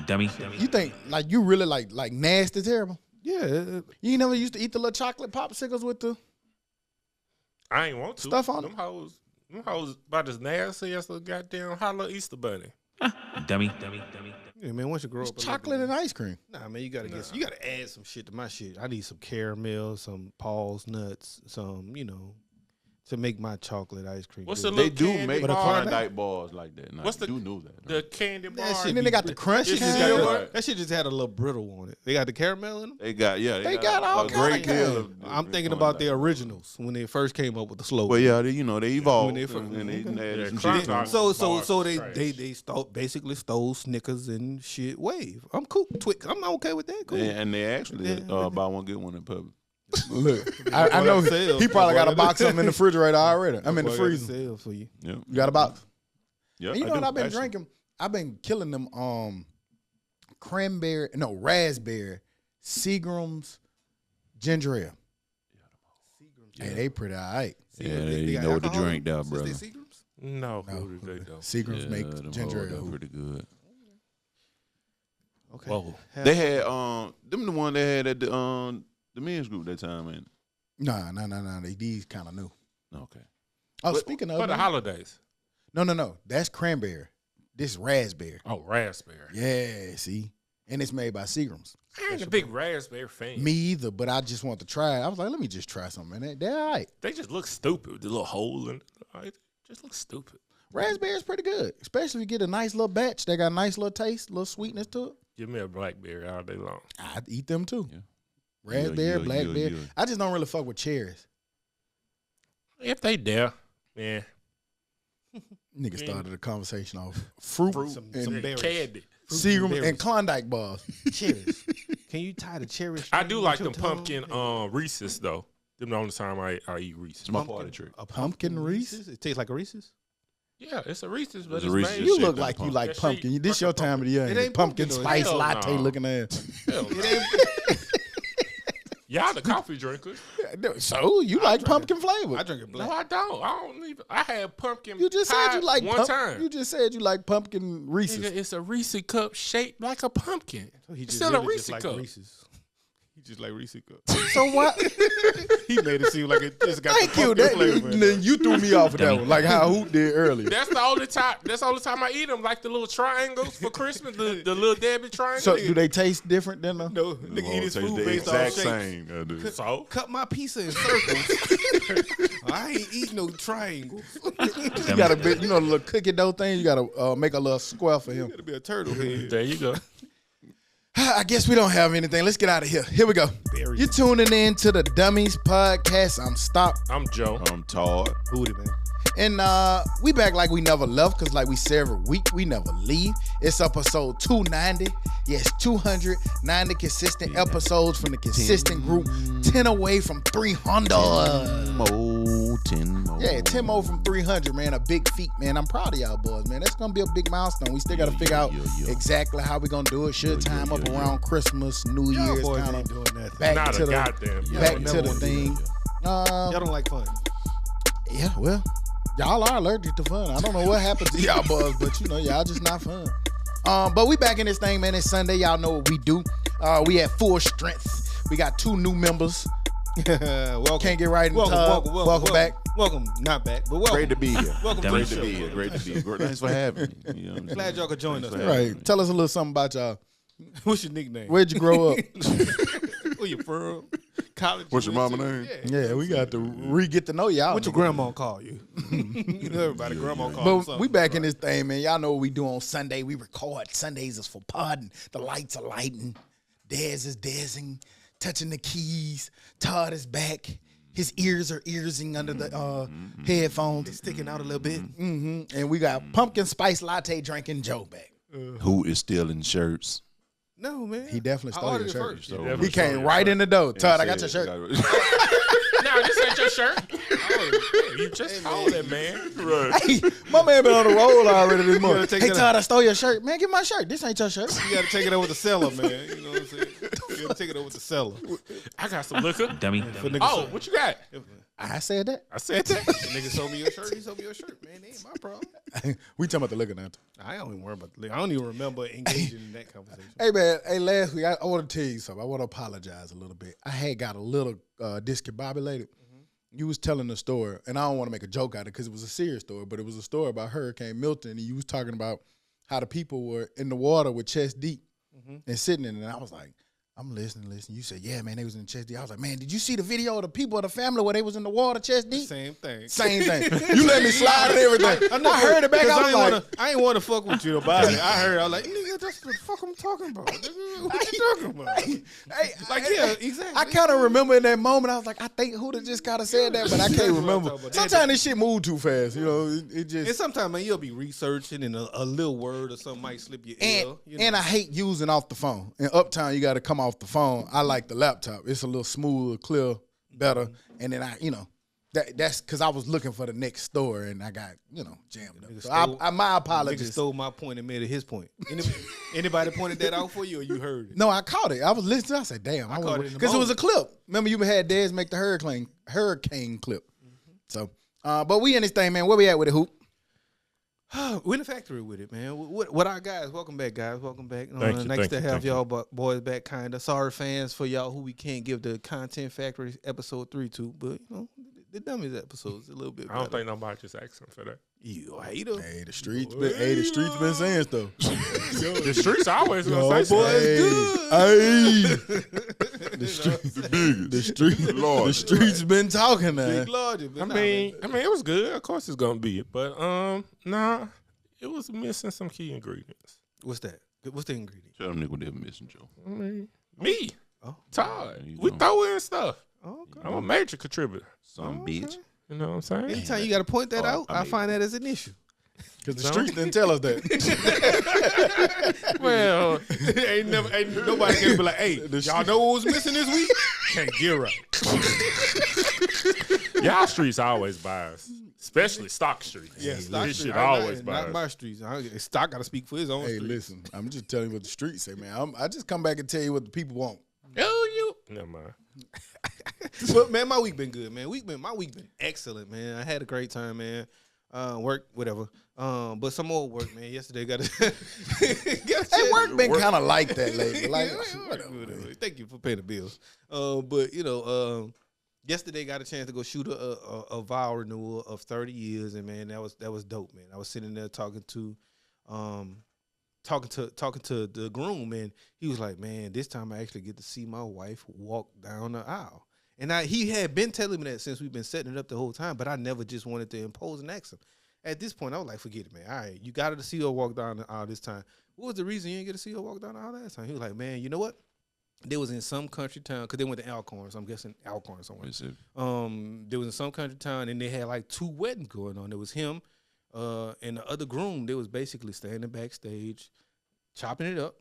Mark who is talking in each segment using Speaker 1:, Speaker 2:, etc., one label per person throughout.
Speaker 1: Dummy.
Speaker 2: You think like you really like nasty terrible?
Speaker 3: Yeah.
Speaker 2: You ain't never used to eat the little chocolate popsicles with the
Speaker 4: I ain't want to.
Speaker 2: stuff on
Speaker 4: them
Speaker 2: them?
Speaker 4: hoes about as nasty as a goddamn hollow Easter bunny.
Speaker 1: Dummy.
Speaker 3: Yeah, man, once you grow up.
Speaker 2: Chocolate and ice cream.
Speaker 3: Nah, man, you gotta add some shit to my shit. I need some caramel, some Paul's nuts, some, to make my chocolate ice cream.
Speaker 4: What's
Speaker 3: good.
Speaker 4: the
Speaker 5: They
Speaker 4: little
Speaker 5: do
Speaker 4: candy
Speaker 5: make
Speaker 4: bar?
Speaker 5: Klondike bars like that. Now,
Speaker 4: What's the-
Speaker 5: you knew that?
Speaker 4: The candy bar.
Speaker 3: shit
Speaker 2: And then they got the crunchy
Speaker 4: It's
Speaker 3: Just
Speaker 2: kind.
Speaker 3: got
Speaker 4: silver.
Speaker 3: that shit just had a little brittle on it. They got the caramel in them.
Speaker 5: They got
Speaker 2: They got all
Speaker 5: a
Speaker 2: kind
Speaker 5: great
Speaker 2: of
Speaker 5: deal
Speaker 2: kind.
Speaker 5: of.
Speaker 3: I'm thinking about the originals when they first came up with the slogan.
Speaker 5: Well, yeah, they evolved.
Speaker 3: When they first-
Speaker 5: and they
Speaker 3: okay.
Speaker 5: added some
Speaker 4: Klondike.
Speaker 5: shit to 'em.
Speaker 3: So
Speaker 4: Trash.
Speaker 3: they basically stole Snickers and shit. Wave. I'm cool. Twix. I'm okay with that. Cool.
Speaker 5: And they actually buy one get one in public.
Speaker 2: Look, I know he probably got a box of them in the refrigerator already. I'm in the freezer.
Speaker 3: Sale for you.
Speaker 5: Yeah,
Speaker 2: You got a box?
Speaker 5: yeah.
Speaker 2: And you know what I've been drinking? I've been killing them raspberry Seagram's ginger ale. Hey, they pretty all right.
Speaker 5: Yeah, they know what to drink, there, brother.
Speaker 4: No,
Speaker 2: No,
Speaker 4: who did they though?
Speaker 2: Seagram's
Speaker 5: Yeah,
Speaker 2: make
Speaker 5: them
Speaker 2: ginger
Speaker 5: hoes,
Speaker 2: ale.
Speaker 5: they're pretty good.
Speaker 3: Okay.
Speaker 4: Whoa.
Speaker 5: They had them the one they had at the men's group that time, man.
Speaker 2: Nah. These kind of new.
Speaker 5: Okay.
Speaker 2: Oh,
Speaker 4: But-
Speaker 2: speaking
Speaker 4: for
Speaker 2: of
Speaker 4: the holidays.
Speaker 2: no. That's cranberry. This raspberry.
Speaker 4: Oh, raspberry.
Speaker 2: Yeah, see? And it's made by Seagram's.
Speaker 4: I ain't a big raspberry fan.
Speaker 2: Me either, but I just want to try it. I was like, let me just try something. And they're all right.
Speaker 4: They just look stupid with the little hole in it. Like, just look stupid.
Speaker 2: Raspberry's pretty good, especially if you get a nice little batch. They got a nice little taste, little sweetness to it.
Speaker 4: Give me a blackberry all day long.
Speaker 2: I'd eat them too.
Speaker 5: Yeah.
Speaker 2: Raspberry,
Speaker 5: Yeah.
Speaker 2: blackberry. I just don't really fuck with cherries.
Speaker 4: If they dare, yeah.
Speaker 2: Nigga started the conversation off fruit,
Speaker 3: Some
Speaker 2: and
Speaker 3: berries.
Speaker 4: Candy.
Speaker 2: Seagram
Speaker 3: berries.
Speaker 2: and Klondike bars.
Speaker 3: Cherries. Can you tie the cherry?
Speaker 4: I
Speaker 3: string
Speaker 4: do
Speaker 3: with
Speaker 4: like
Speaker 3: your
Speaker 4: them
Speaker 3: tongue?
Speaker 4: pumpkin Reese's though. Them the only time I eat Reese's.
Speaker 5: It's my party trick.
Speaker 3: A
Speaker 2: Pumpkin Reese's?
Speaker 3: It tastes like a Reese's.
Speaker 4: Yeah, it's a Reese's, but
Speaker 5: It's
Speaker 4: it's,
Speaker 5: a Reese's.
Speaker 4: made.
Speaker 2: You
Speaker 5: shit
Speaker 2: look
Speaker 5: than
Speaker 2: like you
Speaker 5: pumpkin.
Speaker 2: like
Speaker 4: That shit
Speaker 2: pumpkin. This your time of the year.
Speaker 3: It
Speaker 2: ain't
Speaker 3: ain't
Speaker 2: pumpkin
Speaker 3: pumpkin, though.
Speaker 2: spice
Speaker 4: Hell
Speaker 2: latte
Speaker 4: no.
Speaker 2: looking ass.
Speaker 4: Hell no. Y'all the coffee drinkers.
Speaker 2: So you like pumpkin flavor?
Speaker 3: I drink it
Speaker 4: No,
Speaker 3: black.
Speaker 4: I don't. I don't even. I had pumpkin.
Speaker 2: You just
Speaker 4: pie
Speaker 2: said you like
Speaker 4: one time.
Speaker 2: You just said you like pumpkin
Speaker 4: Nigga,
Speaker 2: Reese's.
Speaker 4: it's a Reese cup shaped like a pumpkin.
Speaker 3: He
Speaker 4: It's still a
Speaker 3: really
Speaker 4: Reese
Speaker 3: just like
Speaker 4: cup.
Speaker 3: Reese's. He just like Reese's cup.
Speaker 2: So what?
Speaker 3: He made it seem like it just got
Speaker 2: Thank
Speaker 3: the
Speaker 2: you.
Speaker 3: pumpkin flavor. in it.
Speaker 2: You threw me off of that one, like how Hoop did earlier.
Speaker 4: That's the only time. That's the only time I eat them. Like the little triangles for Christmas, the little Debbie triangle.
Speaker 2: So do they taste different than the?
Speaker 3: No, nigga eat his
Speaker 5: Taste
Speaker 3: food
Speaker 5: the
Speaker 3: based on
Speaker 5: exact
Speaker 3: shapes.
Speaker 5: same. dude.
Speaker 4: So
Speaker 3: Cut my pizza in circles. I ain't eat no triangles.
Speaker 2: You got a bit, the little cookie dough thing. You got to make a little square for him.
Speaker 3: Gotta be a turtle head.
Speaker 4: there you go.
Speaker 2: I guess we don't have anything. Let's get out of here. Here we go.
Speaker 3: Berries.
Speaker 2: You're tuning in to the Dummies podcast. I'm Stop.
Speaker 4: I'm Joe.
Speaker 5: I'm Todd.
Speaker 3: Booty, man.
Speaker 2: And we back like we never left, because like we say every week, we never leave. It's episode 290. Yes, 290 consistent episodes from the consistent group. 10 away from 300.
Speaker 5: 10 more.
Speaker 2: Yeah, 10 more from 300, man. A big feat, man. I'm proud of y'all boys, man. That's going to be a big milestone. We still got to figure out exactly how we going to do it. Should time up around Christmas, New
Speaker 3: Y'all
Speaker 2: Year's,
Speaker 3: boys
Speaker 2: kind
Speaker 3: ain't
Speaker 2: of
Speaker 3: doing nothing.
Speaker 2: back
Speaker 4: Not
Speaker 2: to
Speaker 4: a
Speaker 2: the
Speaker 4: goddamn.
Speaker 2: back
Speaker 3: Y'all
Speaker 2: to
Speaker 3: never
Speaker 2: the
Speaker 3: wanna do
Speaker 2: thing.
Speaker 3: Y'all don't like fun.
Speaker 2: Yeah, well, y'all are allergic to fun. I don't know what happened to y'all boys, but y'all just not fun. But we back in this thing, man. It's Sunday. Y'all know what we do. We at full strength. We got 2 new members.
Speaker 3: Welcome.
Speaker 2: Can't get right in welcome back.
Speaker 3: Welcome, not back, but welcome.
Speaker 5: Great to be here.
Speaker 3: Welcome
Speaker 5: Great
Speaker 3: to
Speaker 5: to
Speaker 3: the
Speaker 5: be
Speaker 3: show.
Speaker 5: here. Great to be here. Thanks for having me. You know what I'm
Speaker 3: Glad
Speaker 5: saying?
Speaker 3: y'all could join us.
Speaker 5: Thanks for having me.
Speaker 2: Right. Tell us a little something about y'all.
Speaker 3: What's your nickname?
Speaker 2: Where'd you grow up?
Speaker 3: Where you from? College.
Speaker 5: What's your
Speaker 3: you
Speaker 5: mama
Speaker 3: went to?
Speaker 5: name?
Speaker 2: Yeah, we got to get to know y'all.
Speaker 3: What your grandma call you? You know everybody grandma call you
Speaker 2: But
Speaker 3: something.
Speaker 2: we back in this thing, man. Y'all know what we do on Sunday. We record. Sundays is for podding. The lights are lighting. Dez is dezing, touching the keys. Todd is back. His ears are earsing under the headphones.
Speaker 3: sticking out a little bit.
Speaker 2: And we got pumpkin spice latte drinking Joe back.
Speaker 5: Who is still in shirts?
Speaker 3: No, man.
Speaker 2: He definitely
Speaker 3: I
Speaker 2: stole
Speaker 3: ordered
Speaker 2: your
Speaker 3: it
Speaker 2: shirt.
Speaker 3: first.
Speaker 5: So-
Speaker 4: definitely
Speaker 2: He came
Speaker 4: stole
Speaker 2: right
Speaker 4: your
Speaker 2: in the door. Todd, I got your
Speaker 5: Said-
Speaker 2: shirt.
Speaker 4: No, this ain't your shirt. You just told that man. Right.
Speaker 2: Hey, my man been on the roll already this morning.
Speaker 3: take
Speaker 2: Hey,
Speaker 3: that
Speaker 2: Todd, I stole your shirt. Man, give my shirt. This ain't your shirt.
Speaker 3: You got to take it over with the seller, man. You know what I'm saying? You got to take it over with the seller.
Speaker 4: I got some liquor.
Speaker 1: Dummy.
Speaker 4: Oh, what you got?
Speaker 2: I said that.
Speaker 4: I said that.
Speaker 3: The nigga sold me your shirt. He sold me your shirt, man. It ain't my problem.
Speaker 2: We talking about the liquor now.
Speaker 3: I don't even worry about the liquor. I don't even remember engaging in that conversation.
Speaker 2: Hey, man. Hey, last week, I want to tell you something. I want to apologize a little bit. I had got a little discombobulated. You was telling a story, and I don't want to make a joke out of it because it was a serious story, but it was a story about Hurricane Milton, and you was talking about how the people were in the water with chest deep and sitting in it. And I was like, I'm listening. You said, yeah, man, they was in chest deep. I was like, man, did you see the video of the people of the family where they was in the water chest deep?
Speaker 3: Same thing.
Speaker 2: You let me slide and everything. I heard it back. I was like,
Speaker 3: I ain't want to fuck with you about it. I heard. I was like, nigga, that's what the fuck I'm talking about. Nigga, what you talking about? Yeah, exactly.
Speaker 2: I kind of remember in that moment. I was like, I think Huda just kind of said that, but I can't remember. Sometimes this shit move too fast. You know, it just.
Speaker 3: And sometimes, man, you'll be researching and a little word or something might slip your ear.
Speaker 2: And I hate using off the phone. In Uptown, you got to come off the phone. I like the laptop. It's a little smoother, clear, better. And then that's because I was looking for the next story and I got, jammed up. So my apologies.
Speaker 3: Nigga stole my point and made it his point. Anybody pointed that out for you or you heard it?
Speaker 2: No, I caught it. I was listening. I said, damn.
Speaker 3: I caught it
Speaker 2: because it was a clip. Remember you had Dez make the hurricane clip. So, but we in this thing, man. Where we at with the hoop?
Speaker 3: We're in the factory with it, man. What our guys? Welcome back, guys. Welcome back.
Speaker 4: Thank
Speaker 3: to
Speaker 4: you,
Speaker 3: have y'all boys back, kind of. Sorry, fans, for y'all who we can't give the Content Factory episode 3 to, but the Dummies episodes a little bit.
Speaker 4: I don't think nobody just asking for that.
Speaker 3: You hater.
Speaker 2: Hey, the streets been saying stuff.
Speaker 4: The streets always gonna say
Speaker 3: boy, it's good.
Speaker 2: Hey, the streets been talking now.
Speaker 3: Big larger,
Speaker 4: I mean, it was good. Of course, it's gonna be it, but nah, it was missing some key ingredients.
Speaker 3: What's that? What's the ingredient?
Speaker 5: Tell them nigga they're missing, Joe.
Speaker 4: I mean, me, Todd,
Speaker 5: you
Speaker 4: we
Speaker 5: know.
Speaker 4: throw in stuff.
Speaker 3: Okay.
Speaker 4: I'm a major contributor.
Speaker 5: Some bitch.
Speaker 4: You know what I'm saying?
Speaker 3: Anytime you got to point that out,
Speaker 5: I
Speaker 3: I
Speaker 5: mean-
Speaker 3: find that as an issue.
Speaker 2: Because the streets didn't tell us that.
Speaker 4: Well,
Speaker 3: ain't nobody gonna be like, hey, y'all know what was missing this week? Can't get right.
Speaker 4: y'all streets always biased, especially stock streets.
Speaker 3: Yeah,
Speaker 4: this shit always
Speaker 3: not
Speaker 4: biased.
Speaker 3: my streets. Stock got to speak for his own
Speaker 2: Hey,
Speaker 3: streets.
Speaker 2: listen, I'm just telling you what the streets say, man. I just come back and tell you what the people want.
Speaker 4: Never mind.
Speaker 3: But man, my week been good, man. My week been excellent, man. I had a great time, man. Work, whatever. But some more work, man. Yesterday got to.
Speaker 2: Hey, work been kind of like that lately. Like,
Speaker 3: whatever. Thank you for paying the bills. But yesterday got a chance to go shoot a vow renewal of 30 years, and man, that was dope, man. I was sitting there talking to the groom, and he was like, man, this time I actually get to see my wife walk down the aisle. And he had been telling me that since we've been setting it up the whole time, but I never just wanted to impose and ask him. At this point, I was like, forget it, man. All right, you got to see her walk down the aisle this time. What was the reason you didn't get to see her walk down the aisle last time? He was like, man, you know what? They was in some country town, because they went to Alcorn, so I'm guessing Alcorn somewhere. They was in some country town, and they had like 2 weddings going on. There was him and the other groom. They was basically standing backstage, chopping it up.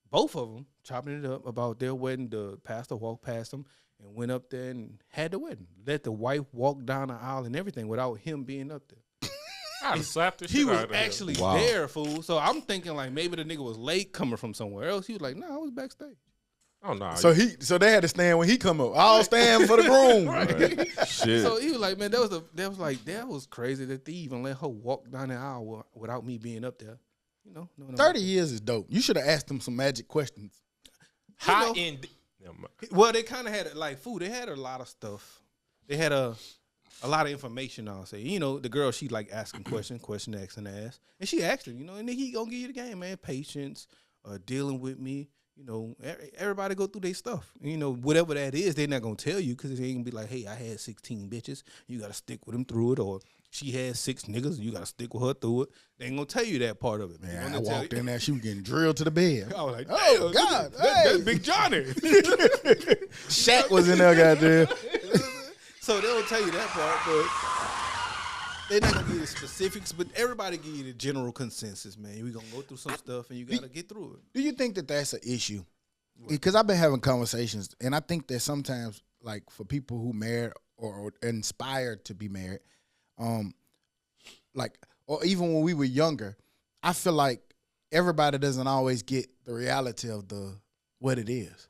Speaker 3: Both of them chopping it up about their wedding. The pastor walked past them and went up there and had the wedding. Let the wife walk down the aisle and everything without him being up there.
Speaker 4: I'd have slapped the shit
Speaker 3: He was
Speaker 4: out of him.
Speaker 3: actually there, fool. So I'm thinking like maybe the nigga was late coming from somewhere else. He was like, nah, I was backstage.
Speaker 4: Oh no.
Speaker 2: so they had to stand when he come up. I'll stand for the groom.
Speaker 5: Shit.
Speaker 3: So he was like, man, that was crazy that they even let her walk down the aisle without me being up there. You know,
Speaker 2: 30 years is dope. You should have asked them some magic questions.
Speaker 4: high end. Never mind.
Speaker 3: Well, they kind of had like food. They had a lot of stuff. They had a lot of information. I'll say, the girl, she like asking question ask and ask, and she asked him, and then he gonna give you the game, man. Patience, dealing with me. Everybody go through their stuff. Whatever that is, they're not gonna tell you because they ain't gonna be like, hey, I had 16 bitches. You gotta stick with them through it, or she had 6 niggas. You gotta stick with her through it. They ain't gonna tell you that part of it.
Speaker 2: Man, I walked in there, she was getting drilled to the bed.
Speaker 3: I was like,
Speaker 2: Oh,
Speaker 3: damn,
Speaker 2: God,
Speaker 3: that's
Speaker 2: hey.
Speaker 3: Big Johnny.
Speaker 2: Shaq was in there, goddamn.
Speaker 3: So they'll tell you that part, but they're not gonna give you the specifics. But everybody give you the general consensus, man. We gonna go through some stuff, and you gotta get through it.
Speaker 2: Do you think that that's an issue? Because I've been having conversations, and I think that sometimes, like for people who married or inspired to be married, like, or even when we were younger, I feel like everybody doesn't always get the reality of what it is.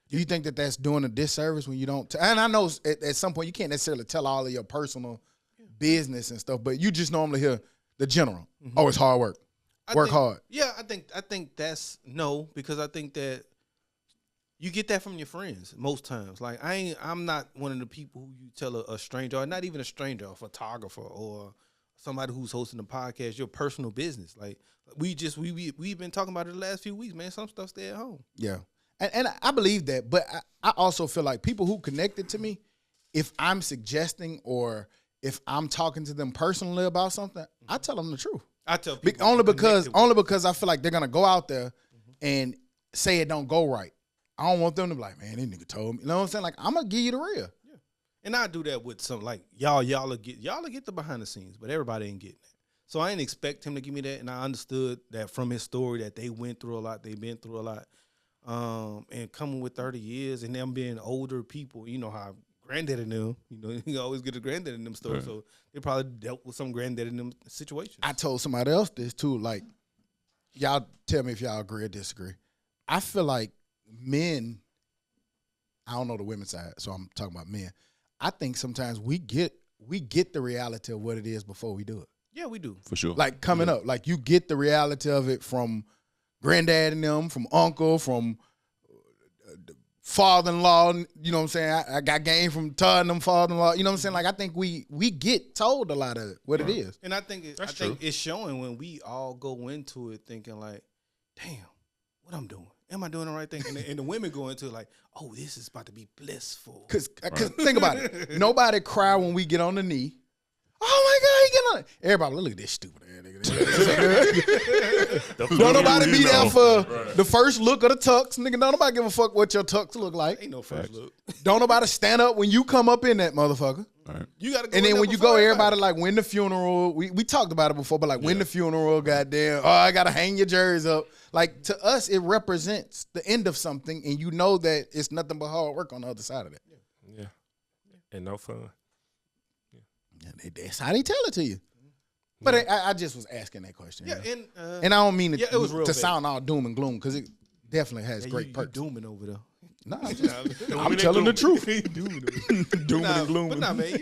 Speaker 2: Do you think that that's doing a disservice when you don't? And I know at some point you can't necessarily tell all of your personal business and stuff, but you just normally hear the general. Mm-hmm. Oh, it's hard work. Work hard.
Speaker 3: Yeah, I think that's no, because I think that you get that from your friends most times. Like I'm not one of the people who you tell a stranger, or not even a stranger, a photographer or somebody who's hosting a podcast, your personal business. Like we've been talking about it the last few weeks, man. Some stuff stay at home.
Speaker 2: Yeah. And I believe that, but I also feel like people who connected to me, if I'm suggesting or if I'm talking to them personally about something, I tell them the truth.
Speaker 3: I tell people
Speaker 2: only because I feel like they're gonna go out there and say it don't go right. I don't want them to be like, man, this nigga told me. You know what I'm saying? Like, I'm gonna give you the real.
Speaker 3: Yeah. And I do that with some, like, y'all will get the behind the scenes, but everybody ain't getting that. So I didn't expect him to give me that, and I understood that from his story that they went through a lot, they've been through a lot. And coming with 30 years and them being older people, you know how granddad and them, you always get a granddad in them stories. Right. So they probably dealt with some granddad in them situations.
Speaker 2: I told somebody else this too. Like, y'all tell me if y'all agree or disagree. I feel like men, I don't know the women's side, so I'm talking about men. I think sometimes we get the reality of what it is before we do it.
Speaker 3: Yeah, we do.
Speaker 5: For sure.
Speaker 2: Like coming up, like you get the reality of it from granddad and them, from uncle, from father-in-law, you know what I'm saying? I got game from Todd and them father-in-law, you know what I'm saying? Like, I think we get told a lot of it, what it is.
Speaker 3: And I think it's showing when we all go into it thinking like, damn, what I'm doing. Am I doing the right thing? And the women go into it like, oh, this is about to be blissful. Because
Speaker 2: think about it. Nobody cry when we get on the knee. Oh, my God, he get on it. Everybody, look at this stupid ass nigga. Don't nobody be there for the first look of the tux. Nigga, don't nobody give a fuck what your tux look like.
Speaker 3: Ain't no first look.
Speaker 2: Don't nobody stand up when you come up in that motherfucker.
Speaker 5: Right.
Speaker 3: You gotta go.
Speaker 2: And then when you go, everybody like when the funeral, we talked about it before, but like when the funeral, goddamn, oh, I gotta hang your jersey up. Like to us, it represents the end of something, and you know that it's nothing but hard work on the other side of that.
Speaker 4: Yeah. And no fun.
Speaker 2: That's how they tell it to you. But I just was asking that question.
Speaker 3: Yeah,
Speaker 2: and I don't mean it,
Speaker 3: it was real
Speaker 2: to sound all doom and gloom, because it definitely has great perks.
Speaker 3: Dooming over there.
Speaker 2: No, I'm telling the truth. Doom and gloom.
Speaker 3: But nah, man,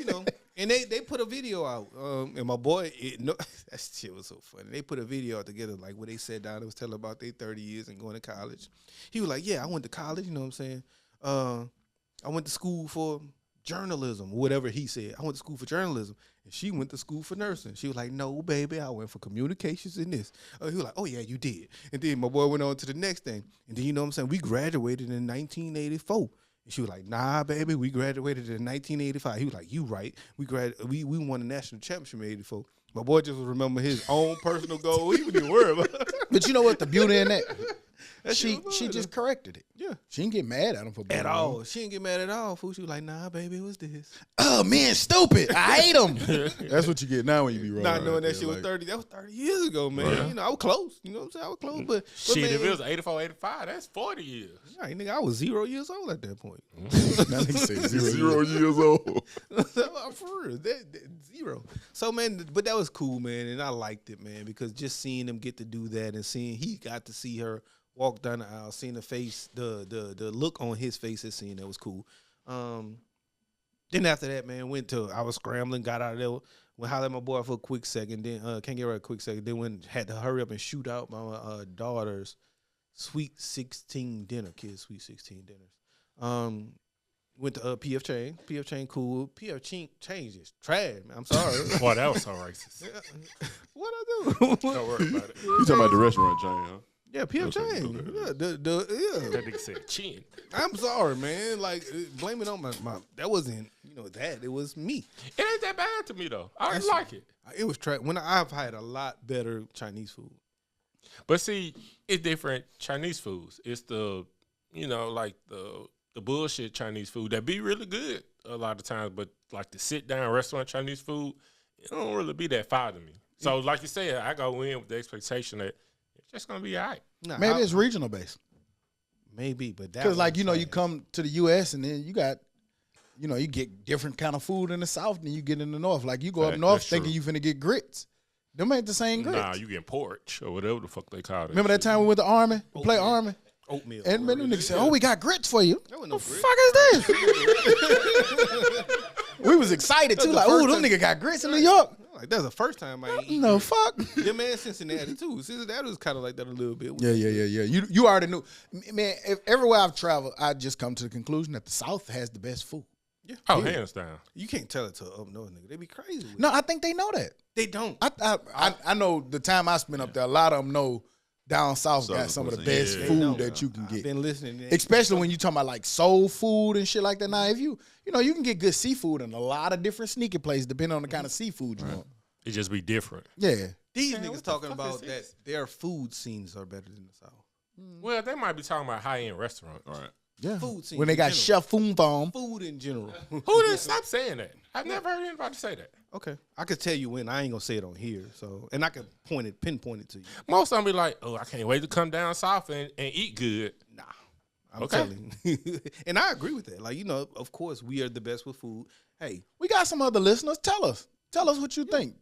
Speaker 3: and they put a video out. And my boy, that shit was so funny. They put a video out together, like where they sat down and was telling about their 30 years and going to college. He was like, yeah, I went to college, you know what I'm saying? I went to school for journalism, whatever he said. I went to school for journalism, and she went to school for nursing. She was like, no, baby, I went for communications in this. He was like, oh, yeah, you did. And then my boy went on to the next thing. And then, you know what I'm saying, we graduated in 1984. And she was like, nah, baby, we graduated in 1985. He was like, you right. We won the national championship in 84. My boy just remember his own personal goal. He wouldn't worry about it.
Speaker 2: But you know what the beauty in that? She just corrected it.
Speaker 3: Yeah.
Speaker 2: She didn't get mad at him for being
Speaker 3: at all. She didn't get mad at all. Fool. She was like, nah, baby, it was this.
Speaker 2: Oh, man, stupid. I hate him. That's what you get now when you be wrong.
Speaker 3: Not knowing that shit was 30. That was 30 years ago, man.
Speaker 4: Right.
Speaker 3: I was close. You know what I'm saying? I was close. But
Speaker 4: shit,
Speaker 3: man,
Speaker 4: if it was 84, 85, that's 40 years.
Speaker 3: Right, nigga, I was 0 years old at that point.
Speaker 2: Now they say
Speaker 5: 0 years old.
Speaker 3: For real. Zero. So, man, but that was cool, man. And I liked it, man, because just seeing him get to do that and seeing he got to see her walk down the aisle, seeing the face, the look on his face and seeing that was cool. Then after that, man, I was scrambling, got out of there, went holler at my boy for a quick second, then can't get right a quick second, then had to hurry up and shoot out my daughter's Sweet 16 dinner, kids' Sweet 16 dinners. Went to PF Chain. PF Chain cool. PF Chain is trash, man. I'm sorry.
Speaker 4: Boy, that was so racist.
Speaker 3: What I do?
Speaker 4: Don't worry about it.
Speaker 5: You talking about the restaurant chain, huh?
Speaker 3: Yeah, PF Chain.
Speaker 5: Okay.
Speaker 3: Yeah,
Speaker 4: That nigga said chin.
Speaker 3: I'm sorry, man. Like, blame it on my that wasn't, that. It was me.
Speaker 4: It ain't that bad to me, though. I didn't like it.
Speaker 3: It was trash. When I've had a lot better Chinese food.
Speaker 4: But see, it's different Chinese foods. It's the, like the bullshit Chinese food that be really good a lot of times, but like the sit-down restaurant Chinese food, it don't really be that fire to me. So like you said, I go in with the expectation that it's just going to be all right.
Speaker 2: Nah, maybe it's regional based.
Speaker 3: Maybe, but that
Speaker 2: because like you come to the U.S. and then you got you know, you get different kind of food in the South than you get in the North. Like you go up
Speaker 5: Fact,
Speaker 2: north
Speaker 5: that's true.
Speaker 2: thinking you finna get grits. Them ain't the same grits.
Speaker 4: Nah, you getting porch or whatever the fuck they call it.
Speaker 2: Remember that time we went to Army? We play Army?
Speaker 3: Oatmeal.
Speaker 2: And man, them niggas said, "Oh, we got grits for you."
Speaker 3: That wasn't no
Speaker 2: The
Speaker 3: grits.
Speaker 2: fuck is this? We was excited too. Like, oh, them nigga got grits in New York.
Speaker 3: Like that's the first time I ain't eaten.
Speaker 2: No fuck.
Speaker 3: Them man Cincinnati too. Cincinnati was kind of like that a little bit.
Speaker 2: Yeah. You already knew, man. Everywhere I've traveled, I just come to the conclusion that the South has the best food.
Speaker 3: Yeah.
Speaker 4: Oh, hands down.
Speaker 3: You can't tell it to up north nigga. They be crazy. With
Speaker 2: No,
Speaker 3: it.
Speaker 2: I think they know that.
Speaker 3: They don't.
Speaker 2: I know the time I spent up there. A lot of them know down south got
Speaker 5: Southern
Speaker 2: some of the
Speaker 5: cuisine,
Speaker 2: best
Speaker 5: yeah.
Speaker 2: food
Speaker 3: know.
Speaker 2: that you can
Speaker 3: I've
Speaker 2: get.
Speaker 3: been listening.
Speaker 2: Especially when you talking about like soul food and shit like that. Now, if you know, you can get good seafood in a lot of different sneaky places depending on the kind of seafood you want.
Speaker 4: It just be different.
Speaker 2: Yeah.
Speaker 3: These
Speaker 4: Man,
Speaker 3: niggas
Speaker 4: what the
Speaker 3: talking
Speaker 4: fuck
Speaker 3: about
Speaker 4: is
Speaker 3: that
Speaker 4: this?
Speaker 3: their food scenes are better than the South.
Speaker 4: Well, they might be talking about high end restaurants.
Speaker 5: All right.
Speaker 2: Yeah.
Speaker 3: Food scenes
Speaker 2: When they
Speaker 3: in
Speaker 2: got
Speaker 3: general.
Speaker 2: Chef Foon Farm.
Speaker 3: Food in general.
Speaker 4: Who didn't stop saying that? I've never heard anybody say that.
Speaker 3: Okay, I could tell you when. I ain't gonna say it on here. So, and I can pinpoint it to you.
Speaker 4: Most of them be like, "Oh, I can't wait to come down south and eat good."
Speaker 3: Nah, I'm
Speaker 4: Okay.
Speaker 3: telling you. And I agree with that. Like, you know, of course we are the best with food. Hey,
Speaker 2: We got some other listeners. Tell us what you think.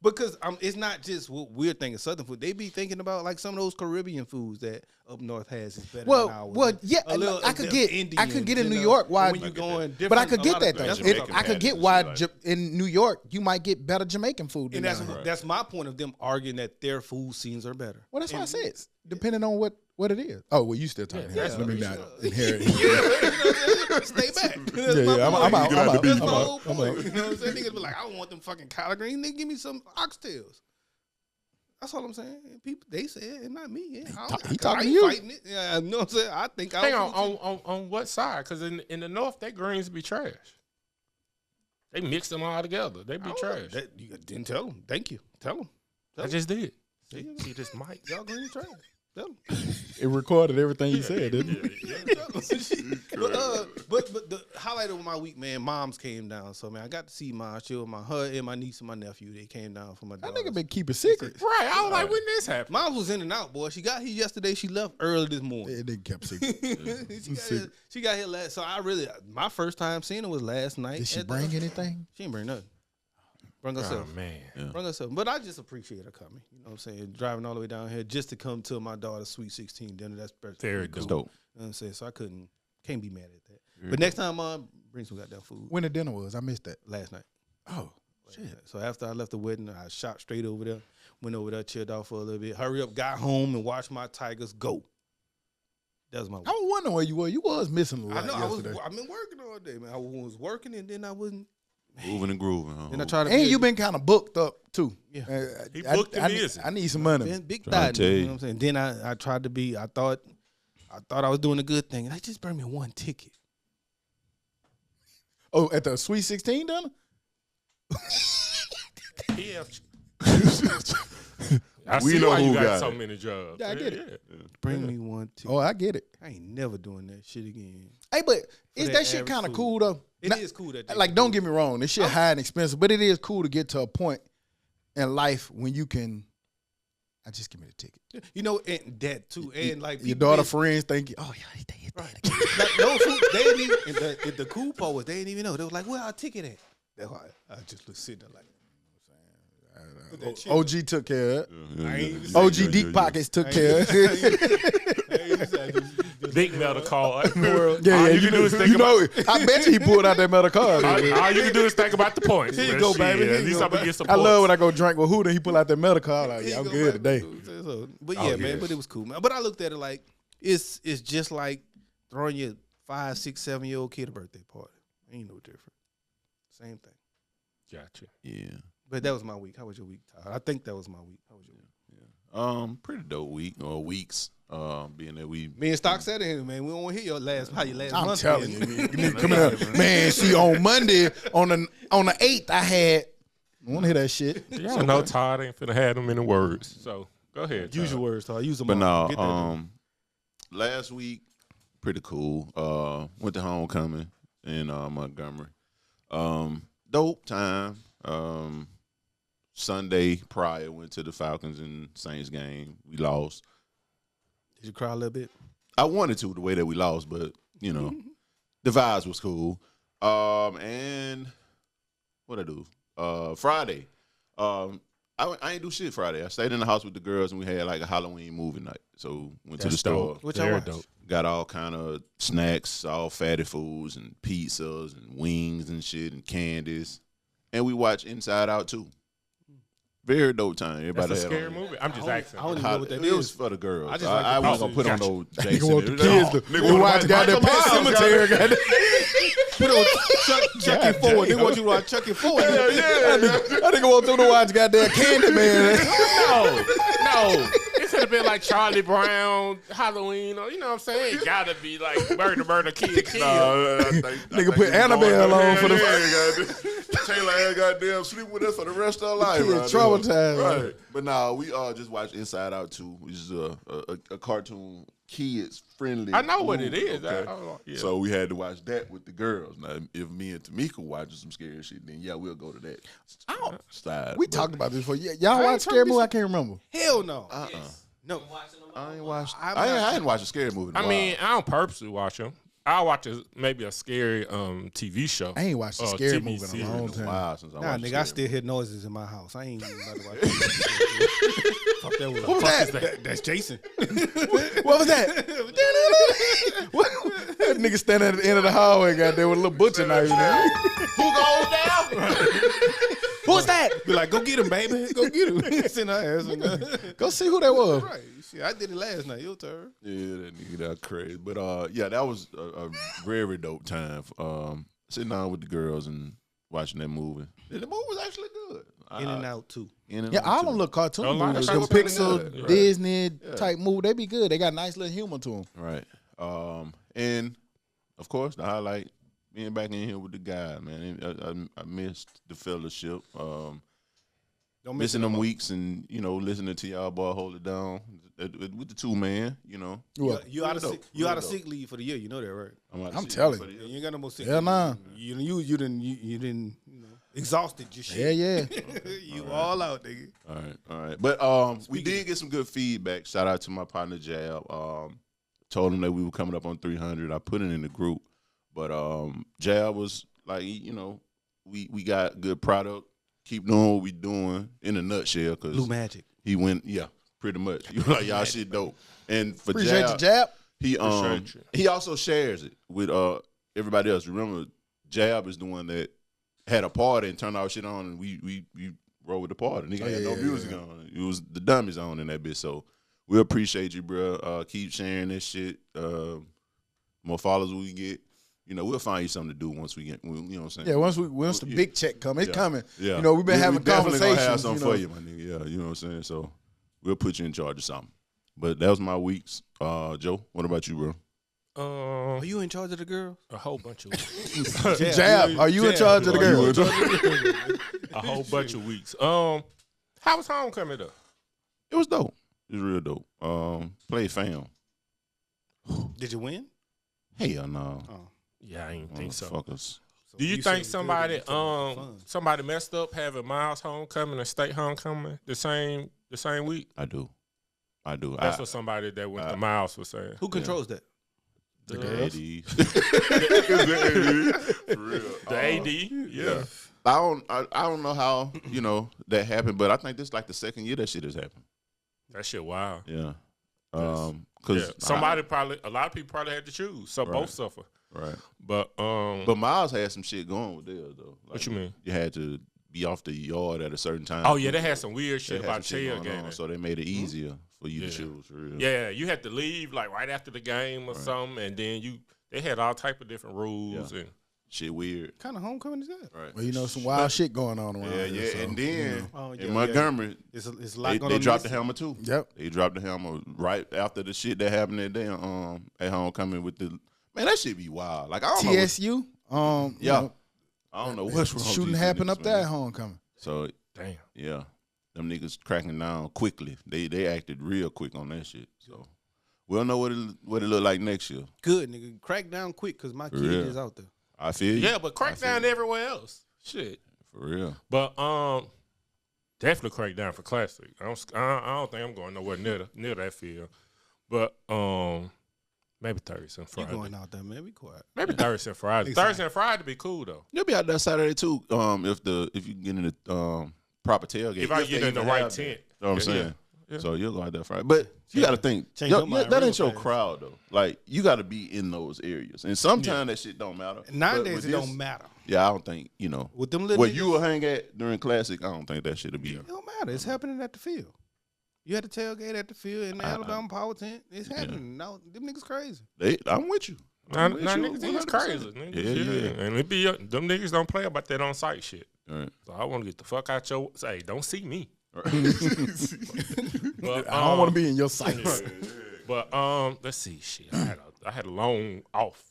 Speaker 3: because it's not just what we're thinking Southern food. They be thinking about like some of those Caribbean foods that up north has is better than ours.
Speaker 2: Yeah.
Speaker 3: A little
Speaker 2: I could
Speaker 3: of
Speaker 2: get.
Speaker 3: them
Speaker 2: I could get in
Speaker 3: Indians,
Speaker 2: New
Speaker 3: you know,
Speaker 2: York why.
Speaker 3: when you going different.
Speaker 2: But I could
Speaker 3: a
Speaker 2: get
Speaker 3: lot
Speaker 2: that
Speaker 3: of
Speaker 2: though.
Speaker 3: things.
Speaker 5: Jamaican
Speaker 2: I could
Speaker 5: patties
Speaker 2: get
Speaker 5: and
Speaker 2: why
Speaker 5: shit like
Speaker 2: in New York you might get better Jamaican food. Than
Speaker 3: And
Speaker 2: down here.
Speaker 3: that's my point of them arguing that their food scenes are better.
Speaker 2: Well, that's what I said. Depending on what it is. Oh, well, you still talking.
Speaker 3: Yeah,
Speaker 2: Let me
Speaker 3: yeah.
Speaker 2: not inherit.
Speaker 3: Stay back.
Speaker 2: Yeah, I'm out.
Speaker 5: Get out the beef.
Speaker 3: That's my
Speaker 5: I'm
Speaker 3: whole point. You know what I'm saying? Niggas be like, I don't want them fucking collard greens. Nigga, give me some oxtails. That's all I'm saying. And people, they say it, and not me. Yeah,
Speaker 2: he talking
Speaker 3: I
Speaker 2: to
Speaker 3: ain't
Speaker 2: you.
Speaker 3: fighting it. Yeah, you know what I'm saying? I think
Speaker 4: Hang
Speaker 3: I'll
Speaker 4: on what side? Because in the north, they greens be trash. They mix them all together. They be trash.
Speaker 3: That, you didn't tell them. Thank you. Tell them.
Speaker 4: I just did.
Speaker 3: See,
Speaker 4: See this mic.
Speaker 3: y'all green trash. Tell them.
Speaker 2: It recorded everything you said, didn't it?
Speaker 3: But the highlight of my week, man, moms came down. So man, I got to see she was her and my niece and my nephew. They came down for my
Speaker 2: That
Speaker 3: daughter.
Speaker 2: nigga been keeping secrets.
Speaker 4: Right. I was like, when this happened?
Speaker 3: Moms was in and out, boy. She got here yesterday. She left early this morning.
Speaker 2: That nigga kept secret.
Speaker 3: she got here last. So my first time seeing her was last night.
Speaker 2: Did she
Speaker 3: at the-
Speaker 2: bring anything?
Speaker 3: She didn't bring nothing. Bring herself.
Speaker 4: Oh man.
Speaker 3: Bring herself. But I just appreciate her coming. You know what I'm saying? Driving all the way down here just to come to my daughter's Sweet 16 dinner. That's
Speaker 4: Very
Speaker 3: cool.
Speaker 4: dope.
Speaker 5: Dope.
Speaker 3: You know what I'm saying? So I can't be mad at that. But next time, bring some goddamn food.
Speaker 2: When the dinner was, I missed that.
Speaker 3: Last night.
Speaker 2: Oh,
Speaker 3: So after I left the wedding, I shot straight over there. Went over there, chilled out for a little bit. Hurry up, got home and watched my Tigers go. That was my week.
Speaker 2: I was wondering where you were. You was missing a lot
Speaker 3: I know.
Speaker 2: yesterday.
Speaker 3: I've been working all day, man. I was working and then I wasn't.
Speaker 5: Moving and grooving. Huh?
Speaker 3: Then I tried to.
Speaker 2: And you been kind of booked up too.
Speaker 3: Yeah.
Speaker 4: He booked and
Speaker 2: need-
Speaker 4: busy.
Speaker 2: I need some money.
Speaker 3: been big
Speaker 5: Trying
Speaker 3: thought.
Speaker 5: to tell
Speaker 3: You
Speaker 5: you.
Speaker 3: know what I'm saying? Then I tried to be. I thought I was doing a good thing, and I just burned me one ticket.
Speaker 2: Oh, at the Sweet 16 dinner?
Speaker 4: Yeah. I
Speaker 5: We
Speaker 4: see
Speaker 5: know
Speaker 4: why
Speaker 5: who
Speaker 4: you got
Speaker 5: got
Speaker 4: so
Speaker 5: it.
Speaker 4: many jobs.
Speaker 2: Yeah, I get it.
Speaker 3: Bring me one ticket.
Speaker 2: Oh, I get it.
Speaker 3: I ain't never doing that shit again.
Speaker 2: Hey, but is
Speaker 3: that
Speaker 2: that shit
Speaker 3: average
Speaker 2: kind of
Speaker 3: food.
Speaker 2: cool though?
Speaker 3: It
Speaker 2: Not-
Speaker 3: is cool that they
Speaker 2: Like,
Speaker 3: can
Speaker 2: don't
Speaker 3: do
Speaker 2: get me wrong, this shit high and expensive, but it is cool to get to a point in life when you can. I just give me the ticket.
Speaker 3: You know, and that too, and like
Speaker 2: Your
Speaker 3: people
Speaker 2: daughter
Speaker 3: been-
Speaker 2: friends think, oh yeah, they
Speaker 3: Right. Like no food, they didn't even. And the cool part was they didn't even know. They was like, "Where our ticket at?" That's why I just was sitting there like. Put that shit
Speaker 2: OG took care of it.
Speaker 3: I ain't even
Speaker 2: OG
Speaker 3: saying-
Speaker 2: Deep Pockets took care of it.
Speaker 4: Big metal card.
Speaker 2: Yeah,
Speaker 4: All
Speaker 2: yeah,
Speaker 4: you can do is think
Speaker 2: you know, I bet you he pulled out that metal card.
Speaker 4: All you can do is think about the points.
Speaker 3: Here you
Speaker 4: man.
Speaker 3: go,
Speaker 4: Shit,
Speaker 3: baby. Here
Speaker 4: At
Speaker 3: you
Speaker 4: least
Speaker 3: go,
Speaker 4: I'm gonna
Speaker 3: baby.
Speaker 4: get some
Speaker 2: I love when
Speaker 4: points.
Speaker 2: I go drink with Huda. He pull out that metal card. Like, yeah, I'm good today.
Speaker 3: But
Speaker 4: Oh,
Speaker 3: yeah, man.
Speaker 4: yeah.
Speaker 3: But it was cool, man. But I looked at it like it's just like throwing your 5, 6, 7-year-old kid a birthday party. Ain't no different. Same thing.
Speaker 4: Gotcha.
Speaker 5: Yeah.
Speaker 3: But that was my week. How was your week, Todd? I think that was my week. How was your week?
Speaker 5: Pretty dope week or weeks. Being that we
Speaker 3: Me and Stock said it, man. We don't want to hear your last
Speaker 2: I'm
Speaker 3: month.
Speaker 2: telling you,
Speaker 3: man.
Speaker 2: man. Come here, man. See, on Monday, on the 8th, I had. I want to hear that shit.
Speaker 4: Y'all know Todd ain't finna have them many words. So go ahead.
Speaker 3: Use your
Speaker 4: Todd.
Speaker 3: words, Todd. Use them.
Speaker 5: But
Speaker 3: all.
Speaker 5: no,
Speaker 3: Get that done.
Speaker 5: last week, pretty cool. Went to homecoming in Montgomery. Dope time. Sunday prior went to the Falcons and Saints game. We lost.
Speaker 3: Did you cry a little bit?
Speaker 5: I wanted to the way that we lost, but you know, the vibes was cool. And what I do? Friday. I ain't do shit Friday. I stayed in the house with the girls and we had like a Halloween movie night. So went to the store.
Speaker 3: Which
Speaker 4: Very
Speaker 3: I watched.
Speaker 4: dope.
Speaker 5: Got all kind of snacks, all fatty foods and pizzas and wings and shit and candies. And we watched Inside Out too. Very dope time. Everybody
Speaker 4: That's a
Speaker 5: had
Speaker 4: scary
Speaker 5: on.
Speaker 4: movie. I'm just asking.
Speaker 3: I don't even know what that
Speaker 5: It was
Speaker 3: is.
Speaker 5: for the girls.
Speaker 3: I just like the
Speaker 5: I wasn't
Speaker 3: poster.
Speaker 5: gonna put on no Jason.
Speaker 2: Nigga want the
Speaker 5: It was
Speaker 2: kids
Speaker 5: like,
Speaker 2: to
Speaker 5: nigga wanna
Speaker 2: watch
Speaker 5: watch
Speaker 2: goddamn
Speaker 5: Michael
Speaker 2: Pet
Speaker 5: Myers,
Speaker 2: Cemetery. Goddamn.
Speaker 3: Put on Chucky Forward. They want you to watch Chucky Forward.
Speaker 2: I think I want them to watch goddamn Candyman.
Speaker 4: No. It could have been like Charlie Brown, Halloween, or you know what I'm saying? It gotta be like murder, kill.
Speaker 2: Nigga put Annabelle on for the
Speaker 5: Taylor had goddamn sleep with us for the rest of our life.
Speaker 2: Kid
Speaker 5: right
Speaker 2: traumatized.
Speaker 5: there. Right. But nah, we just watched Inside Out 2, which is a cartoon, kids friendly.
Speaker 4: I know what it
Speaker 5: movie,
Speaker 4: is.
Speaker 5: okay?
Speaker 4: Yeah.
Speaker 5: So we had to watch that with the girls. Now, if me and Tamika watching some scary shit, then yeah, we'll go to that side.
Speaker 2: We
Speaker 5: But
Speaker 2: talked about this before. Y'all watch scary movie? I can't remember.
Speaker 3: Hell no. No.
Speaker 5: I ain't watched.
Speaker 3: I'm
Speaker 5: I
Speaker 3: not-
Speaker 5: ain't watched a scary movie. In a
Speaker 4: I
Speaker 5: while.
Speaker 4: mean, I don't purposely watch them. I watch maybe a scary TV show.
Speaker 2: I ain't watched a scary
Speaker 4: TV
Speaker 2: movie in a
Speaker 4: series.
Speaker 2: long
Speaker 5: It's been a
Speaker 2: time.
Speaker 5: while since I
Speaker 3: Nah,
Speaker 5: watched
Speaker 3: nigga,
Speaker 5: a
Speaker 3: I
Speaker 5: scary
Speaker 3: still hear noises in my house. I ain't even about to watch that. Fuck that.
Speaker 2: What was that?
Speaker 3: That's Jason.
Speaker 2: What was that? That nigga standing at the end of the hallway, goddamn, with a little butcher knife. Man.
Speaker 5: Who goes down?
Speaker 2: Who's that?
Speaker 3: Be like, go get him, baby. Go get him. Send her ass.
Speaker 2: Go see who that was.
Speaker 3: Right. Shit, I did it last night. Your turn.
Speaker 5: Yeah, that nigga that crazy. But yeah, that was a very dope time. Sitting down with the girls and watching that movie. And the movie was actually good.
Speaker 3: In and out too.
Speaker 5: In and
Speaker 2: Yeah,
Speaker 5: out,
Speaker 2: all
Speaker 5: too.
Speaker 2: them little cartoon
Speaker 4: A lot of
Speaker 2: movies,
Speaker 4: times
Speaker 2: them
Speaker 4: it's really
Speaker 2: Pixar,
Speaker 4: good. Right.
Speaker 2: Disney type movie, they be good. They got nice little humor to them.
Speaker 5: Right. And of course, the highlight being back in here with the guys, man. I missed the fellowship.
Speaker 3: Don't miss
Speaker 5: Missing
Speaker 3: it no
Speaker 5: them
Speaker 3: more.
Speaker 5: weeks and listening to y'all boy hold it down with the 2 man.
Speaker 2: What?
Speaker 3: You out of
Speaker 5: Real
Speaker 3: sick,
Speaker 5: dope.
Speaker 3: you
Speaker 5: Real
Speaker 3: out of
Speaker 5: dope.
Speaker 3: sick leave for the year. You know that, right?
Speaker 5: out
Speaker 2: I'm
Speaker 5: to see
Speaker 2: telling
Speaker 5: for the-
Speaker 3: You ain't got no more sick
Speaker 2: Hell
Speaker 3: leave.
Speaker 2: nah.
Speaker 3: You didn't exhausted your shit.
Speaker 2: Yeah.
Speaker 3: You all out, nigga.
Speaker 5: All right. But we did get some good feedback. Shout out to my partner Jab. Told him that we were coming up on 300. I put it in the group. But Jab was like, we got good product. Keep doing what we doing in a nutshell. Cause
Speaker 3: Blue Magic.
Speaker 5: he went, pretty much. He was like, y'all shit dope. And for
Speaker 2: Appreciate
Speaker 5: Jab,
Speaker 2: your jab.
Speaker 5: he
Speaker 4: Appreciate you.
Speaker 5: he also shares it with everybody else. Remember, Jab is the one that had a party and turned our shit on, and we rolled with the party. Nigga had no music on. It was the Dummies on in that bitch. So we appreciate you, bro. Keep sharing this shit. More followers we get, we'll find you something to do once we get. You know what I'm saying?
Speaker 2: Yeah, once the big check come, it's coming.
Speaker 5: Yeah.
Speaker 2: We've been having
Speaker 5: we definitely
Speaker 2: conversations.
Speaker 5: gonna have something for you, my nigga. Yeah, you know what I'm saying. So we'll put you in charge of something. But that was my weeks. Joe, what about you, bro?
Speaker 3: Are you in charge of the girls?
Speaker 4: A whole bunch of
Speaker 2: Jab, are you in charge of the girl?
Speaker 4: a whole bunch of weeks. How was homecoming though?
Speaker 5: It was dope. It was real dope. Played fam.
Speaker 3: Did you win?
Speaker 5: Hell no.
Speaker 4: Yeah, I didn't think so.
Speaker 5: Motherfuckers.
Speaker 4: Do you
Speaker 3: You
Speaker 4: think
Speaker 3: said
Speaker 4: somebody
Speaker 3: good, you said fun.
Speaker 4: somebody messed up having Miles homecoming and state homecoming the same week?
Speaker 5: I do.
Speaker 4: That's what somebody that went to Miles was saying.
Speaker 3: Who controls that?
Speaker 4: The
Speaker 5: AD. For real.
Speaker 4: The AD, yeah.
Speaker 5: I don't know how, that happened, but I think this is like the second year that shit has happened.
Speaker 4: That shit wild.
Speaker 5: Yeah.
Speaker 4: Yeah.
Speaker 5: Cause
Speaker 4: A lot of people probably had to choose. So
Speaker 5: Right.
Speaker 4: both suffer.
Speaker 5: right.
Speaker 4: But
Speaker 5: But Miles had some shit going with theirs though. Like,
Speaker 4: what you mean?
Speaker 5: You had to be off the yard at a certain time.
Speaker 4: Oh yeah, they had some weird
Speaker 5: They
Speaker 4: shit
Speaker 5: had
Speaker 4: about
Speaker 5: some shit going on,
Speaker 4: tailgating.
Speaker 5: so they made it easier for you
Speaker 4: Yeah.
Speaker 5: to choose. For real.
Speaker 4: Yeah, you had to leave like right after the game or something, and then they had all type of different rules
Speaker 5: Yeah.
Speaker 4: and
Speaker 5: Shit weird.
Speaker 3: What kind of homecoming is that?
Speaker 5: Right.
Speaker 2: Well, some wild shit going on around
Speaker 5: Yeah,
Speaker 2: here.
Speaker 5: yeah.
Speaker 2: so,
Speaker 5: And then
Speaker 3: Oh, yeah,
Speaker 5: in Montgomery,
Speaker 3: It's a lot
Speaker 5: they
Speaker 3: going on.
Speaker 5: dropped the
Speaker 3: this-
Speaker 5: hammer too.
Speaker 2: Yep.
Speaker 5: They dropped the hammer right after the shit that happened that day at homecoming with the man. That shit be wild. Like I don't know.
Speaker 2: TSU.
Speaker 5: Yeah. I don't know what's wrong. with
Speaker 2: Shooting
Speaker 5: these
Speaker 2: happened
Speaker 5: niggas,
Speaker 2: up there at
Speaker 5: man.
Speaker 2: homecoming.
Speaker 5: So
Speaker 4: damn.
Speaker 5: yeah, them niggas cracking down quickly. They acted real quick on that shit. So we'll know what it look like next year.
Speaker 3: Good, nigga. Crack down quick because my kid
Speaker 5: real.
Speaker 3: is out there.
Speaker 5: I feel you.
Speaker 4: Yeah, but crack
Speaker 5: I feel
Speaker 4: down
Speaker 5: you.
Speaker 4: everywhere else. Shit.
Speaker 5: For real.
Speaker 4: But definitely crack down for Classic. I don't think I'm going nowhere near that field. But man, Maybe Thursday and
Speaker 3: You
Speaker 4: Friday.
Speaker 3: going out there, man? Be quiet.
Speaker 4: Maybe Thursday and Friday.
Speaker 3: Exactly.
Speaker 4: Thursday and Friday be cool though.
Speaker 5: You'll be out there Saturday too. If you get in the proper tailgate.
Speaker 4: If I
Speaker 5: they
Speaker 4: get in the
Speaker 5: even
Speaker 4: right
Speaker 5: have that.
Speaker 4: tent.
Speaker 5: You know what I'm
Speaker 4: Yeah,
Speaker 5: saying?
Speaker 4: yeah.
Speaker 5: So you'll go out there Friday. But you got to think,
Speaker 3: change your mind
Speaker 5: that
Speaker 3: real
Speaker 5: ain't your
Speaker 3: fast.
Speaker 5: crowd though. Like you got to be in those areas, and sometimes that shit don't matter.
Speaker 3: Nowadays
Speaker 5: But
Speaker 3: it
Speaker 5: with
Speaker 3: don't
Speaker 5: this,
Speaker 3: matter.
Speaker 5: Yeah, I don't think
Speaker 3: With them little
Speaker 5: where
Speaker 3: niggas,
Speaker 5: you will hang at during classic. I don't think that shit'll be.
Speaker 3: it don't matter. It's happening at the field. You had to tailgate at the field in the Alabama Power Tent. It's happening. Now them niggas crazy.
Speaker 5: I'm with you.
Speaker 4: Nah,
Speaker 5: I'm with you
Speaker 4: niggas is
Speaker 5: 100%.
Speaker 4: crazy. Niggas,
Speaker 5: Yeah.
Speaker 4: And it be them niggas don't play about that on site shit.
Speaker 5: All right.
Speaker 4: So I want to get the fuck out your say. Don't see me. But,
Speaker 2: I don't want to be in your sights.
Speaker 4: But let's see. Shit, I had a long off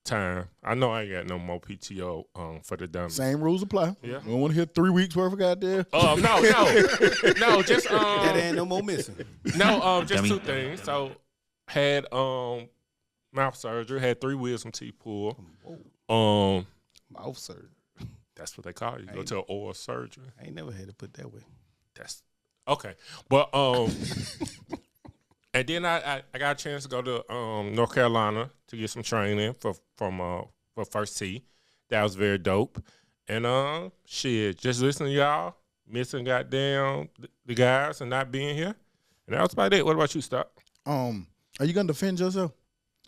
Speaker 4: time. I know I ain't got no more PTO for the dummies.
Speaker 2: Same rules apply.
Speaker 4: Yeah.
Speaker 2: We don't want to hear 3 weeks worth of goddamn.
Speaker 4: No, just
Speaker 3: That ain't no more missing.
Speaker 4: just two things. So had mouth surgery, had 3 wisdom teeth pulled.
Speaker 3: Mouth surgery.
Speaker 4: That's what they call it. You go to an oral surgery.
Speaker 3: I ain't never had it put that way.
Speaker 4: That's okay. But and then I got a chance to go to North Carolina to get some training for First Tee. That was very dope. And shit, just listening to y'all, missing goddamn the guys and not being here. And that was about it. What about you, Stock?
Speaker 2: Are you gonna defend yourself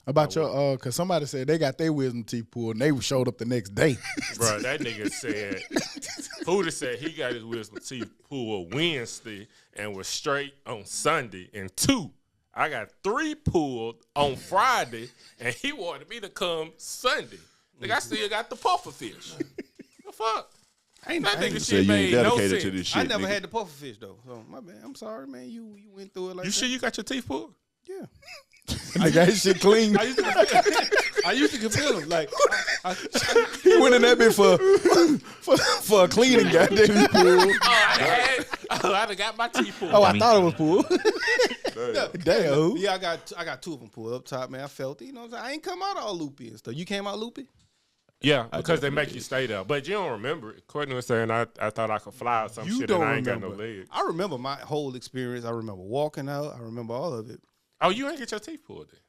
Speaker 2: about your cause somebody said they got their wisdom teeth pulled and they showed up the next day.
Speaker 4: Bro, that nigga said Huda said he got his wisdom teeth pulled Wednesday and was straight on Sunday. And 2, I got 3 pulled on Friday, and he wanted me to come Sunday. Nigga, I still got the puffer fish. The fuck? That nigga
Speaker 5: So
Speaker 4: shit
Speaker 5: you ain't
Speaker 4: made no
Speaker 5: dedicated
Speaker 4: sense.
Speaker 5: to this shit.
Speaker 3: I never
Speaker 5: nigga.
Speaker 3: had the puffer fish though. So my bad. I'm sorry, man. You went through it like
Speaker 4: You
Speaker 3: that.
Speaker 4: sure you got your teeth pulled?
Speaker 3: Yeah.
Speaker 2: Nigga, that shit clean.
Speaker 3: I used to feel them. Like
Speaker 2: He went in that bit for a cleaning goddamn pulled.
Speaker 4: I done got my teeth pulled.
Speaker 2: Oh, I thought it was pulled. Damn.
Speaker 3: yeah, I got 2 of them pulled up top, man. I felt it. You know what I'm saying? I ain't come out all loopy and stuff. You came out loopy?
Speaker 4: Yeah, because they make you stay there. But you don't remember it. Courtney was saying I thought I could fly or some
Speaker 3: You
Speaker 4: shit
Speaker 3: don't
Speaker 4: and I ain't
Speaker 3: remember.
Speaker 4: got no legs.
Speaker 3: I remember my whole experience. I remember walking out. I remember all of it.
Speaker 4: Oh, you ain't get your teeth pulled then?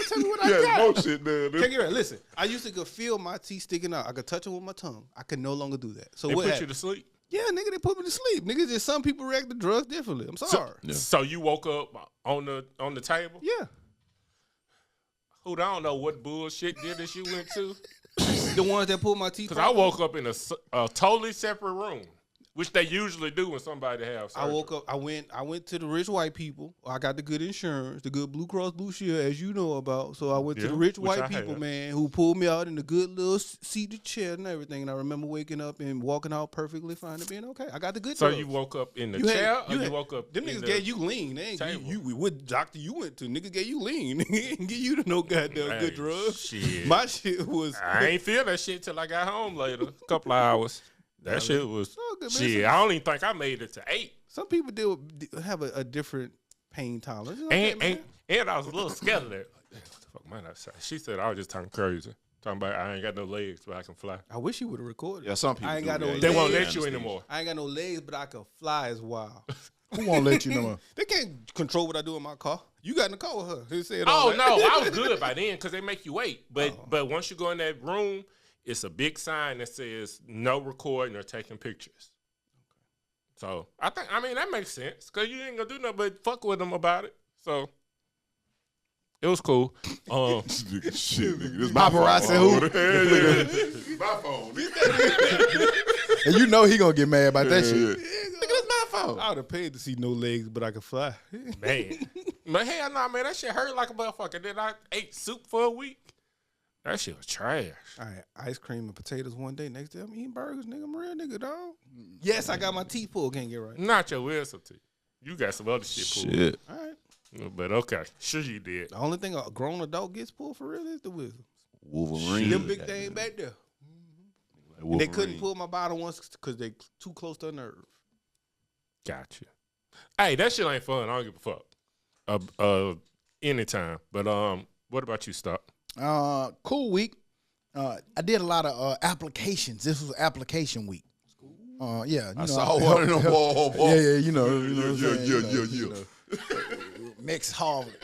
Speaker 3: Tell me what I
Speaker 5: Yeah,
Speaker 3: got.
Speaker 5: no shit, man.
Speaker 3: Can't get right. Listen, I used to could feel my teeth sticking out. I could touch them with my tongue. I could no longer do that. So
Speaker 4: They
Speaker 3: what
Speaker 4: put
Speaker 3: happened?
Speaker 4: you to sleep?
Speaker 3: Yeah, nigga, they put me to sleep. Nigga, just some people react to drugs differently. I'm sorry.
Speaker 4: So you woke up on the table?
Speaker 3: Yeah.
Speaker 4: Who I don't know what bullshit dentist you went to.
Speaker 3: The ones that pulled my teeth
Speaker 4: Because I woke up in a totally separate room, which they usually do when somebody has surgery.
Speaker 3: I woke up. I went to the rich white people. I got the good insurance, the good Blue Cross Blue Shield, as you know about. So I went to
Speaker 4: Yeah,
Speaker 3: the rich
Speaker 4: which I
Speaker 3: white people,
Speaker 4: have.
Speaker 3: man, who pulled me out in the good little seated chair and everything. And I remember waking up and walking out perfectly fine and being okay. I got the good.
Speaker 4: So
Speaker 3: drugs.
Speaker 4: you woke up in the
Speaker 3: You had-
Speaker 4: chair
Speaker 3: you
Speaker 4: or
Speaker 3: had-
Speaker 4: you woke up
Speaker 3: Them
Speaker 4: in
Speaker 3: niggas
Speaker 4: the
Speaker 3: gave you lean. They ain't
Speaker 4: table?
Speaker 3: you what doctor you went to? Niggas gave you lean. They ain't give you no goddamn
Speaker 4: Hey,
Speaker 3: good drugs.
Speaker 4: shit.
Speaker 3: My shit was.
Speaker 4: I ain't feel that shit till I got home later, a couple of hours. That shit was
Speaker 3: Oh, good, man.
Speaker 4: shit. I don't even think I made it to 8.
Speaker 3: Some people have a different pain tolerance. It's okay, man.
Speaker 4: And I was a little scared of that. Like, damn, what the fuck man I say? She said I was just talking crazy. Talking about I ain't got no legs, but I can fly.
Speaker 3: I wish you would have recorded.
Speaker 5: Yeah, some people.
Speaker 3: I ain't
Speaker 5: do
Speaker 3: got no
Speaker 5: that.
Speaker 4: They won't
Speaker 3: legs.
Speaker 4: let you anymore.
Speaker 3: I ain't got no legs, but I can fly as wild.
Speaker 2: Who won't let you know?
Speaker 3: They can't control what I do in my car. You got in the car with her. They said,
Speaker 4: Oh
Speaker 3: all
Speaker 4: no,
Speaker 3: that.
Speaker 4: I was good by then because they make you wait. But once you go in that room, it's a big sign that says no recording or taking pictures. So I mean that makes sense because you ain't gonna do nothing but fuck with them about it. So it was cool.
Speaker 5: Shit, nigga, this my
Speaker 2: Paparazzi
Speaker 5: phone.
Speaker 2: who?
Speaker 5: Yeah. My phone.
Speaker 2: And you know he gonna get mad about that
Speaker 5: Yeah,
Speaker 2: shit.
Speaker 5: yeah. Nigga, that's my phone.
Speaker 3: I would have paid to see no legs, but I can fly.
Speaker 4: Man, hell no, man, that shit hurt like a motherfucker. Then I ate soup for a week. That shit was trash.
Speaker 3: All right, ice cream and potatoes one day. Next day, I'm eating burgers, nigga. I'm a real nigga, dog. Yes, I got my teeth pulled. Can't get right.
Speaker 4: Not your wisdom teeth. You got some other shit pulled.
Speaker 5: Shit.
Speaker 3: All right.
Speaker 4: But okay, sure you did.
Speaker 3: The only thing a grown adult gets pulled for real is the wisdom.
Speaker 5: Wolverine.
Speaker 3: Them big thing back there.
Speaker 5: Like
Speaker 3: And they couldn't
Speaker 5: Wolverine.
Speaker 3: pull my bottom once because they too close to a nerve.
Speaker 4: Gotcha. Hey, that shit ain't fun. I don't give a fuck. Anytime. But what about you, Stock?
Speaker 2: Cool week. I did a lot of applications. This was application week. Yeah, you
Speaker 5: I
Speaker 2: know,
Speaker 5: saw one in the wall.
Speaker 2: Yeah, you know, what I'm saying,
Speaker 5: yeah.
Speaker 2: mixed Harvard,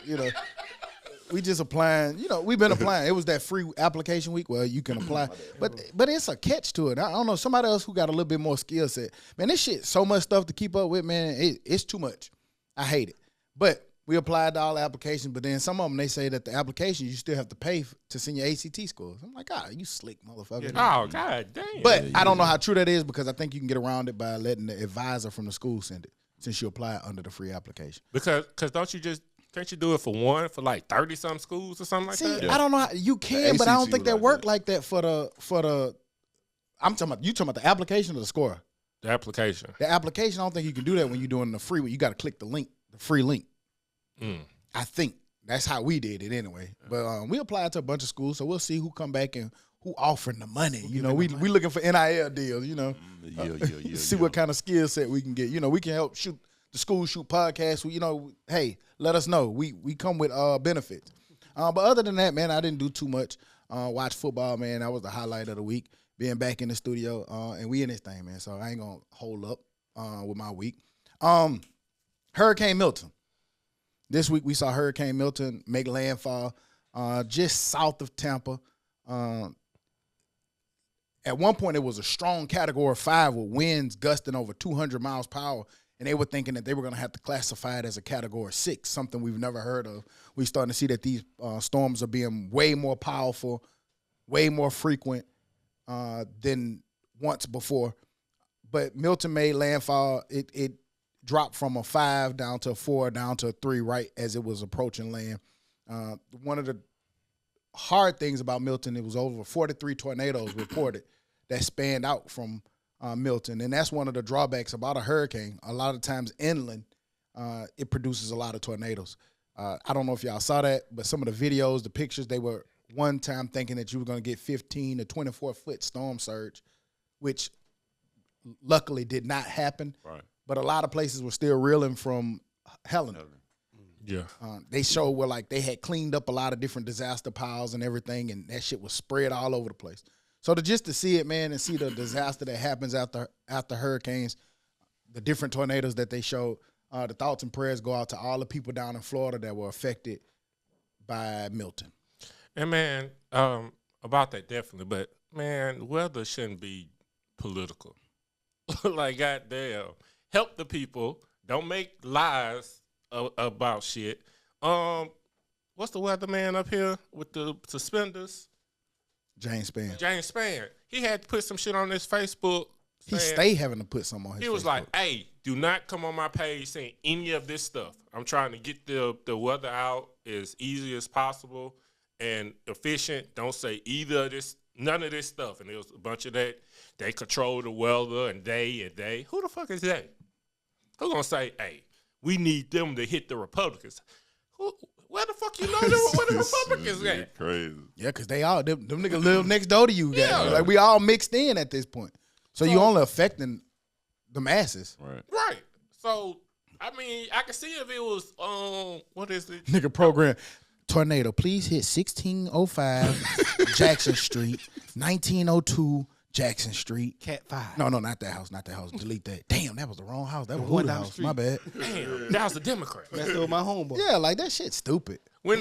Speaker 2: We just applying. You know, we've been applying. It was that free application week where you can apply, but it's a catch to it. I don't know, somebody else who got a little bit more skill set. Man, this shit so much stuff to keep up with. Man, it's too much. I hate it. But we applied to all the applications, but then some of them, they say that the application, you still have to pay to send your ACT scores. I'm like, you slick motherfucker.
Speaker 4: Oh, God damn.
Speaker 2: But I don't know how true that is because I think you can get around it by letting the advisor from the school send it since you apply under the free application.
Speaker 4: Because can't you do it for like 30-some schools or something like that?
Speaker 2: I don't know how, you can, but I don't think that work
Speaker 5: that.
Speaker 2: like that for the I'm talking about the application or the score?
Speaker 4: The application.
Speaker 2: The application, I don't think you can do that when you're doing the free one. You got to click the link, the free link. I think that's how we did it anyway. But we applied to a bunch of schools, so we'll see who come back and who offering the money. You know, we looking for NIL deals. You know, see what kind of skill set we can get. You know, we can help shoot the school shoot podcasts. You know, hey, let us know. We come with benefits. But other than that, man, I didn't do too much. Watch football, man. That was the highlight of the week. Being back in the studio, and we in this thing, man. So I ain't gonna hold up with my week. Hurricane Milton. This week we saw Hurricane Milton make landfall just south of Tampa. At one point, it was a strong Category 5 with winds gusting over 200 miles per hour, and they were thinking that they were going to have to classify it as a Category 6, something we've never heard of. We're starting to see that these storms are being way more powerful, way more frequent than once before. But Milton made landfall. It dropped from a 5 down to a 4 down to a 3 right as it was approaching land. One of the hard things about Milton, it was over 43 tornadoes reported that spanned out from Milton. And that's one of the drawbacks about a hurricane. A lot of times inland, it produces a lot of tornadoes. I don't know if y'all saw that, but some of the videos, the pictures, they were one time thinking that you were going to get 15 to 24-foot storm surge, which luckily did not happen.
Speaker 5: Right.
Speaker 2: But a lot of places were still reeling from Helen.
Speaker 4: Yeah.
Speaker 2: They showed where like they had cleaned up a lot of different disaster piles and everything, and that shit was spread all over the place. So to see it, man, and see the disaster that happens after hurricanes, the different tornadoes that they showed, the thoughts and prayers go out to all the people down in Florida that were affected by Milton.
Speaker 4: And man, about that definitely, but man, weather shouldn't be political. Like, goddamn, help the people. Don't make lies about shit. What's the weatherman up here with the suspenders?
Speaker 2: James Spann.
Speaker 4: James Spann. He had to put some shit on his Facebook.
Speaker 2: He stay having to put some on his Facebook.
Speaker 4: He was like, hey, do not come on my page saying any of this stuff. I'm trying to get the weather out as easy as possible and efficient. Don't say either of this, none of this stuff. And there was a bunch of that. They control the weather and they. Who the fuck is they? Who gonna say, hey, we need them to hit the Republicans? Where the fuck you know where the Republicans at?
Speaker 5: Crazy.
Speaker 2: Yeah, because they all, them niggas live next door to you guys.
Speaker 4: Yeah.
Speaker 2: Like, we all mixed in at this point. So you only affecting the masses.
Speaker 5: Right.
Speaker 4: So, I mean, I can see if it was, what is it?
Speaker 2: Nigga program. Tornado, please hit 1605 Jackson Street, 1902 Jackson Street.
Speaker 3: Cat 5.
Speaker 2: No, not that house. Delete that. Damn, that was the wrong house. That was
Speaker 3: one
Speaker 2: Hood
Speaker 3: down the
Speaker 2: house.
Speaker 3: street.
Speaker 2: My bad.
Speaker 4: Damn, that was a Democrat.
Speaker 3: That's still my homeboy.
Speaker 2: Yeah, like that shit's stupid.
Speaker 4: I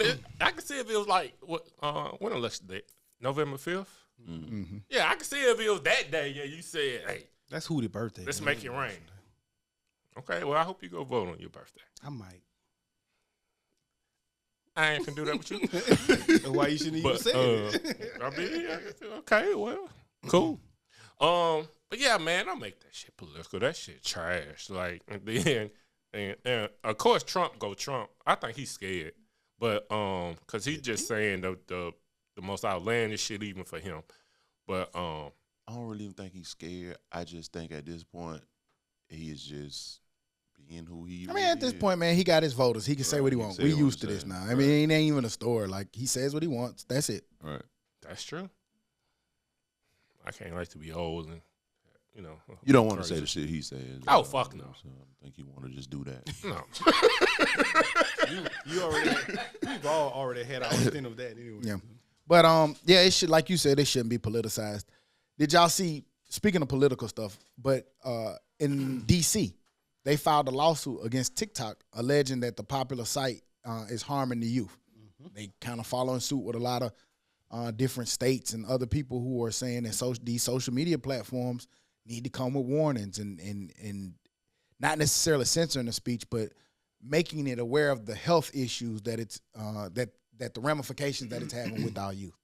Speaker 4: can see if it was like, when election day? November 5th? Mm-hmm. Yeah, I can see if it was that day. Yeah, you said, hey.
Speaker 3: That's Hootie birthday.
Speaker 4: Let's make it rain. Okay, well, I hope you go vote on your birthday.
Speaker 3: I might.
Speaker 4: I ain't gonna do that with you.
Speaker 3: Why you shouldn't even say it?
Speaker 4: I mean, okay, well, cool. But yeah, man, don't make that shit political. That shit trash. Like, and then, and of course, Trump. I think he's scared, but cause he's just saying the most outlandish shit even for him. But
Speaker 5: I don't really even think he's scared. I just think at this point, he is just being who he
Speaker 2: I mean, at this point, man, he got his voters. He can say what he wants. We used to this now. I mean, it ain't even a store. Like, he says what he wants. That's it.
Speaker 5: Right.
Speaker 4: That's true. I can't like to be old and, you know.
Speaker 5: You don't want to say the shit he says.
Speaker 4: Oh, fuck no.
Speaker 5: So I think you want to just do that.
Speaker 4: No.
Speaker 3: We've all already had our stint of that anyway.
Speaker 2: Yeah. But, yeah, it should, like you said, it shouldn't be politicized. Did y'all see, speaking of political stuff, but in D.C., they filed a lawsuit against TikTok alleging that the popular site is harming the youth. They kind of following suit with a lot of different states and other people who are saying that these social media platforms need to come with warnings and not necessarily censoring the speech, but making it aware of the health issues that it's that the ramifications that it's having with our youth.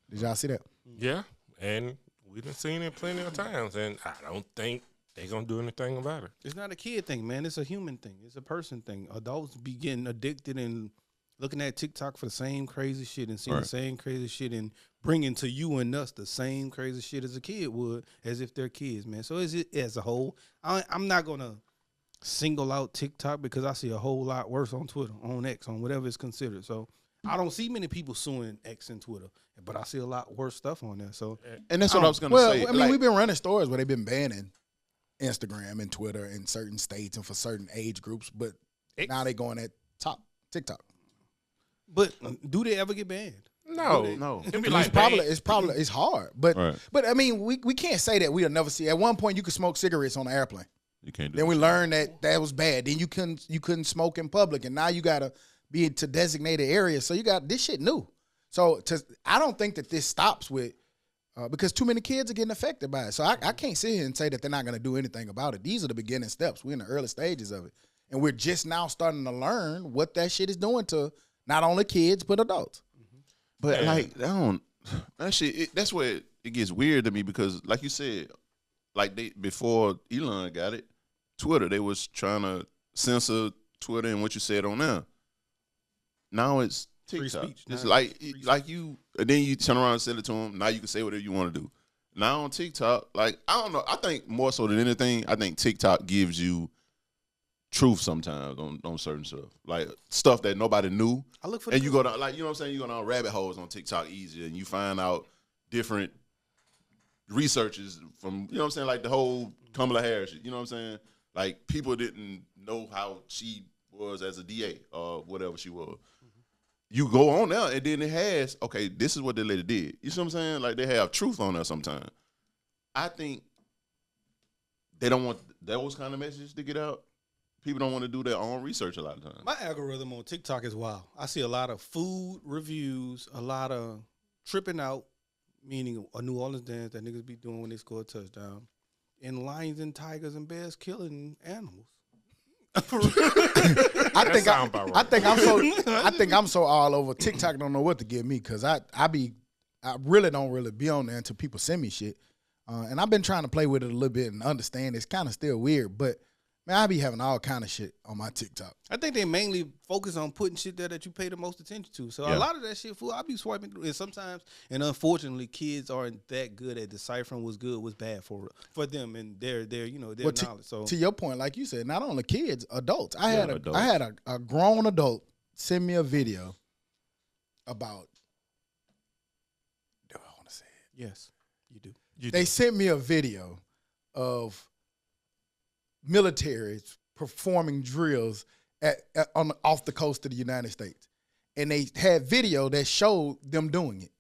Speaker 2: Did y'all see that?
Speaker 4: Yeah, and we done seen it plenty of times, and I don't think they gonna do anything about it.
Speaker 3: It's not a kid thing, man. It's a human thing. It's a person thing. Adults be getting addicted and looking at TikTok for the same crazy shit and seeing the same crazy shit and bringing to you and us the same crazy shit as a kid would, as if they're kids, man. So is it as a whole? I'm not gonna single out TikTok because I see a whole lot worse on Twitter, on X, on whatever it's considered. So I don't see many people suing X and Twitter, but I see a lot worse stuff on there. So,
Speaker 5: and that's what I was gonna say.
Speaker 2: I mean, we've been running stories where they've been banning Instagram and Twitter in certain states and for certain age groups, but now they going at TikTok.
Speaker 3: But do they ever get banned?
Speaker 4: No. It'd be
Speaker 2: It's
Speaker 4: like
Speaker 2: it's hard, but I mean, we can't say that we'll never see. At one point, you could smoke cigarettes on the airplane.
Speaker 5: You can't do
Speaker 2: Then we learned that was bad. Then you couldn't smoke in public, and now you gotta be to designated areas. So you got this shit new. So I don't think that this stops with because too many kids are getting affected by it. So I can't sit here and say that they're not gonna do anything about it. These are the beginning steps. We're in the early stages of it, and we're just now starting to learn what that shit is doing to not only kids but adults.
Speaker 5: But like that shit. That's where it gets weird to me because, like you said, like before Elon got it, Twitter, they was trying to censor Twitter and what you said on there. Now it's TikTok.
Speaker 3: Free speech.
Speaker 5: It's like you, and then you turn around and send it to them. Now you can say whatever you want to do. Now on TikTok, like I don't know. I think more so than anything, I think TikTok gives you truth sometimes on certain stuff, like stuff that nobody knew.
Speaker 3: I look for
Speaker 5: and you go down, like, you know what I'm saying, you go down rabbit holes on TikTok easier, and you find out different researches from, you know what I'm saying, like the whole Kamala Harris shit, you know what I'm saying, like people didn't know how she was as a DA or whatever she was. You go on there and then it has, okay, this is what the lady did. You see what I'm saying? Like they have truth on there sometimes. I think they don't want those kind of messages to get out. People don't want to do their own research a lot of times.
Speaker 3: My algorithm on TikTok is wild. I see a lot of food reviews, a lot of tripping out, meaning a New Orleans dance that niggas be doing when they score a touchdown, and lions and tigers and bears killing animals.
Speaker 2: I think I'm so all over TikTok. Don't know what to give me because I really don't really be on there until people send me shit, and I've been trying to play with it a little bit and understand it's kind of still weird, but man, I be having all kind of shit on my TikTok.
Speaker 3: I think they mainly focus on putting shit there that you pay the most attention to. So a lot of that shit, fool, I be swiping through. And sometimes, and unfortunately, kids aren't that good at deciphering what's good, what's bad for them and their knowledge. So
Speaker 2: to your point, like you said, not only kids, adults. I had a grown adult send me a video about. Do I want to say it?
Speaker 3: Yes, you do.
Speaker 2: They sent me a video of militaries performing drills off the coast of the United States, and they had video that showed them doing it,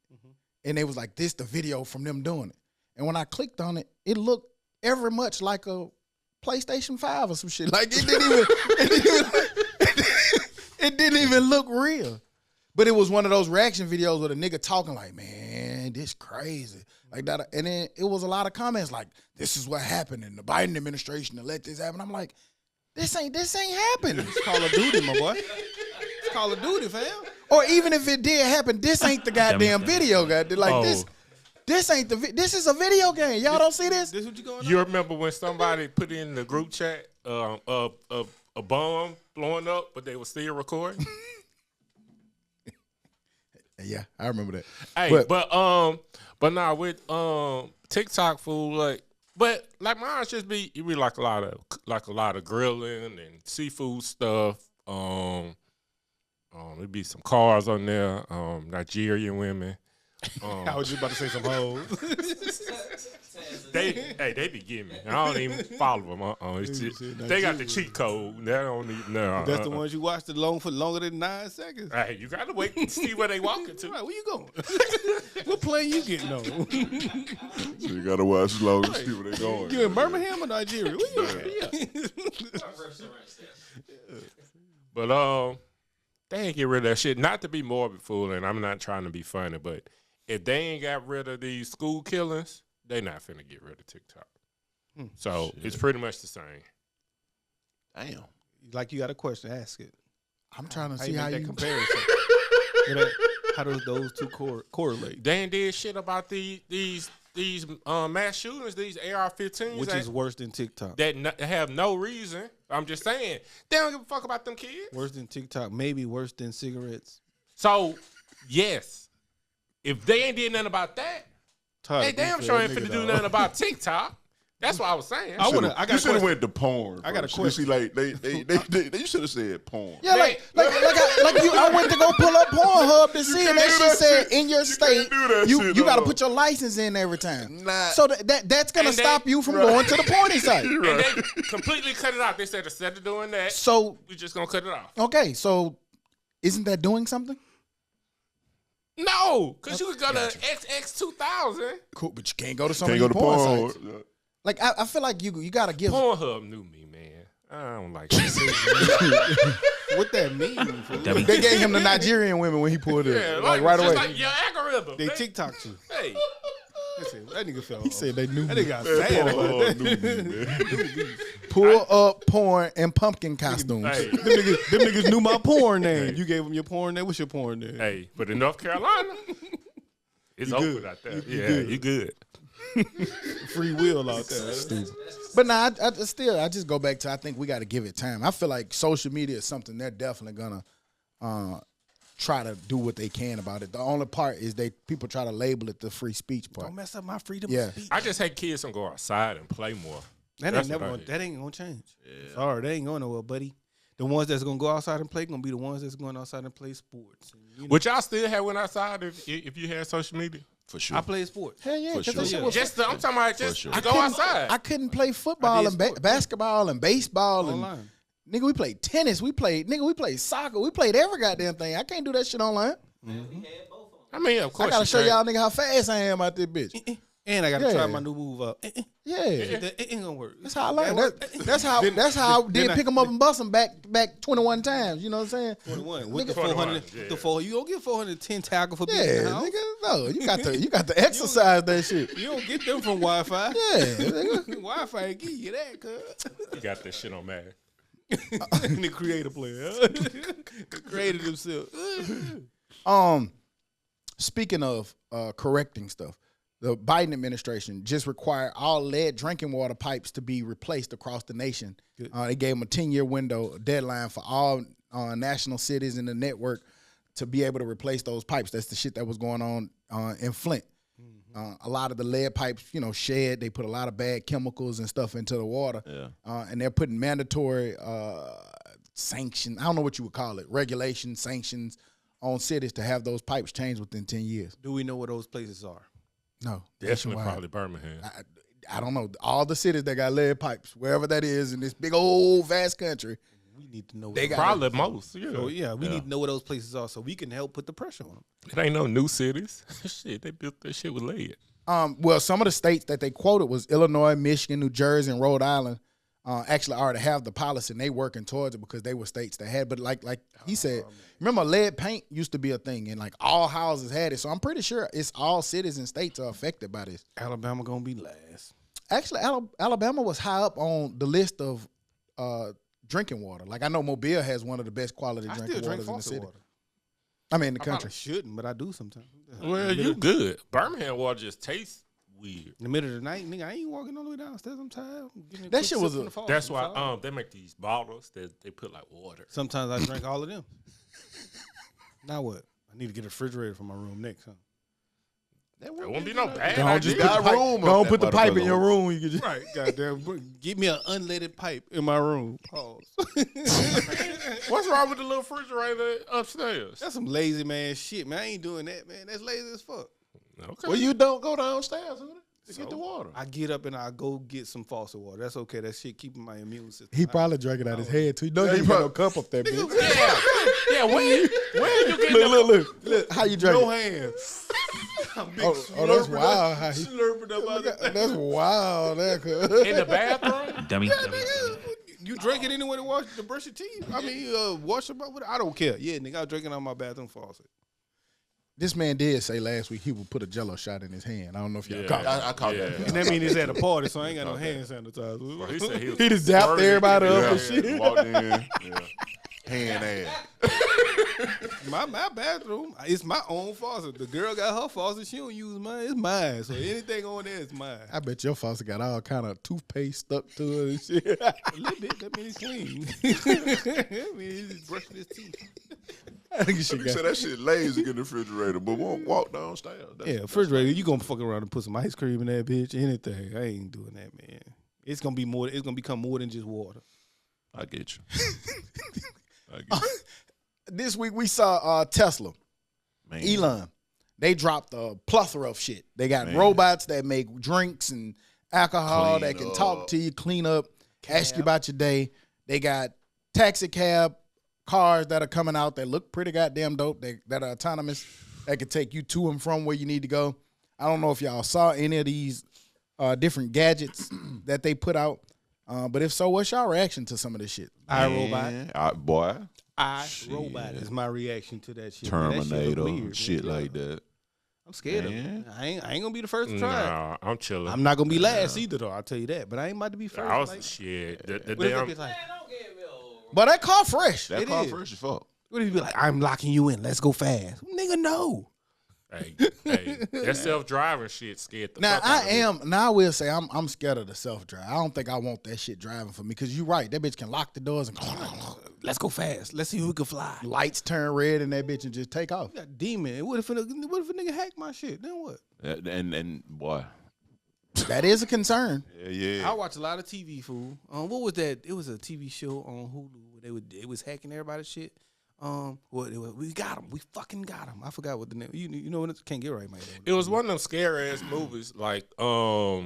Speaker 2: and they was like, "This the video from them doing it." And when I clicked on it, it looked every much like a PlayStation 5 or some shit. Like it didn't even look real. But it was one of those reaction videos with a nigga talking like, "Man, this crazy." Like that, and then it was a lot of comments like, "This is what happened in the Biden administration to let this happen." I'm like, this ain't happening.
Speaker 3: It's Call of Duty, my boy. It's Call of Duty, fam.
Speaker 2: Or even if it did happen, this ain't the goddamn video, goddamn. Like this ain't this is a video game. Y'all don't see this?
Speaker 3: This what you going on?
Speaker 4: You remember when somebody put in the group chat a bomb blowing up, but they were still recording?
Speaker 2: Yeah, I remember that.
Speaker 4: Hey, but now with TikTok, fool, like, but like mine just be like a lot of grilling and seafood stuff. It'd be some cars on there, Nigerian women.
Speaker 3: I was just about to say some hoes.
Speaker 4: They be getting me. I don't even follow them. They got the cheat code. They don't even know.
Speaker 3: That's the ones you watched for longer than 9 seconds.
Speaker 4: Hey, you gotta wait and see where they walking to.
Speaker 3: Right, where you going? What plane you getting on?
Speaker 5: So you gotta watch long and see where they going.
Speaker 3: You in Birmingham or Nigeria? Where you at?
Speaker 4: But they ain't get rid of that shit. Not to be morbid, fool, and I'm not trying to be funny, but if they ain't got rid of these school killings, they not finna get rid of TikTok. So it's pretty much the same.
Speaker 5: Damn.
Speaker 3: Like you got a question, ask it.
Speaker 2: I'm trying to
Speaker 3: How
Speaker 2: see
Speaker 3: you
Speaker 2: how
Speaker 3: make
Speaker 2: you.
Speaker 3: that comparison? How does those two correlate?
Speaker 4: They ain't did shit about these mass shootings, these AR-15s,
Speaker 3: Which is worse than TikTok?
Speaker 4: that have no reason. I'm just saying they don't give a fuck about them kids.
Speaker 3: Worse than TikTok? Maybe worse than cigarettes.
Speaker 4: So yes, if they ain't did nothing about that, they damn sure ain't finna do nothing about TikTok. That's what I was saying.
Speaker 5: You should have went to porn.
Speaker 3: I got a
Speaker 5: first.
Speaker 3: question.
Speaker 5: You see, like you should have said porn.
Speaker 2: Yeah, like you. I went to go pull up Pornhub to see, and that shit said in your state
Speaker 5: can't do that
Speaker 2: you
Speaker 5: shit
Speaker 2: got to
Speaker 5: no
Speaker 2: put your license in every time.
Speaker 5: Nah.
Speaker 2: So that's gonna
Speaker 4: And they-
Speaker 2: stop you from going to the porny site.
Speaker 4: And they completely cut it off. They said instead of doing that,
Speaker 2: So
Speaker 4: we just gonna cut it off.
Speaker 2: okay, so isn't that doing something?
Speaker 4: No, because you could go to XX2000.
Speaker 2: Cool, but you can't go to some
Speaker 5: Can't
Speaker 2: of
Speaker 5: go
Speaker 2: these
Speaker 5: to
Speaker 2: porn
Speaker 5: porn.
Speaker 2: sites. Like I feel like you got to give.
Speaker 4: Pornhub knew me, man. I don't like that.
Speaker 3: What that mean? Fool?
Speaker 2: They gave him the Nigerian women when he pulled it,
Speaker 4: Yeah,
Speaker 2: like right
Speaker 4: just
Speaker 2: away.
Speaker 4: like your algorithm.
Speaker 3: They TikTok you.
Speaker 4: Hey,
Speaker 3: Listen, that nigga fell.
Speaker 2: He said they knew
Speaker 3: That
Speaker 2: me.
Speaker 3: nigga got sad about
Speaker 5: Pornhub
Speaker 3: that.
Speaker 5: knew me, man.
Speaker 2: Pull up porn and pumpkin costumes.
Speaker 4: hey,
Speaker 3: Them niggas knew my porn name. You gave them your porn name. What's your porn name?
Speaker 4: hey. But in North Carolina, it's open
Speaker 3: good.
Speaker 4: out there.
Speaker 3: You
Speaker 4: Yeah,
Speaker 3: good.
Speaker 4: you good.
Speaker 3: Free will out there.
Speaker 2: But nah, I just go back to I think we got to give it time. I feel like social media is something they're definitely gonna try to do what they can about it. The only part is people try to label it the free speech part.
Speaker 3: Don't mess up my freedom
Speaker 2: Yeah.
Speaker 3: of speech.
Speaker 4: I just hate kids don't go outside and play more.
Speaker 3: That
Speaker 4: That's
Speaker 3: ain't
Speaker 4: what I
Speaker 3: never.
Speaker 4: hate.
Speaker 3: That ain't gonna change. Sorry, that ain't going nowhere, buddy. The ones that's gonna go outside and play gonna be the ones that's going outside and play sports. And, you know,
Speaker 4: Would y'all still have went outside if you had social media?
Speaker 5: For sure.
Speaker 3: I play sports.
Speaker 2: Hell yeah,
Speaker 5: For
Speaker 2: because
Speaker 5: sure.
Speaker 2: that shit
Speaker 3: Yeah.
Speaker 2: was
Speaker 4: Just I'm talking about just
Speaker 5: sure.
Speaker 4: to
Speaker 2: I
Speaker 4: go
Speaker 2: couldn't-
Speaker 4: outside.
Speaker 2: I couldn't play football
Speaker 3: I
Speaker 2: and
Speaker 3: did sport.
Speaker 2: basketball and baseball and
Speaker 3: Online.
Speaker 2: nigga, we played tennis. We played soccer. We played every goddamn thing. I can't do that shit online.
Speaker 4: I mean, of course.
Speaker 2: I gotta
Speaker 4: you
Speaker 2: show
Speaker 4: can't.
Speaker 2: y'all nigga how fast I am out this bitch.
Speaker 3: And I gotta
Speaker 2: Yeah.
Speaker 3: try my new move up.
Speaker 2: Yeah.
Speaker 3: It ain't gonna work.
Speaker 2: That's how I learned. That's how I did
Speaker 3: then I-
Speaker 2: pick him up and bust him back 21 times. You know what I'm saying?
Speaker 3: 21. With the
Speaker 4: 21,
Speaker 3: 400,
Speaker 4: yeah.
Speaker 3: the 4, you don't get 410 tackle for being in
Speaker 2: Yeah,
Speaker 3: the house.
Speaker 2: nigga. No, you got to exercise that shit.
Speaker 3: You don't get them from Wi-Fi.
Speaker 2: Yeah, nigga.
Speaker 3: Wi-Fi ain't give you that, cuz.
Speaker 4: You got that shit on Madden.
Speaker 3: The creator player. Created himself.
Speaker 2: Speaking of correcting stuff, the Biden administration just required all lead drinking water pipes to be replaced across the nation. They gave them a 10-year window deadline for all national cities in the network to be able to replace those pipes. That's the shit that was going on in Flint. A lot of the lead pipes, shed. They put a lot of bad chemicals and stuff into the water.
Speaker 5: Yeah.
Speaker 2: And they're putting mandatory sanctions. I don't know what you would call it. Regulations, sanctions on cities to have those pipes changed within 10 years.
Speaker 3: Do we know where those places are?
Speaker 2: No.
Speaker 4: Definitely
Speaker 2: nationwide.
Speaker 4: probably Birmingham.
Speaker 2: I don't know. All the cities that got lead pipes, wherever that is in this big old vast country,
Speaker 3: We need to know.
Speaker 2: They
Speaker 3: where
Speaker 2: got-
Speaker 4: Probably most. Yeah.
Speaker 3: So, yeah, we need to know where those places are so we can help put the pressure on them.
Speaker 4: It ain't no new cities. Shit, they built that shit with lead.
Speaker 2: well, some of the states that they quoted was Illinois, Michigan, New Jersey, and Rhode Island. Actually already have the policy and they working towards it because they were states that had. But like he said, remember lead paint used to be a thing and like all houses had it. So I'm pretty sure it's all cities and states are affected by this.
Speaker 3: Alabama gonna be last.
Speaker 2: Actually, Alabama was high up on the list of drinking water. Like I know Mobile has one of the best quality
Speaker 3: I
Speaker 2: drinking
Speaker 3: still drink
Speaker 2: waters in the
Speaker 3: faucet
Speaker 2: city.
Speaker 3: water.
Speaker 2: I mean, in the
Speaker 3: I
Speaker 2: country.
Speaker 3: shouldn't, but I do sometimes.
Speaker 4: Well, you good. Birmingham water just tastes weird.
Speaker 3: In the middle of the night, nigga, I ain't walking all the way downstairs. I'm tired. I'm getting a
Speaker 2: That
Speaker 3: quick
Speaker 2: shit
Speaker 3: sip
Speaker 2: was
Speaker 3: from
Speaker 2: a-
Speaker 3: the faucet.
Speaker 4: That's
Speaker 3: I'm
Speaker 4: why
Speaker 3: sorry.
Speaker 4: they make these bottles that they put like water.
Speaker 3: Sometimes I drink all of them. Now what? I need to get a refrigerator for my room next, huh?
Speaker 4: There won't be no bad
Speaker 2: Don't just
Speaker 4: idea.
Speaker 2: put the
Speaker 5: got
Speaker 2: pipe,
Speaker 5: room up
Speaker 2: don't
Speaker 5: that
Speaker 2: put the pipe in
Speaker 5: motherfucker.
Speaker 2: your room. You can just,
Speaker 3: Right, goddamn. Give me an unleaded pipe in my room. Pause.
Speaker 4: What's wrong with the little refrigerator upstairs?
Speaker 3: That's some lazy man shit, man. I ain't doing that, man. That's lazy as fuck.
Speaker 4: Okay.
Speaker 5: Well, you don't go downstairs to get the water.
Speaker 3: I get up and I go get some faucet water. That's okay. That shit keeping my immune system.
Speaker 2: he
Speaker 3: high.
Speaker 2: probably drank it out his head too. You know
Speaker 5: Yeah,
Speaker 2: he
Speaker 5: he
Speaker 2: got no cup up there, bitch.
Speaker 4: yeah, when you get
Speaker 2: Look, how you drink
Speaker 3: No
Speaker 2: it?
Speaker 3: hands. I'm big
Speaker 2: Oh, that's
Speaker 3: slurping
Speaker 2: wild.
Speaker 3: up-
Speaker 2: How he,
Speaker 3: Slurping up out of
Speaker 2: that's wild. That
Speaker 4: in the bathroom,
Speaker 1: Dummy.
Speaker 3: You You drink it anyway to brush your teeth? I mean, wash your mouth with it? I don't care. Yeah, nigga, I was drinking on my bathroom faucet.
Speaker 2: This man did say last week he would put a Jello shot in his hand. I don't know if y'all caught that.
Speaker 5: I caught that.
Speaker 3: And that means it's at a party, so I ain't got no hand sanitizer.
Speaker 4: Well, he said he was
Speaker 2: He just dapped everybody up
Speaker 5: Yeah,
Speaker 2: and shit.
Speaker 5: walked in. Yeah. Hand ass.
Speaker 3: My bathroom, it's my own faucet. The girl got her faucet. She don't use mine. It's mine. So anything on there is mine.
Speaker 2: I bet your faucet got all kind of toothpaste stuck to it and shit.
Speaker 3: A little bit. That means it's clean. That means he's just brushing his teeth.
Speaker 2: I think you should
Speaker 5: You said that shit lazy in the refrigerator, but won't walk downstairs.
Speaker 3: Yeah, refrigerator. You gonna fuck around and put some ice cream in that bitch? Anything? I ain't doing that, man. It's gonna be more. It's gonna become more than just water.
Speaker 5: I get you. I get you.
Speaker 2: This week we saw Tesla,
Speaker 5: Man.
Speaker 2: Elon. They dropped a plethora of shit. They got
Speaker 5: Man.
Speaker 2: robots that make drinks and alcohol
Speaker 5: Clean
Speaker 2: that can
Speaker 5: up.
Speaker 2: talk to you, clean up, ask you about your day. They got taxi cab cars that are coming out that look pretty goddamn dope, that are autonomous, that can take you to and from where you need to go. I don't know if y'all saw any of these different gadgets that they put out. But if so, what's y'all reaction to some of this shit?
Speaker 3: iRobot.
Speaker 5: Boy.
Speaker 3: iRobot is my reaction to that shit. Man, that shit look
Speaker 5: Terminator,
Speaker 3: weird,
Speaker 5: shit
Speaker 3: man.
Speaker 5: like that.
Speaker 3: I'm scared of
Speaker 5: Man.
Speaker 3: it. I ain't gonna be the first to try it.
Speaker 4: Nah, I'm chilling.
Speaker 3: I'm not gonna be last either, though. I'll tell you that. But I ain't about to be first.
Speaker 4: I was
Speaker 3: like,
Speaker 4: shit. The
Speaker 3: what if
Speaker 4: damn.
Speaker 3: it's like,
Speaker 2: But that car fresh.
Speaker 5: That
Speaker 3: It
Speaker 5: car
Speaker 3: is.
Speaker 5: fresh as fuck.
Speaker 3: what if you be like, I'm locking you in. Let's go fast. Nigga, no.
Speaker 4: Hey, that self-driving shit scared the
Speaker 2: Now
Speaker 4: fuck out of me.
Speaker 2: I will say I'm scared of the self drive. I don't think I want that shit driving for me because you're right. That bitch can lock the doors and
Speaker 3: Let's go fast. Let's see who can fly.
Speaker 2: lights turn red and that bitch and just take off.
Speaker 3: You got demon. What if a nigga hack my shit? Then what?
Speaker 5: And boy.
Speaker 2: That is a concern.
Speaker 5: Yeah.
Speaker 3: I watch a lot of TV, fool. What was that? It was a TV show on Hulu where they was hacking everybody's shit. We got him. We fucking got him. I forgot what the name. You know what? Can't get right, man.
Speaker 4: It was one of them scary ass movies. Like all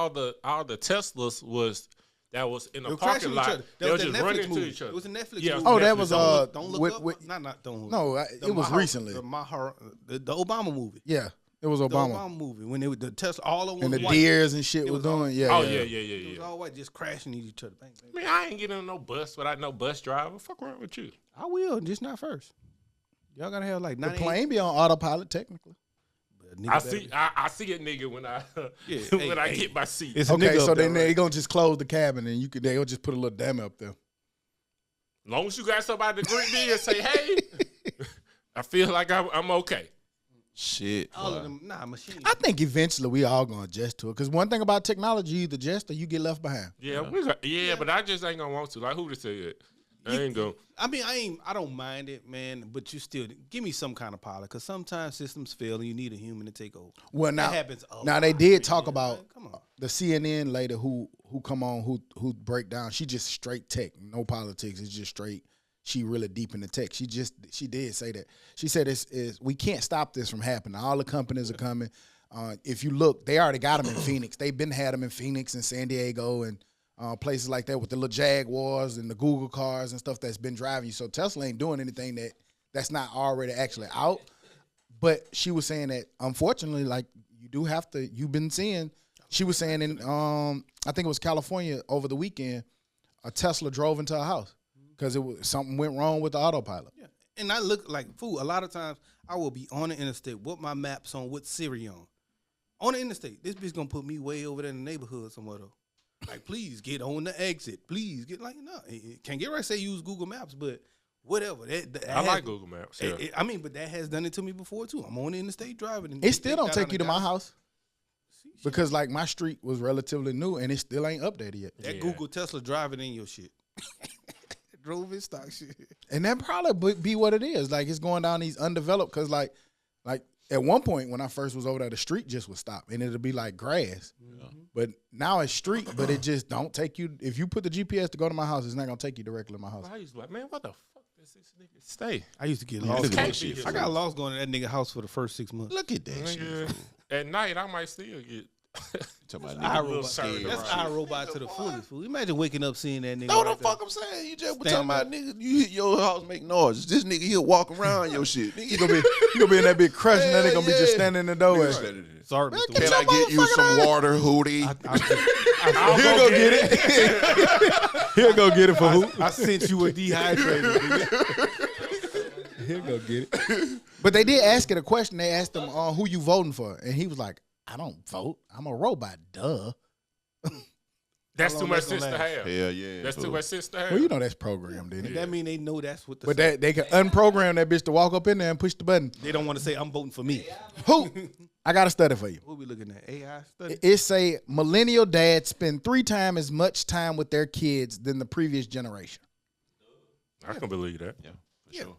Speaker 4: the Teslas was in
Speaker 3: They
Speaker 4: the
Speaker 3: were crashing
Speaker 4: parking
Speaker 3: each
Speaker 4: lot.
Speaker 3: other.
Speaker 4: They were
Speaker 3: that
Speaker 4: just
Speaker 3: Netflix
Speaker 4: running
Speaker 3: movie.
Speaker 4: into each other.
Speaker 3: It was a Netflix
Speaker 4: Yeah,
Speaker 3: movie.
Speaker 2: Oh, that
Speaker 4: Netflix.
Speaker 2: was
Speaker 3: Don't look
Speaker 2: with-
Speaker 3: up.
Speaker 2: with-
Speaker 3: Don't look.
Speaker 2: No, it was recently.
Speaker 3: The Obama movie.
Speaker 2: Yeah, it was
Speaker 3: The
Speaker 2: Obama
Speaker 3: Obama movie when the Tesla all of them
Speaker 2: and the
Speaker 3: was white.
Speaker 2: deers and shit
Speaker 3: It
Speaker 2: was
Speaker 3: was all-
Speaker 2: doing. Yeah.
Speaker 4: Oh
Speaker 2: yeah.
Speaker 3: It was
Speaker 4: yeah.
Speaker 3: all white, just crashing into each other. Bang, bang.
Speaker 4: Man, I ain't getting on no bus without no bus driver. Fuck around with you.
Speaker 3: I will, just not first. Y'all gotta have like
Speaker 2: The
Speaker 3: 98.
Speaker 2: plane be on autopilot technically.
Speaker 3: But nigga
Speaker 4: I
Speaker 3: better-
Speaker 4: see a nigga when I
Speaker 3: Yeah,
Speaker 4: when I
Speaker 3: hey,
Speaker 4: get my seat.
Speaker 3: It's a
Speaker 2: Okay,
Speaker 3: nigga
Speaker 2: so
Speaker 3: up there,
Speaker 2: then they
Speaker 3: right?
Speaker 2: gonna just close the cabin and they'll just put a little dam up there.
Speaker 4: As long as you got somebody to greet me and say, "Hey," I feel like I'm okay.
Speaker 5: Shit.
Speaker 3: all
Speaker 5: boy.
Speaker 3: of them. Nah, machine.
Speaker 2: I think eventually we all gonna adjust to it because one thing about technology, you either adjust or you get left behind.
Speaker 4: Yeah, but I just ain't gonna want to. Like who to say it? I ain't gonna.
Speaker 3: I mean, I don't mind it, man. But you still give me some kind of pilot because sometimes systems fail and you need a human to take over.
Speaker 2: Well, now
Speaker 3: that happens. A
Speaker 2: now they
Speaker 3: lot,
Speaker 2: did
Speaker 3: man.
Speaker 2: talk about
Speaker 3: Like, come on.
Speaker 2: the CNN lady who come on who break down. She just straight tech, no politics. It's just straight. She really deep in the tech. She did say that. She said is we can't stop this from happening. All the companies are coming. If you look, they already got them in Phoenix. They've been had them in Phoenix and San Diego and places like that with the little Jaguars and the Google cars and stuff that's been driving you. So Tesla ain't doing anything that's not already actually out. But she was saying that unfortunately, like you do have to. You've been seeing. She was saying in I think it was California over the weekend, a Tesla drove into a house because something went wrong with the autopilot.
Speaker 3: Yeah. And I look like fool. A lot of times I will be on the interstate with my maps on, with Siri on the interstate. This bitch gonna put me way over there in the neighborhood somewhere though. Like, please get on the exit. Please get can't get right. Say use Google Maps, but whatever.
Speaker 4: I like Google Maps. Yeah.
Speaker 3: I mean, but that has done it to me before too. I'm on the interstate driving. And
Speaker 2: It still don't
Speaker 3: got
Speaker 2: take
Speaker 3: on
Speaker 2: you
Speaker 3: the
Speaker 2: to my
Speaker 3: gas-
Speaker 2: house because like my street was relatively new and it still ain't updated yet.
Speaker 3: That
Speaker 4: Yeah.
Speaker 3: Google Tesla driving in your shit. Drove in stock shit.
Speaker 2: And that probably be what it is. Like it's going down these undeveloped because like at one point when I first was over there, the street just would stop and it'll be like grass. But now it's street, but it just don't take you. If you put the GPS to go to my house, it's not gonna take you directly to my house.
Speaker 4: I used to be like, man, what the fuck does this nigga stay?
Speaker 3: I used to get
Speaker 5: Look
Speaker 3: lost.
Speaker 5: at
Speaker 4: can't
Speaker 5: that
Speaker 4: be
Speaker 5: shit.
Speaker 4: here.
Speaker 3: I got lost going to that nigga house for the first 6 months.
Speaker 5: Look at that shit.
Speaker 4: Nigga, at night, I might still get.
Speaker 5: Talking about
Speaker 3: I
Speaker 5: nigga
Speaker 3: robot.
Speaker 5: scared.
Speaker 3: That's iRobot to the fullest. Fool. Imagine waking up seeing that nigga.
Speaker 5: No,
Speaker 3: right
Speaker 5: the fuck
Speaker 3: there.
Speaker 5: I'm saying. You just
Speaker 3: Stand
Speaker 5: talking about
Speaker 3: up.
Speaker 5: nigga. You hit your house, make noise. This nigga he'll walk around your shit. Nigga,
Speaker 2: You gonna be in that big crush, and then they gonna be just standing in the doorway.
Speaker 3: Sorry,
Speaker 2: Man,
Speaker 3: Mr.
Speaker 2: get
Speaker 5: Can
Speaker 3: Wilson.
Speaker 5: I get you some water, Hootie?
Speaker 2: He'll go get it. He'll go get it for who?
Speaker 3: I sent you a dehydrated. Nigga.
Speaker 2: He'll go get it. But they did ask it a question. They asked him, who you voting for? And he was like, I don't vote. I'm a robot. Duh.
Speaker 4: That's
Speaker 3: How
Speaker 4: too
Speaker 3: long
Speaker 4: much
Speaker 3: that's gonna
Speaker 4: sense to
Speaker 3: last?
Speaker 4: have.
Speaker 5: Hell yeah.
Speaker 4: That's too
Speaker 5: fool.
Speaker 4: much sense to have.
Speaker 2: Well, you know that's programmed, didn't it?
Speaker 3: That mean they know that's what the.
Speaker 2: But they can unprogram that bitch to walk up in there and push the button.
Speaker 3: They don't want to say I'm voting for me.
Speaker 2: Who? I got a study for you.
Speaker 3: What we looking at? AI study.
Speaker 2: It say millennial dads spend 3 times as much time with their kids than the previous generation.
Speaker 4: I can believe that.
Speaker 5: Yeah, for
Speaker 3: Yeah.
Speaker 5: sure.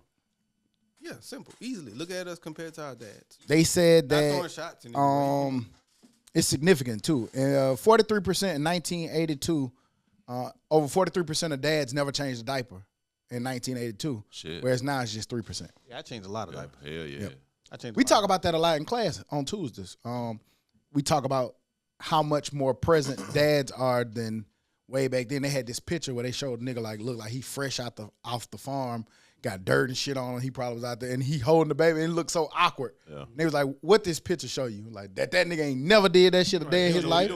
Speaker 3: Yeah, simple, easily. Look at us compared to our dads.
Speaker 2: They said
Speaker 3: Not throwing
Speaker 2: that
Speaker 3: shots in anyway.
Speaker 2: it's significant too. 43% in 1982. Over 43% of dads never changed a diaper in 1982.
Speaker 5: Shit.
Speaker 2: Whereas now it's just 3%.
Speaker 3: Yeah, I changed a lot of diapers.
Speaker 5: Hell yeah.
Speaker 2: Yep.
Speaker 3: I changed.
Speaker 2: We talk about that a lot in class on Tuesdays. We talk about how much more present dads are than way back then. They had this picture where they showed a nigga like look like he fresh off the farm, got dirt and shit on him. He probably was out there and he holding the baby and it looked so awkward.
Speaker 5: Yeah.
Speaker 2: And they was like, what this picture show you? Like that nigga ain't never did that shit a day in his life.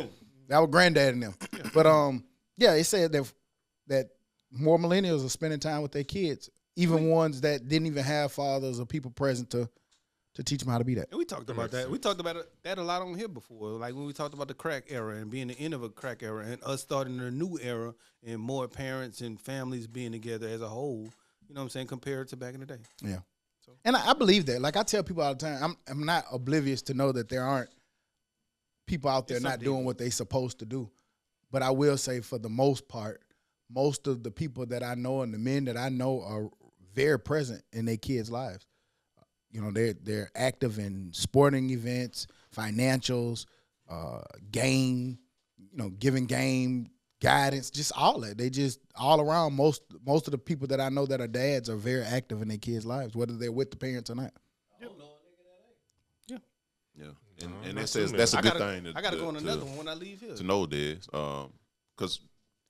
Speaker 2: That was granddad and them. But yeah, it said that more millennials are spending time with their kids, even ones that didn't even have fathers or people present to teach them how to be that.
Speaker 3: And we talked about that. We talked about that a lot on here before. Like when we talked about the crack era and being the end of a crack era and us starting a new era and more parents and families being together as a whole, you know what I'm saying, compared to back in the day.
Speaker 2: Yeah. And I believe that. Like I tell people all the time, I'm not oblivious to know that there aren't people out there
Speaker 3: It's
Speaker 2: not
Speaker 3: something.
Speaker 2: doing what they supposed to do. But I will say for the most part, most of the people that I know and the men that I know are very present in their kids' lives. You know, they're active in sporting events, financials, game, you know, giving game guidance, just all that. They just all around. Most of the people that I know that are dads are very active in their kids' lives, whether they're with the parents or not.
Speaker 5: Yeah. And
Speaker 4: not
Speaker 5: that says
Speaker 4: too
Speaker 5: that's a
Speaker 3: I
Speaker 5: good
Speaker 3: gotta,
Speaker 5: thing.
Speaker 3: I gotta go on another one when I leave here.
Speaker 5: To know this, because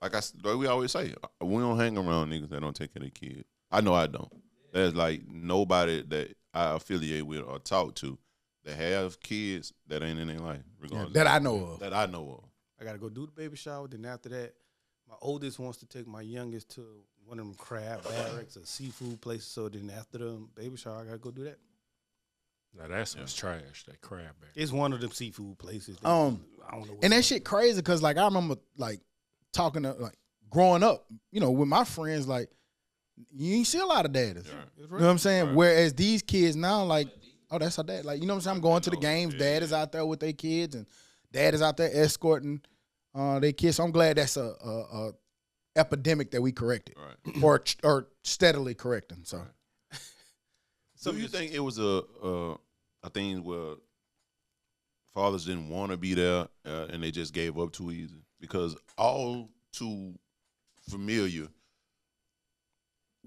Speaker 5: like we always say, we don't hang around niggas that don't take care of their kids. I know I don't. There's like nobody that I affiliate with or talk to that have kids that ain't in their life, regardless.
Speaker 2: That I know of.
Speaker 5: That I know of.
Speaker 3: I gotta go do the baby shower. Then after that, my oldest wants to take my youngest to one of them crab barracks or seafood places. So then after the baby shower, I gotta go do that.
Speaker 4: Now that's what's trash. That crab bear.
Speaker 3: It's one of them seafood places. I don't know.
Speaker 2: And that shit crazy because like I remember like talking to like growing up, you know, with my friends, like you ain't see a lot of daddies. You know what I'm saying?
Speaker 5: Right.
Speaker 2: Whereas these kids now, like, oh, that's our dad. Like, you know what I'm saying? I'm going to the games. Dad is out there with their kids, and dad is out there escorting their kids. So I'm glad that's a epidemic that we corrected,
Speaker 5: Right.
Speaker 2: or steadily correcting. So.
Speaker 5: So you think it was a thing where fathers didn't want to be there and they just gave up too easy? Because all too familiar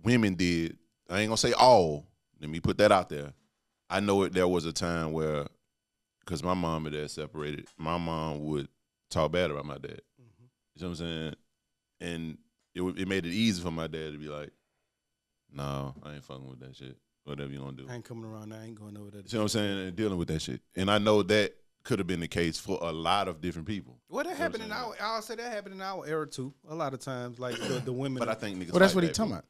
Speaker 5: women did. I ain't gonna say all. Let me put that out there. I know there was a time where, because my mom and dad separated, my mom would talk bad about my dad.
Speaker 3: Mm-hmm.
Speaker 5: You know what I'm saying? And it made it easy for my dad to be like, no, I ain't fucking with that shit. Whatever you gonna do.
Speaker 3: I ain't coming around. I ain't going over there.
Speaker 5: You know what I'm saying? And dealing with that shit. And I know that could have been the case for a lot of different people.
Speaker 3: Well, that
Speaker 5: You know
Speaker 3: happened
Speaker 5: what
Speaker 3: in
Speaker 5: I'm
Speaker 3: our. I'll say that happened in our era too. A lot of times, like the women.
Speaker 5: But I think niggas.
Speaker 2: Well, that's
Speaker 5: like
Speaker 2: what he
Speaker 5: that,
Speaker 2: talking
Speaker 5: bro.
Speaker 2: about.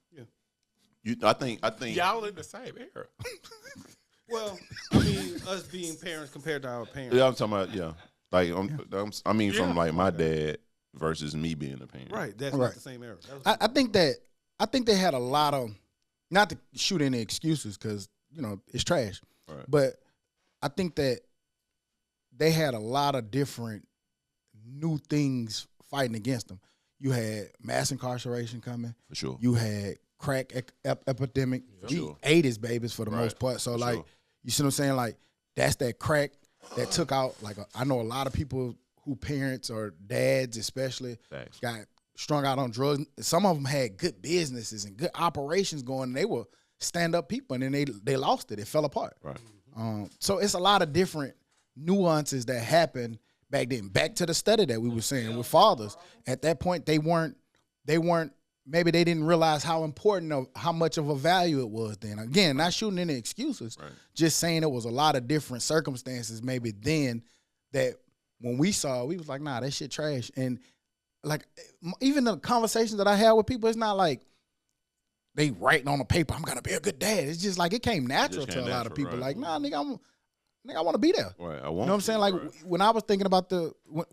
Speaker 5: I think.
Speaker 4: Y'all in the same era.
Speaker 3: Well, I mean, us being parents compared to our parents.
Speaker 5: Yeah, I'm talking about. Yeah, like I mean, from
Speaker 4: Yeah.
Speaker 5: like my dad versus me being a parent.
Speaker 3: Right. That's
Speaker 2: Right.
Speaker 3: not the same era. That was
Speaker 2: I think they had a lot of, not to shoot any excuses because you know it's trash,
Speaker 5: Right.
Speaker 2: but I think that they had a lot of different new things fighting against them. You had mass incarceration coming.
Speaker 5: For sure.
Speaker 2: You had crack epidemic. We
Speaker 5: Sure.
Speaker 2: ate his babies for the
Speaker 5: Right.
Speaker 2: most part. So
Speaker 5: For
Speaker 2: like,
Speaker 5: sure.
Speaker 2: you see what I'm saying? Like that's that crack that took out. Like I know a lot of people who parents or dads especially
Speaker 5: Facts.
Speaker 2: got strung out on drugs. Some of them had good businesses and good operations going. And they were stand up people, and then they lost it. It fell apart.
Speaker 5: Right.
Speaker 2: So it's a lot of different nuances that happen back then. Back to the study that we were saying with fathers. At that point, they weren't. Maybe they didn't realize how important, how much of a value it was then. Again, not shooting any excuses, just saying it was a lot of different circumstances maybe then that when we saw, we was like, nah, that shit trash. And like even the conversations that I had with people, it's not like they writing on a paper, I'm gonna be a good dad. It's just like it came natural to a lot of people. Like, nah, nigga, I want to be there.
Speaker 5: Right, I want.
Speaker 2: You know what I'm saying? Like when I was thinking about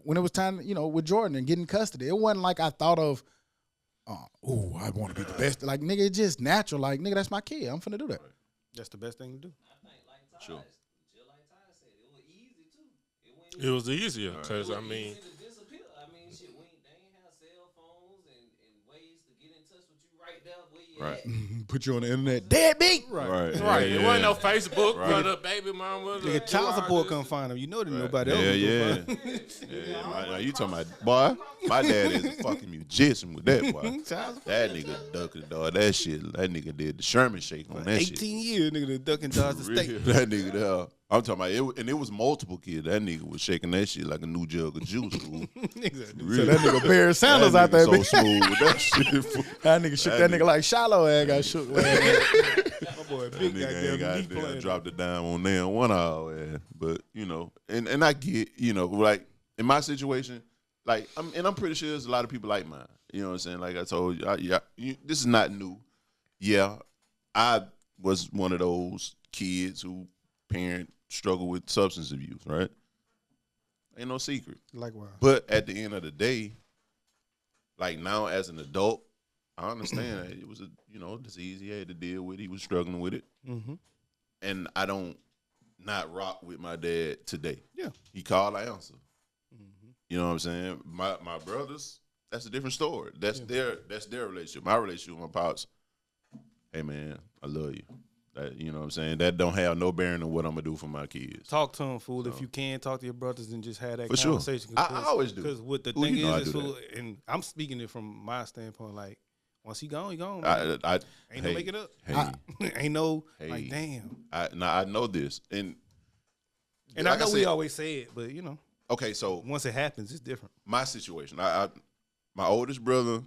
Speaker 2: when it was time, with Jordan and getting custody, it wasn't like I thought of, I want to be the best. Like, nigga, it's just natural. Like, nigga, that's my kid. I'm finna do that.
Speaker 3: That's the best thing to do.
Speaker 1: I think like Ty,
Speaker 5: Sure.
Speaker 1: just like Ty said, it was easy too.
Speaker 4: It was easier because I mean,
Speaker 1: Easy to disappear. I mean, shit, they ain't have cell phones and ways to get in touch with you right there where you at.
Speaker 2: Put you on the internet. Deadbeat.
Speaker 5: Right.
Speaker 4: it wasn't no Facebook, but a baby mama.
Speaker 3: Nigga, child support come find them. You know that nobody else.
Speaker 5: Yeah.
Speaker 3: will find 'em.
Speaker 5: Yeah, you talking about, boy, my dad is a fucking musician with that, boy. That nigga ducked dog. That shit, that nigga did the Sherman shake on that
Speaker 3: 18
Speaker 5: shit.
Speaker 3: years, nigga, the duck and dodge the
Speaker 5: Real,
Speaker 3: state.
Speaker 5: that nigga there. I'm talking about it, and it was multiple kids. That nigga was shaking that shit like a new jug of juice. Fool.
Speaker 3: Exactly.
Speaker 2: So that nigga Barry Sanders out there,
Speaker 5: so
Speaker 2: bitch.
Speaker 5: smooth with that shit. Fool.
Speaker 2: That nigga shook that nigga like shallow ass got shook.
Speaker 3: My boy,
Speaker 5: That
Speaker 3: big
Speaker 5: nigga ain't
Speaker 3: goddamn knee
Speaker 5: got
Speaker 3: playing.
Speaker 5: dropped it down on there in 1 hour, man. But and I get, like in my situation, like I'm pretty sure there's a lot of people like mine. You know what I'm saying? Like I told you, this is not new. Yeah, I was one of those kids who parent struggle with substance abuse, right? Ain't no secret.
Speaker 3: Likewise.
Speaker 5: But at the end of the day, like now as an adult, I understand that it was a disease he had to deal with. He was struggling with it, and I don't not rock with my dad today.
Speaker 3: Yeah,
Speaker 5: he called, I answer. You know what I'm saying? My brothers, that's a different story. That's their relationship. My relationship with my pops. Hey man, I love you. That, you know what I'm saying? That don't have no bearing on what I'm gonna do for my kids.
Speaker 3: talk to them, fool. If you can talk to your brothers and just have that
Speaker 5: For sure.
Speaker 3: conversation.
Speaker 5: I always do.
Speaker 3: Because what the
Speaker 5: Fool,
Speaker 3: thing
Speaker 5: you know I
Speaker 3: is,
Speaker 5: do
Speaker 3: fool,
Speaker 5: that.
Speaker 3: and I'm speaking it from my standpoint. Like once he gone, man. Ain't no make it up.
Speaker 5: Hey,
Speaker 3: Ain't no
Speaker 5: Hey.
Speaker 3: like damn.
Speaker 5: I know this, and
Speaker 3: And
Speaker 5: like
Speaker 3: I know
Speaker 5: said,
Speaker 3: we always say it, but
Speaker 5: okay. So
Speaker 3: once it happens, it's different.
Speaker 5: my situation, my oldest brother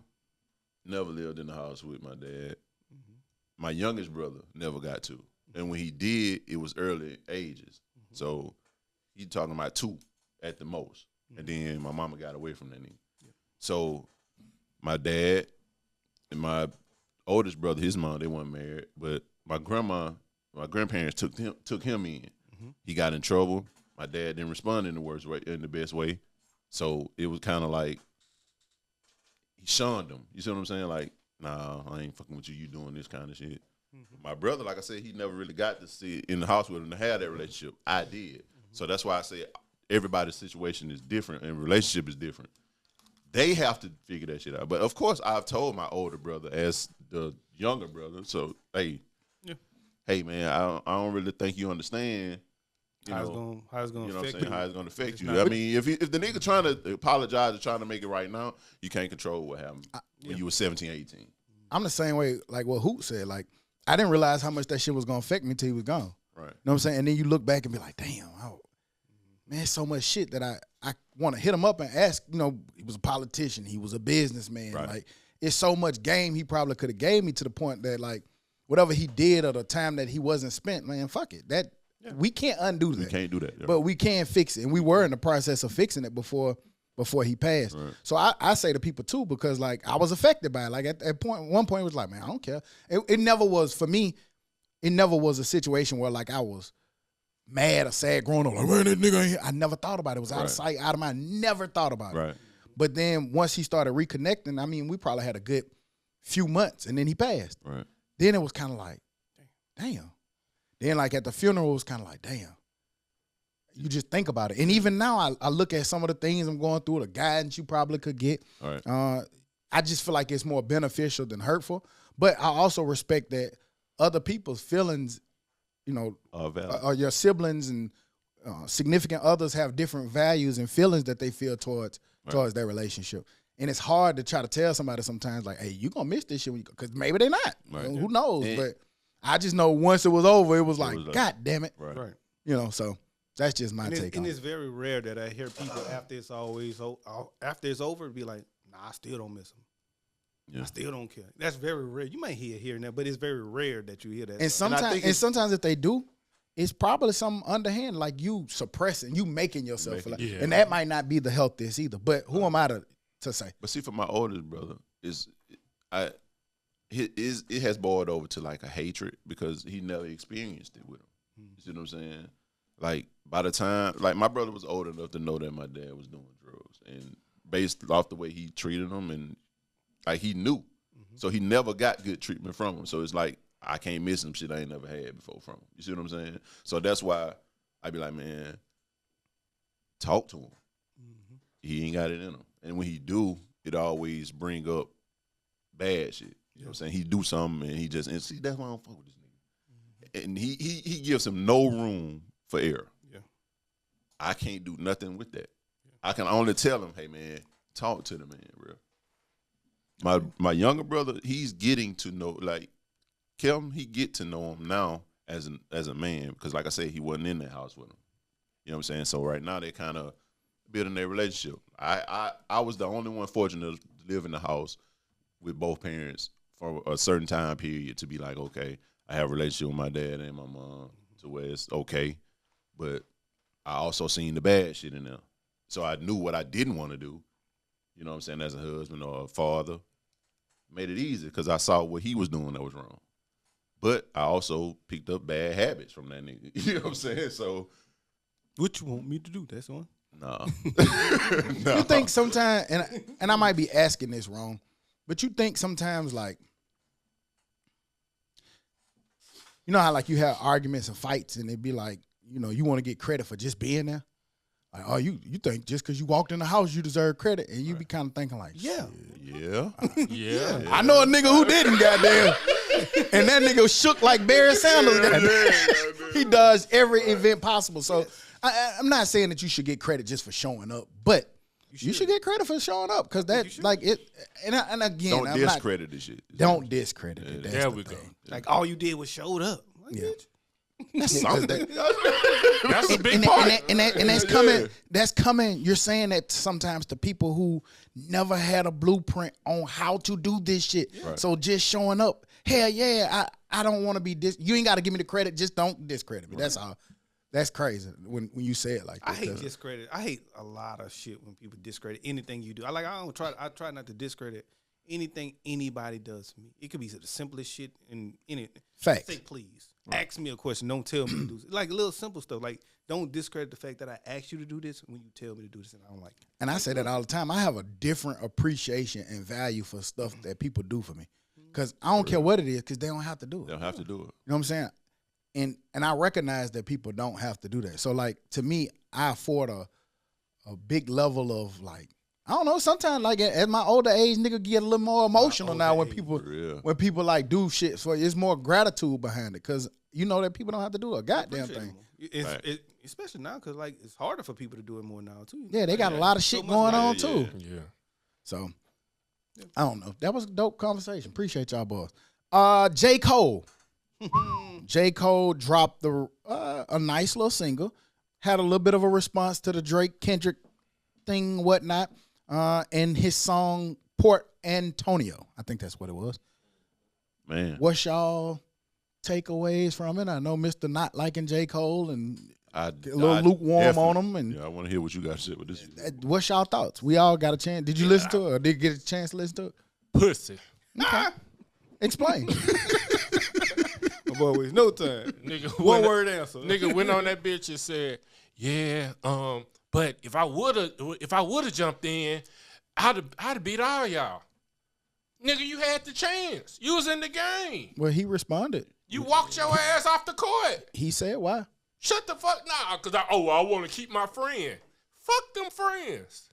Speaker 5: never lived in the house with my dad. My youngest brother never got to. And when he did, it was early ages. So you talking about 2 at the most. And then my mama got away from that nigga. So my dad and my oldest brother, his mom, they weren't married. But my grandparents took him in. He got in trouble. My dad didn't respond in the best way. So it was kind of like he shunned him. You see what I'm saying? Like, nah, I ain't fucking with you. You doing this kind of shit. My brother, like I said, he never really got to see it in the house with him to have that relationship. I did. So that's why I say everybody's situation is different and relationship is different. They have to figure that shit out. But of course, I've told my older brother as the younger brother. So hey man, I don't really think you understand.
Speaker 3: How it's gonna
Speaker 5: You know what I'm
Speaker 3: affect
Speaker 5: saying?
Speaker 3: you.
Speaker 5: How it's gonna affect you.
Speaker 3: not-
Speaker 5: I mean, if the nigga trying to apologize or trying to make it right now, you can't control what happened when you were 17, 18.
Speaker 2: I'm the same way, like what Hoot said. Like, I didn't realize how much that shit was gonna affect me till he was gone.
Speaker 5: Right.
Speaker 2: You know what I'm saying? And then you look back and be like, damn, man, so much shit that I want to hit him up and ask. He was a politician. He was a businessman.
Speaker 5: Right.
Speaker 2: Like, it's so much game he probably could have gave me to the point that, like, whatever he did or the time that he wasn't spent, man, fuck it. We can't undo that.
Speaker 5: You can't do that. Yeah.
Speaker 2: But we can fix it. And we were in the process of fixing it before he passed.
Speaker 5: Right.
Speaker 2: So I say to people too, because like I was affected by it. Like at one point it was like, man, I don't care. It never was, for me, it never was a situation where like I was mad or sad growing up. Like, man, that nigga ain't here. I never thought about it. It was out of sight, out of mind. Never thought about it.
Speaker 5: Right.
Speaker 2: But then once he started reconnecting, I mean, we probably had a good few months and then he passed.
Speaker 5: Right.
Speaker 2: Then it was kind of like, damn. Then like at the funeral, it was kind of like, damn. You just think about it. And even now, I look at some of the things I'm going through, the guidance you probably could get.
Speaker 5: All right.
Speaker 2: I just feel like it's more beneficial than hurtful. But I also respect that other people's feelings,
Speaker 5: Valid.
Speaker 2: or your siblings and significant others have different values and feelings that they feel towards their relationship. And it's hard to try to tell somebody sometimes, like, hey, you going to miss this shit because maybe they're not.
Speaker 5: Right.
Speaker 2: Who knows?
Speaker 5: And-
Speaker 2: but I just know once it was over, it was like, God damn it.
Speaker 5: Right.
Speaker 3: Right.
Speaker 2: So That's just my
Speaker 3: And
Speaker 2: take on
Speaker 3: and
Speaker 2: it.
Speaker 3: it's very rare that I hear people after it's over be like, "Nah, I still don't miss them.
Speaker 5: Yeah.
Speaker 3: I still don't care." That's very rare. You might hear hearing that, but it's very rare that you hear that.
Speaker 2: And
Speaker 3: stuff.
Speaker 2: sometimes if they do, it's probably something underhand, like you suppressing, you making yourself feel like,
Speaker 4: Yeah.
Speaker 2: and that might not be the healthiest either. But who am I to say?
Speaker 5: But see, for my oldest brother, it has boiled over to like a hatred because he never experienced it with him. You see what I'm saying? Like by the time, like my brother was old enough to know that my dad was doing drugs, and based off the way he treated him, and like he knew, so he never got good treatment from him. So it's like I can't miss him shit I ain't never had before from him. You see what I'm saying? So that's why I be like, man, talk to him. He ain't got it in him, and when he do, it always bring up bad shit. You know what I'm saying? He do something and he just, and see, that's why I don't fuck with this nigga. And he gives him no room for error.
Speaker 3: Yeah.
Speaker 5: I can't do nothing with that. I can only tell him, hey man, talk to the man, bro. My younger brother, he's getting to know, like Kelvin, he get to know him now as a man, because like I said, he wasn't in that house with him. You know what I'm saying? So right now they kind of building their relationship. I was the only one fortunate to live in the house with both parents for a certain time period to be like, okay, I have a relationship with my dad and my mom to where it's okay. But I also seen the bad shit in there. So I knew what I didn't want to do, you know what I'm saying, as a husband or a father. Made it easy because I saw what he was doing that was wrong. But I also picked up bad habits from that nigga. You know what I'm saying? So
Speaker 3: What you want me to do? That's one.
Speaker 5: nah.
Speaker 2: You think sometimes, and I might be asking this wrong, but you think sometimes like, you know how like you have arguments and fights and it'd be like, you know, you want to get credit for just being there? Like, oh, you think just because you walked in the house you deserve credit, and you be kind of thinking like,
Speaker 3: Yeah.
Speaker 4: Yeah.
Speaker 2: I know a nigga who didn't, goddamn. And that nigga shook like Barry Sanders, goddamn. He does every event possible. So I'm not saying that you should get credit just for showing up, but you should get credit for showing up because that like it. And again,
Speaker 5: Don't
Speaker 2: I'm
Speaker 5: discredit this shit.
Speaker 2: don't discredit it. That's
Speaker 4: There
Speaker 2: the
Speaker 4: we go.
Speaker 2: thing.
Speaker 3: Like all you did was showed up. Like,
Speaker 2: Yeah.
Speaker 3: bitch.
Speaker 2: That's something.
Speaker 4: That's a big
Speaker 2: And
Speaker 4: part.
Speaker 2: that's coming. That's coming. You're saying that sometimes to people who never had a blueprint on how to do this shit.
Speaker 5: Right.
Speaker 2: So just showing up, hell yeah, I don't want to be you ain't got to give me the credit. Just don't discredit me. That's all. That's crazy when you say it like that.
Speaker 3: I hate discredit. I hate a lot of shit when people discredit anything you do. I try not to discredit anything anybody does to me. It could be the simplest shit in anything.
Speaker 2: Facts.
Speaker 3: Say please. Ask me a question. Don't tell me to do this. Like little simple stuff. Like don't discredit the fact that I asked you to do this when you tell me to do this and I don't like it.
Speaker 2: And I say that all the time. I have a different appreciation and value for stuff that people do for me. Because I don't care what it is, because they don't have to do it.
Speaker 5: They don't have to do it.
Speaker 2: You know what I'm saying? And I recognize that people don't have to do that. So like to me, I afford a big level of like, I don't know, sometimes like at my older age, nigga get a little more emotional now when people like do shit for you. It's more gratitude behind it because you know that people don't have to do a goddamn thing.
Speaker 3: Especially now because like it's harder for people to do it more now too.
Speaker 2: Yeah, they got a lot of shit going on too.
Speaker 4: Yeah.
Speaker 2: So I don't know. That was a dope conversation. Appreciate y'all boys. J. Cole. J. Cole dropped a nice little single. Had a little bit of a response to the Drake Kendrick thing, whatnot, and his song Port Antonio. I think that's what it was.
Speaker 5: Man.
Speaker 2: What's y'all takeaways from it? I know Mr. Not liking J. Cole and a little lukewarm on him. And
Speaker 5: yeah, I want to hear what you got to say with this.
Speaker 2: what's y'all thoughts? We all got a chance. Did you listen to it or did you get a chance to listen to it?
Speaker 4: Pussy.
Speaker 2: Okay. Explain.
Speaker 3: My boy wastes no time.
Speaker 4: Nigga,
Speaker 3: One word answer.
Speaker 4: Nigga went on that bitch and said, "Yeah, but if I would've jumped in, I'd have beat all y'all. Nigga, you had the chance. You was in the game.
Speaker 2: Well, he responded.
Speaker 4: You walked your ass off the court.
Speaker 2: He said why?
Speaker 4: Shut the fuck nah, cause I want to keep my friend. Fuck them friends.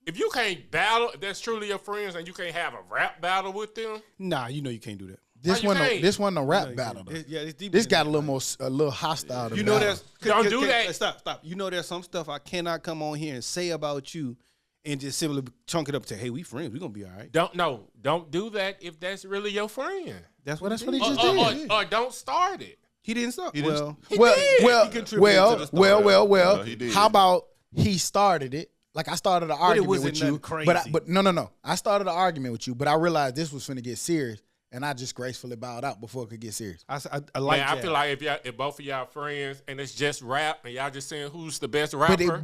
Speaker 4: If you can't battle, if that's truly your friends, and you can't have a rap battle with them,
Speaker 3: Nah, you know you can't do that.
Speaker 2: This
Speaker 4: you
Speaker 2: wasn't
Speaker 4: can't?
Speaker 2: this wasn't a rap battle. Though.
Speaker 3: It's deep.
Speaker 2: This got a little hostile. To
Speaker 3: You
Speaker 2: me.
Speaker 3: know that's
Speaker 4: Don't do that.
Speaker 3: Stop. You know there's some stuff I cannot come on here and say about you and just simply chunk it up and say, hey, we friends. We gonna be all right.
Speaker 4: don't do that if that's really your friend.
Speaker 3: That's
Speaker 2: Well,
Speaker 3: what
Speaker 2: that's what he
Speaker 3: did.
Speaker 2: just did.
Speaker 4: Or don't start it.
Speaker 3: He didn't start.
Speaker 5: He didn't-
Speaker 3: Well,
Speaker 2: Well,
Speaker 3: He contributed to the start.
Speaker 2: well.
Speaker 5: he did.
Speaker 2: How about he started it? Like I started an argument
Speaker 3: wasn't
Speaker 2: with you,
Speaker 3: nothing crazy.
Speaker 2: but no. I started an argument with you, but I realized this was finna get serious, and I just gracefully bowed out before it could get serious.
Speaker 3: I like
Speaker 4: Man, I
Speaker 3: that.
Speaker 4: feel like if both of y'all friends and it's just rap and y'all just saying who's the best
Speaker 2: But
Speaker 4: rapper.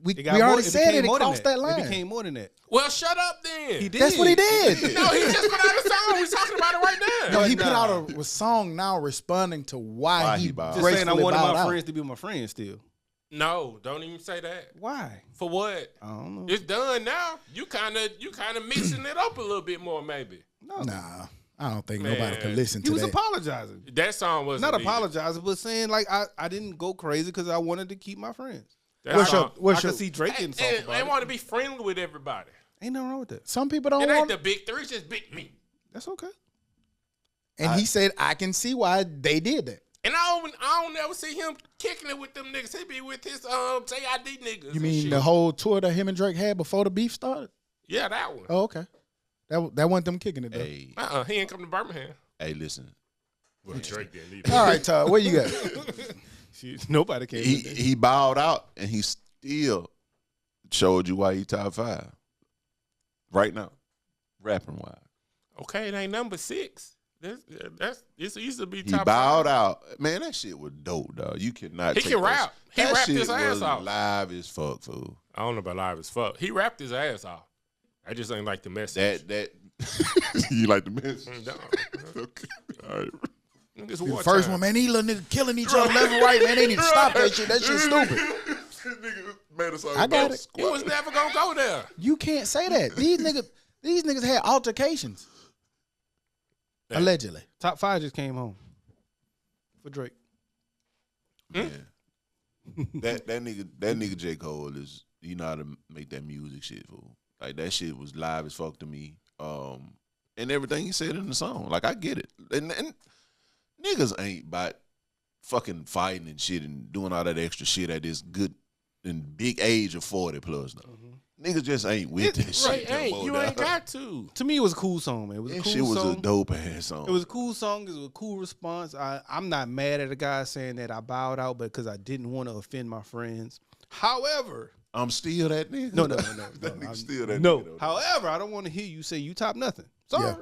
Speaker 2: we
Speaker 3: got
Speaker 2: already
Speaker 3: more-
Speaker 2: said
Speaker 3: became
Speaker 2: it. It
Speaker 3: more than
Speaker 2: crossed that line.
Speaker 3: It became more than that.
Speaker 4: Well, shut up then.
Speaker 3: He did.
Speaker 2: That's what he did.
Speaker 4: No, he just put out a song. We're talking about it right now.
Speaker 2: No, he
Speaker 3: Nah.
Speaker 2: put out a song now responding to why he
Speaker 5: bowed.
Speaker 3: Just saying, I
Speaker 2: gracefully
Speaker 3: wanted
Speaker 2: bowed
Speaker 3: my
Speaker 2: out.
Speaker 3: friends to be my friends still.
Speaker 4: No, don't even say that.
Speaker 3: Why?
Speaker 4: For what?
Speaker 3: I don't know.
Speaker 4: It's done now. You kind of mixing it up a little bit more, maybe.
Speaker 3: No,
Speaker 2: Nah, I don't think
Speaker 4: Man.
Speaker 2: nobody could listen
Speaker 3: he
Speaker 2: to
Speaker 3: was
Speaker 2: that.
Speaker 3: apologizing.
Speaker 4: That song was
Speaker 3: Not apologizing, but saying like I didn't go crazy because I wanted to keep my friends.
Speaker 2: What's
Speaker 3: I
Speaker 2: your-
Speaker 3: could see Drake getting soft about
Speaker 4: They
Speaker 3: it.
Speaker 4: want to be friendly with everybody.
Speaker 3: Ain't nothing wrong with that.
Speaker 2: Some people don't
Speaker 4: It ain't
Speaker 2: want.
Speaker 4: the big three, it's just big me.
Speaker 3: That's okay.
Speaker 2: And he said, "I can see why they did that."
Speaker 4: And I don't never see him kicking it with them niggas. He be with his JID niggas.
Speaker 2: You
Speaker 4: and
Speaker 2: mean
Speaker 4: shit.
Speaker 2: the whole tour that him and Drake had before the beef started?
Speaker 4: Yeah, that one.
Speaker 2: Oh, okay. That wasn't them kicking it though.
Speaker 5: Hey,
Speaker 4: He ain't come to Birmingham.
Speaker 5: hey, listen.
Speaker 4: Well, Drake didn't either.
Speaker 2: All right, Todd, what you got?
Speaker 3: Shit, nobody can.
Speaker 5: He bowed out and he still showed you why he top 5 right now, rapping wise.
Speaker 4: Okay, it ain't number 6. It's easy to be
Speaker 5: He
Speaker 4: top
Speaker 5: bowed
Speaker 4: 5.
Speaker 5: out. Man, that shit was dope, dog. You cannot.
Speaker 4: He
Speaker 5: take
Speaker 4: can
Speaker 5: that
Speaker 4: rap. He
Speaker 5: that
Speaker 4: rapped
Speaker 5: shit
Speaker 4: his ass
Speaker 5: was
Speaker 4: off.
Speaker 5: live as fuck, fool.
Speaker 4: I don't know about live as fuck. He rapped his ass off. I just ain't like the message.
Speaker 5: That you like the message?
Speaker 4: No.
Speaker 5: Okay, all right.
Speaker 4: Niggas
Speaker 2: The
Speaker 4: war
Speaker 2: first
Speaker 4: time.
Speaker 2: one, man, these little niggas killing each other left and right, man. They need to stop that shit. That shit's stupid.
Speaker 5: Nigga made us all
Speaker 2: I got it.
Speaker 4: He was never gonna go there.
Speaker 2: You can't say that. These niggas had altercations.
Speaker 4: Yeah.
Speaker 2: Allegedly.
Speaker 3: Top 5 just came home for Drake.
Speaker 5: Man. that nigga J. Cole is, you know how to make that music shit, fool. Like that shit was live as fuck to me. And everything he said in the song. Like I get it. And niggas ain't about fucking fighting and shit and doing all that extra shit at this good and big age of 40 plus now. Niggas just ain't with that shit.
Speaker 4: Right,
Speaker 5: no more,
Speaker 4: you
Speaker 5: dog.
Speaker 4: ain't got to.
Speaker 3: To me, it was a cool song, man. It was a
Speaker 5: That
Speaker 3: cool
Speaker 5: shit was
Speaker 3: song.
Speaker 5: a dope ass song.
Speaker 3: It was a cool song. It was a cool response. I'm not mad at a guy saying that I bowed out because I didn't want to offend my friends. However,
Speaker 5: I'm still that nigga.
Speaker 3: no.
Speaker 5: That nigga still that
Speaker 3: No.
Speaker 5: nigga. Though.
Speaker 3: However, I don't want to hear you say you top nothing. Sorry.
Speaker 2: Yeah.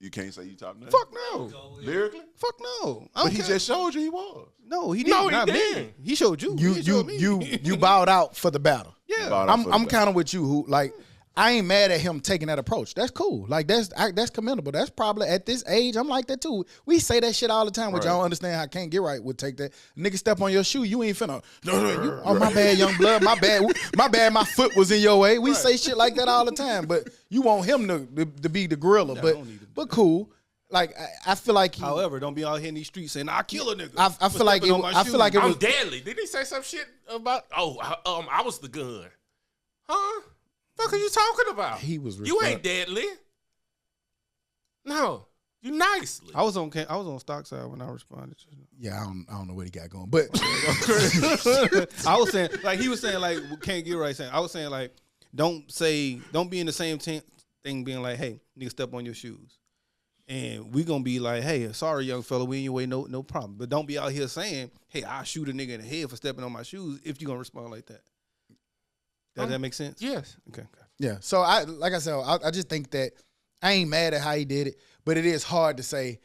Speaker 5: You can't say you top nothing.
Speaker 3: Fuck no.
Speaker 5: Lyrically?
Speaker 3: Fuck no.
Speaker 5: But he just showed you he was.
Speaker 3: No, he didn't.
Speaker 4: No, he
Speaker 3: Not me.
Speaker 4: didn't.
Speaker 3: He showed you. He showed me.
Speaker 2: You bowed out for the battle.
Speaker 3: Yeah.
Speaker 5: Bowed out for the
Speaker 2: I'm
Speaker 5: battle.
Speaker 2: kind of with you. Who like I ain't mad at him taking that approach. That's cool. Like that's commendable. That's probably at this age. I'm like that too. We say that shit all the time, which I
Speaker 5: Right.
Speaker 2: don't understand how Can't Get Right would take that. Nigga step on your shoe, you ain't finna. Oh my bad, young blood. My bad. My foot was in your way. We say shit like that all the time, but you want him to be the gorilla.
Speaker 3: I
Speaker 2: but
Speaker 3: don't need him.
Speaker 2: but cool. Like I feel like he,
Speaker 3: However, don't be out here in these streets saying I kill a nigga.
Speaker 2: I feel like
Speaker 3: stepping
Speaker 2: it.
Speaker 3: on my
Speaker 2: I feel like it
Speaker 4: I'm
Speaker 2: was.
Speaker 4: deadly. Did he say some shit about? I was the gun. Huh? Fuck are you talking about?
Speaker 2: He was
Speaker 4: You ain't deadly. No, you nicely.
Speaker 3: I was on stock side when I responded to him.
Speaker 2: Yeah, I don't know what he got going, but
Speaker 3: I was saying, like he was saying, like Can't Get Right saying. I was saying, like don't be in the same thing being like, hey, nigga, step on your shoes. And we gonna be like, hey, sorry, young fella, we in your way, no problem. But don't be out here saying, hey, I'll shoot a nigga in the head for stepping on my shoes if you gonna respond like that. Does that make sense?
Speaker 4: Yes.
Speaker 3: Okay.
Speaker 2: yeah. So like I said, I just think that I ain't mad at how he did it, but it is hard to say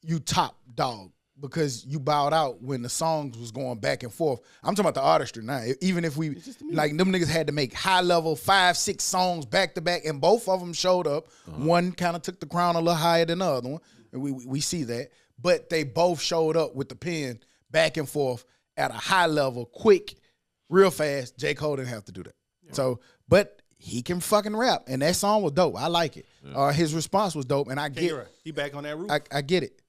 Speaker 2: you top dog because you bowed out when the songs was going back and forth. I'm talking about the artistry now. Even if we like them niggas had to make high level 5-6 songs back to back, and both of them showed up. One kind of took the crown a little higher than the other one, and we see that. But they both showed up with the pen back and forth at a high level, quick, real fast. J. Cole didn't have to do that. So, but he can fucking rap, and that song was dope. I like it. His response was dope, and I
Speaker 3: Can't
Speaker 2: get
Speaker 3: Get Right. He back on that roof.
Speaker 2: I get it.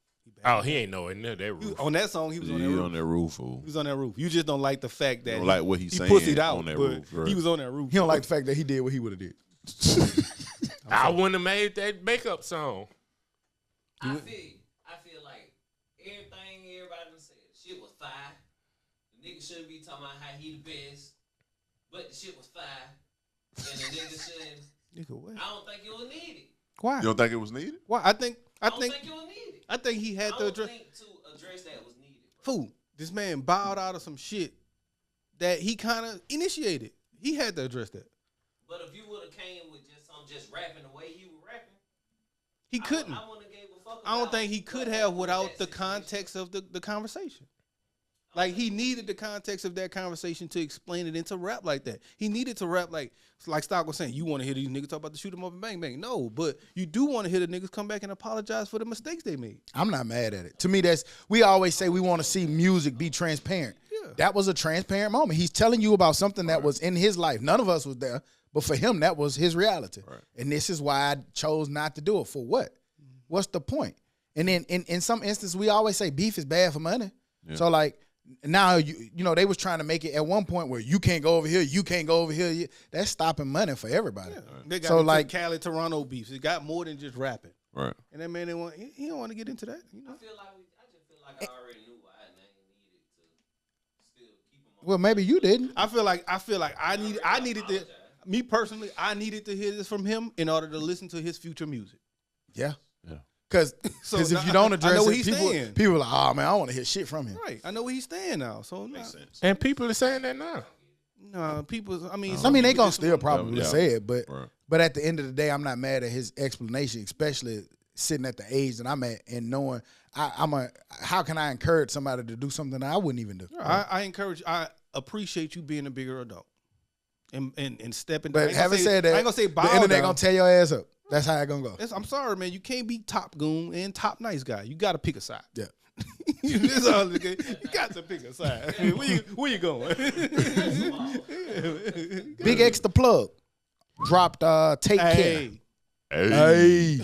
Speaker 4: Oh, he ain't nowhere near that roof.
Speaker 3: On that song, he was on that
Speaker 5: He
Speaker 3: roof.
Speaker 5: on that roof, fool.
Speaker 3: He was on that roof. You just don't like the fact that
Speaker 5: Don't like what he's
Speaker 3: he
Speaker 5: saying
Speaker 3: pussied out
Speaker 5: on that
Speaker 3: but
Speaker 5: roof, right.
Speaker 3: He was on that roof.
Speaker 2: He don't like the fact that he did what he would have did.
Speaker 4: I wouldn't have made that makeup song.
Speaker 1: I feel like everything everybody done said, shit was fire. The nigga shouldn't be talking about how he the best, but the shit was fire. And the nigga shouldn't.
Speaker 3: Nigga, what?
Speaker 1: I don't think it was needed.
Speaker 3: Why?
Speaker 5: You don't think it was needed?
Speaker 3: Why? I think
Speaker 1: I don't think it was needed.
Speaker 3: he had
Speaker 1: I
Speaker 3: to
Speaker 1: don't
Speaker 3: address.
Speaker 1: think to address that was needed.
Speaker 3: fool, this man bowed out of some shit that he kind of initiated. He had to address that.
Speaker 1: But if you would have came with just rapping the way he was rapping,
Speaker 3: He couldn't.
Speaker 1: I wouldn't have gave a fuck.
Speaker 3: I don't
Speaker 1: about
Speaker 3: think he could
Speaker 1: what
Speaker 3: have
Speaker 1: happened with
Speaker 3: without
Speaker 1: that
Speaker 3: the
Speaker 1: situation.
Speaker 3: context of the conversation. Like, he needed the context of that conversation to explain it into rap like that. He needed to rap like Stock was saying, you want to hear these niggas talk about the shoot 'em up and bang bang. No, but you do want to hear the niggas come back and apologize for the mistakes they made.
Speaker 2: I'm not mad at it. To me, we always say we want to see music be transparent.
Speaker 3: Yeah.
Speaker 2: That was a transparent moment. He's telling you about something that was in his life. None of us was there, but for him, that was his reality. Right. And this is why I chose not to do it. For what? What's the point? And then in some instances, we always say beef is bad for money. Yeah. So like now, you know, they was trying to make it at one point where you can't go over here, you can't go over here. That's stopping money for everybody.
Speaker 3: Yeah. They got
Speaker 2: so like
Speaker 3: Cali Toronto beefs. It got more than just rapping.
Speaker 5: Right.
Speaker 3: And that man he don't want to get into that. You know?
Speaker 1: I just feel like I already knew why I needed to still keep him on.
Speaker 2: Well, maybe you didn't.
Speaker 3: I feel like I needed to. Me personally, I needed to hear this from him in order to listen to his future music.
Speaker 2: Yeah.
Speaker 5: Yeah.
Speaker 2: Because if you don't address it, people are like, oh, man, I want to hear shit from him.
Speaker 3: Right. I know where he's staying now. So
Speaker 5: Makes sense.
Speaker 4: And people are saying that now.
Speaker 3: No, people. I mean,
Speaker 2: they gonna still probably say it, but
Speaker 5: Right.
Speaker 2: but at the end of the day, I'm not mad at his explanation, especially sitting at the age that I'm at and knowing how can I encourage somebody to do something that I wouldn't even do?
Speaker 3: I appreciate you being a bigger adult and stepping.
Speaker 2: But having said that,
Speaker 3: I ain't gonna say
Speaker 2: the internet gonna tear your ass up. That's how it gonna go.
Speaker 3: I'm sorry, man. You can't be top goon and top nice guy. You got to pick a side.
Speaker 2: Yeah.
Speaker 3: That's all, you got to pick a side. Where you going?
Speaker 2: Big X the plug dropped Take Care.
Speaker 5: Hey.
Speaker 2: Hey.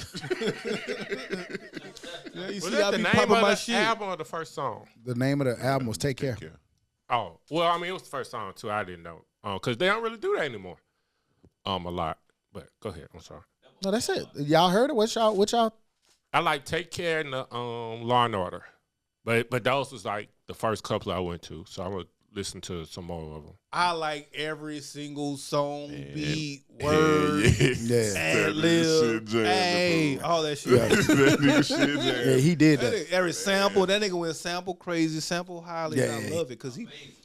Speaker 3: Yeah, you
Speaker 4: Was
Speaker 3: see,
Speaker 4: that
Speaker 3: I
Speaker 4: the
Speaker 3: be
Speaker 4: name
Speaker 3: popping
Speaker 4: of
Speaker 3: my
Speaker 4: the
Speaker 3: shit.
Speaker 4: album or the first song?
Speaker 2: The name of the album was Take Care.
Speaker 4: Oh, well, I mean, it was the first song too. I didn't know because they don't really do that anymore. A lot. But go ahead. I'm sorry.
Speaker 2: No, that's it. Y'all heard it? What y'all?
Speaker 4: I like Take Care and the Law and Order, but those was like the first couple I went to. So I'm gonna listen to some more of them.
Speaker 3: I like every single song, beat, word, ad lib, hey, all that shit.
Speaker 2: Yeah.
Speaker 5: That nigga shit there.
Speaker 2: Yeah, he did that.
Speaker 3: Every sample, that nigga went sample crazy, sample highly.
Speaker 2: Yeah,
Speaker 3: and I love it because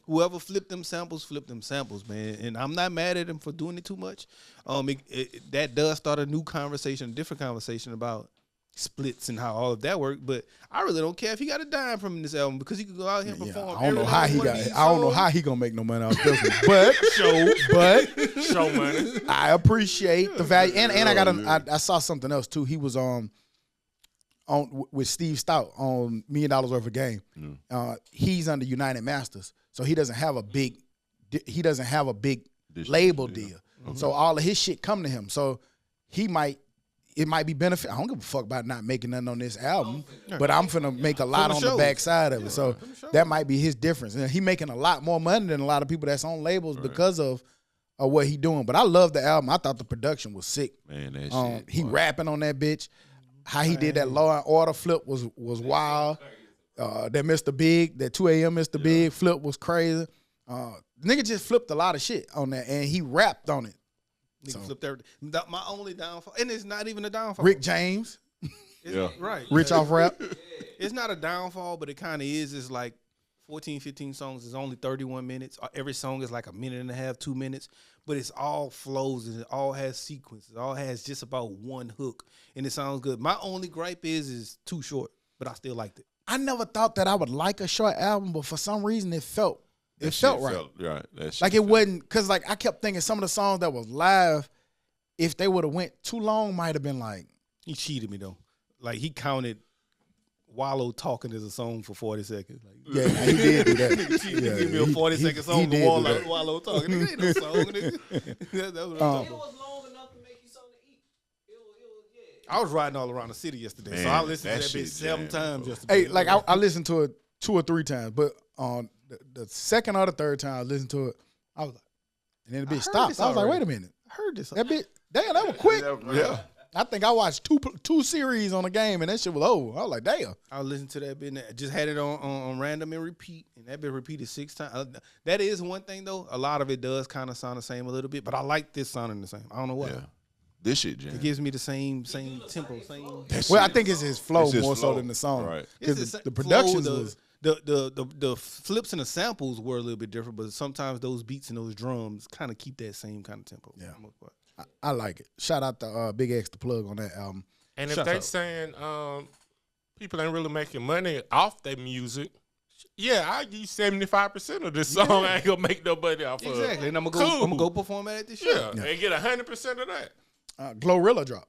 Speaker 3: whoever flipped them samples, man. And I'm not mad at him for doing it too much. That does start a new conversation, a different conversation about splits and how all of that worked. But I really don't care if he got a dime from this album because he could go out here and perform.
Speaker 2: I don't know how he got. I don't know how he gonna make no money off this one. But
Speaker 4: Show money.
Speaker 2: I appreciate the value, and I saw something else too. He was on with Steve Stout on $1 Million Worth of Game. He's under United Masters, so he doesn't have a big label deal. So all of his shit come to him. So it might be benefit. I don't give a fuck about not making nothing on this album, but I'm finna make a lot on the backside of it. So that might be his difference. And he making a lot more money than a lot of people that's on labels because of what he doing. But I love the album. I thought the production was sick.
Speaker 5: Man, that shit.
Speaker 2: He rapping on that bitch. How he did that Law and Order flip was wild. That Mr. Big, that 2 a.m. Mr. Big flip was crazy. Nigga just flipped a lot of shit on that, and he rapped on it.
Speaker 3: Nigga flipped everything. My only downfall, and it's not even a downfall.
Speaker 2: Rick James,
Speaker 3: Right.
Speaker 2: Rich off rap.
Speaker 3: It's not a downfall, but it kind of is. It's like 14, 15 songs is only 31 minutes. Every song is like a minute and a half, 2 minutes, but it's all flows and it all has sequences. It all has just about one hook, and it sounds good. My only gripe is too short, but I still liked it.
Speaker 2: I never thought that I would like a short album, but for some reason it felt right. Like it wasn't, because like I kept thinking some of the songs that was live, if they would have went too long, might have been like.
Speaker 3: He cheated me though. Like he counted Wallow talking as a song for 40 seconds. Like,
Speaker 2: yeah, he did do that.
Speaker 3: Give me a 40-second song for Wallow talking. Nigga, ain't no song. Nigga. That was what I'm talking about.
Speaker 1: It was long enough to make you something to eat.
Speaker 3: I was riding all around the city yesterday, so I listened to that bitch 7 times yesterday.
Speaker 2: Hey, like I listened to it 2 or 3 times, but on the second or the third time I listened to it, I was like, and then the bitch stopped. I was like, wait a minute.
Speaker 3: I heard this.
Speaker 2: That bitch, damn, that was quick.
Speaker 5: Yeah.
Speaker 2: I think I watched two series on the game, and that shit was over. I was like, damn.
Speaker 3: I listened to that bit, and just had it on random and repeat, and that bit repeated 6 times. That is one thing, though. A lot of it does kind of sound the same a little bit, but I like this sounding the same. I don't know why.
Speaker 5: Yeah. This shit, Jam.
Speaker 3: It gives me the same tempo, same.
Speaker 2: Well, I think it's his flow more so than the song.
Speaker 5: Right.
Speaker 2: Because the production was.
Speaker 3: The flips and the samples were a little bit different, but sometimes those beats and those drums kind of keep that same kind of tempo.
Speaker 2: Yeah. I like it. Shout out to Big X, the plug on that album.
Speaker 4: And if
Speaker 3: Shut
Speaker 4: they
Speaker 3: up.
Speaker 4: saying people ain't really making money off their music, yeah, I give you 75% of this song. I ain't gonna make no money off of.
Speaker 3: Exactly, and I'm
Speaker 4: Cool.
Speaker 3: gonna go perform at this show.
Speaker 4: Yeah, and get 100% of that.
Speaker 2: Glorilla drop.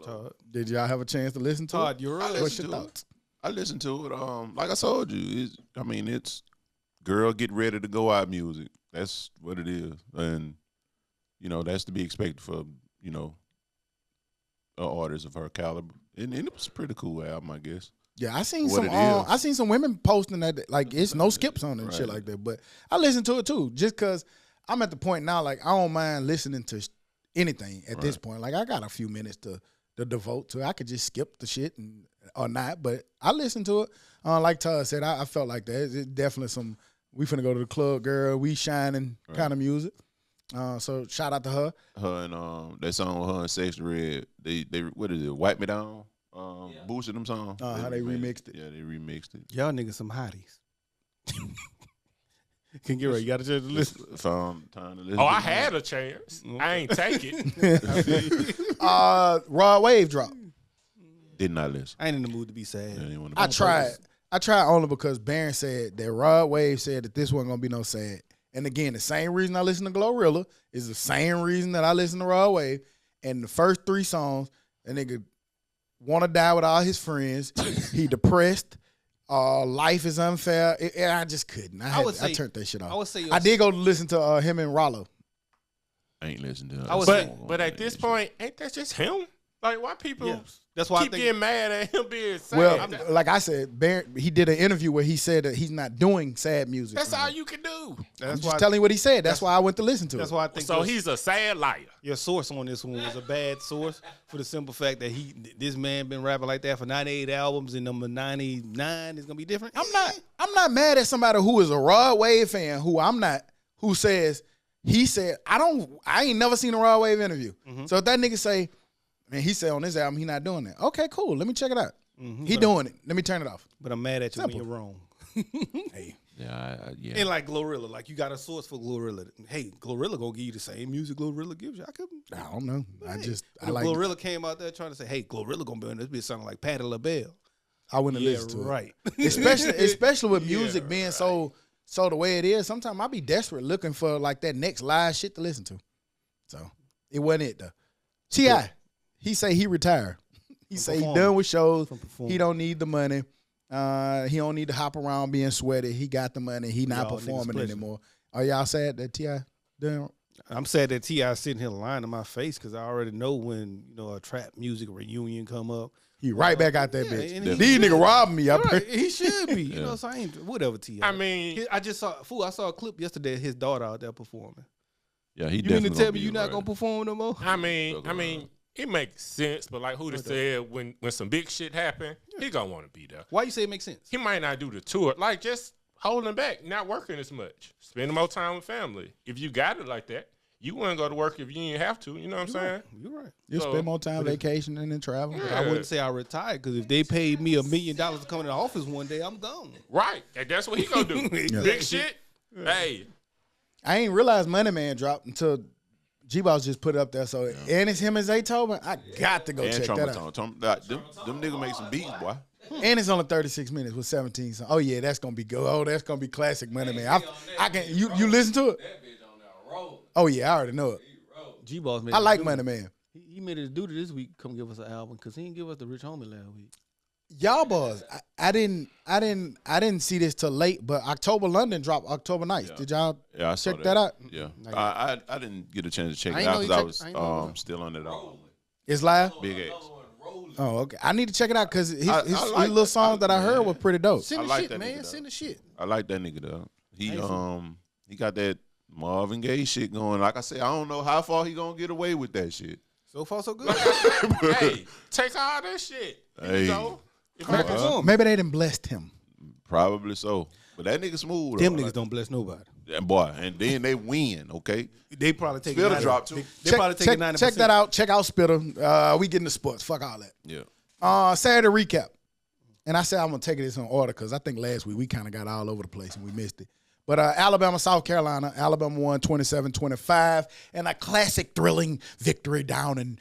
Speaker 3: Todd,
Speaker 2: Did y'all have a chance to listen to
Speaker 3: Todd,
Speaker 2: it?
Speaker 3: you're
Speaker 5: I
Speaker 3: right.
Speaker 2: What's
Speaker 5: listened
Speaker 2: your
Speaker 5: to it.
Speaker 2: thoughts?
Speaker 5: I listened to it. Like I told you, it's girl get ready to go out music. That's what it is, and that's to be expected for an artist of her caliber. And it was a pretty cool album, I guess.
Speaker 2: Yeah, I seen
Speaker 5: What
Speaker 2: some.
Speaker 5: it is.
Speaker 2: I seen some women posting that like it's no skips on it and shit
Speaker 5: Right.
Speaker 2: like that. But I listened to it too, just cause I'm at the point now. Like I don't mind listening to anything at this point. Like I got a few minutes to devote to. I could just skip the shit or not, but I listened to it. Like Todd said, I felt like that. It's definitely some. We finna go to the club, girl. We shining kind of music. So shout out to her.
Speaker 5: Her and that song with her and Sex Red. They what is it? Wipe Me Down. Boosted them song.
Speaker 2: How they remixed it.
Speaker 5: Yeah, they remixed it.
Speaker 3: Y'all niggas some hotties. Can get right. You got a chance to listen.
Speaker 5: Found time to listen.
Speaker 4: Oh,
Speaker 5: to
Speaker 4: I
Speaker 5: it.
Speaker 4: had a chance. I ain't take it.
Speaker 2: Rod Wave drop.
Speaker 5: Did not listen.
Speaker 3: I ain't in the mood to be sad.
Speaker 5: I didn't want
Speaker 2: I tried. I tried only because Barron said that Rod Wave said that this wasn't gonna be no sad. And again, the same reason I listen to Glorilla is the same reason that I listen to Rod Wave. And the first 3 songs, that nigga want to die with all his friends. He depressed. Life is unfair. I just couldn't. I turned that shit off.
Speaker 3: I would say
Speaker 2: I did go listen to him and Rollo.
Speaker 5: I ain't listened to it.
Speaker 3: I was saying-
Speaker 4: But at this point, ain't that just him? Like, why people
Speaker 3: Yeah. That's why I
Speaker 4: keep
Speaker 3: think
Speaker 4: getting mad at him being sad?
Speaker 2: Well, like I said, Barron, he did an interview where he said that he's not doing sad music.
Speaker 4: that's
Speaker 2: no
Speaker 4: all
Speaker 2: more.
Speaker 4: you can do.
Speaker 2: I'm
Speaker 3: that's
Speaker 2: just
Speaker 3: why
Speaker 2: telling you what he said. That's why I went to listen to
Speaker 3: that's
Speaker 2: it.
Speaker 3: why I think
Speaker 4: So he's a sad liar.
Speaker 3: your source on this one was a bad source for the simple fact that this man been rapping like that for 98 albums and number 99 is gonna be different.
Speaker 2: I'm not mad at somebody who is a Rod Wave fan who says he said I ain't never seen a Rod Wave interview. So if that nigga say, man, he said on this album he not doing that. Okay, cool. Let me check it out. He doing it. Let me turn it off.
Speaker 3: But I'm mad at you
Speaker 2: Simple.
Speaker 3: when you're wrong.
Speaker 2: Hey,
Speaker 5: Yeah.
Speaker 3: And like Glorilla, like you got a source for Glorilla. Hey, Glorilla gonna give you the same music Glorilla gives you.
Speaker 2: I don't know. I
Speaker 3: If
Speaker 2: like.
Speaker 3: Glorilla came out there trying to say, "Hey, Glorilla gonna be on this bitch sounding like Patti LaBelle."
Speaker 2: I wouldn't
Speaker 3: Yeah,
Speaker 2: listen to it.
Speaker 3: right.
Speaker 2: Especially with music being so the way it is. Sometimes I be desperate looking for like that next live shit to listen to. So it wasn't it though. T.I. He say he retired. He say he
Speaker 3: performing.
Speaker 2: done with shows.
Speaker 3: From performing.
Speaker 2: He don't need the money. He don't need to hop around being sweaty. He got the money. He not
Speaker 3: Y'all niggas
Speaker 2: performing
Speaker 3: pleasure.
Speaker 2: anymore. Are y'all sad that T.I. done?
Speaker 3: I'm sad that T.I. sitting here lying to my face because I already know when a trap music reunion come up.
Speaker 2: He right back out that
Speaker 3: Yeah,
Speaker 2: bitch.
Speaker 3: and he-
Speaker 2: These niggas robbing me.
Speaker 3: Right, he should be. You know, so I ain't whatever T.I.
Speaker 4: I mean,
Speaker 3: I just saw I saw a clip yesterday of his daughter out there performing.
Speaker 5: Yeah, he
Speaker 3: You mean to
Speaker 5: definitely
Speaker 3: tell
Speaker 5: gonna
Speaker 3: me
Speaker 5: be
Speaker 3: you're not
Speaker 5: right.
Speaker 3: gonna perform no more?
Speaker 4: I mean, it makes sense. But like Huda said, when some big shit happen, he gonna want to be there.
Speaker 3: Why you say it makes sense?
Speaker 4: He might not do the tour, like just holding back, not working as much, spending more time with family. If you got it like that, you wouldn't go to work if you didn't have to. You know what I'm saying?
Speaker 3: You're right.
Speaker 2: You
Speaker 4: So-
Speaker 2: spend more time vacationing and traveling.
Speaker 3: I wouldn't say I retired because if they paid me $1 million to come in the office one day, I'm gone.
Speaker 4: Right, and that's what he gonna do. Big shit. Hey,
Speaker 2: I ain't realized Money Man dropped until G-Boss just put it up there. So and it's him and Zaytoven. I got to go
Speaker 5: And
Speaker 2: check that out.
Speaker 5: Them niggas make some beats, boy.
Speaker 2: And it's only 36 minutes with 17 songs. Oh yeah, that's gonna be good. Oh, that's gonna be classic Money Man. I can you listen to it?
Speaker 1: That bitch on that road.
Speaker 2: Oh yeah, I already know it.
Speaker 3: G-Boss made
Speaker 2: I
Speaker 3: it
Speaker 2: like
Speaker 3: do-
Speaker 2: Money Man.
Speaker 3: He made it do this week. Come give us an album because he didn't give us the Rich Homie last week.
Speaker 2: Y'all boys, I didn't see this till late, but October London dropped October Nights. Did y'all
Speaker 5: Yeah, I saw
Speaker 2: check that out?
Speaker 5: Yeah, I didn't get a chance to check
Speaker 3: I
Speaker 5: it
Speaker 3: ain't
Speaker 5: out
Speaker 3: know you
Speaker 5: because I
Speaker 3: checked-
Speaker 5: was
Speaker 3: I ain't know
Speaker 5: still on it all.
Speaker 2: It's live.
Speaker 5: Big X.
Speaker 2: Oh, okay. I need to check it out because his
Speaker 5: I like
Speaker 2: little
Speaker 5: that.
Speaker 2: songs that I heard were pretty dope.
Speaker 3: Send
Speaker 5: I
Speaker 3: the
Speaker 5: like
Speaker 3: shit,
Speaker 5: that
Speaker 3: man.
Speaker 5: nigga,
Speaker 3: Send the shit.
Speaker 5: I like that nigga though. He got that Marvin Gaye shit going. Like I said, I don't know how far he gonna get away with that shit.
Speaker 3: So far, so good.
Speaker 4: hey, take all that shit.
Speaker 5: Hey.
Speaker 4: You know, if
Speaker 3: Back
Speaker 4: I-
Speaker 3: and forth.
Speaker 2: Maybe they done blessed him.
Speaker 5: Probably so. But that nigga smooth.
Speaker 3: Them
Speaker 5: though.
Speaker 3: niggas
Speaker 5: Like,
Speaker 3: don't bless nobody.
Speaker 5: that boy, and then they win. Okay,
Speaker 3: They probably take
Speaker 5: Spitter drop too.
Speaker 3: They probably take 90%.
Speaker 2: check that out. Check out Spitter. We getting the sports. Fuck all that.
Speaker 5: Yeah.
Speaker 2: Saturday recap. and I said I'm going to take this in order because I think last week we kind of got all over the place and we missed it. But Alabama, South Carolina, Alabama won 27-25, and a classic thrilling victory down in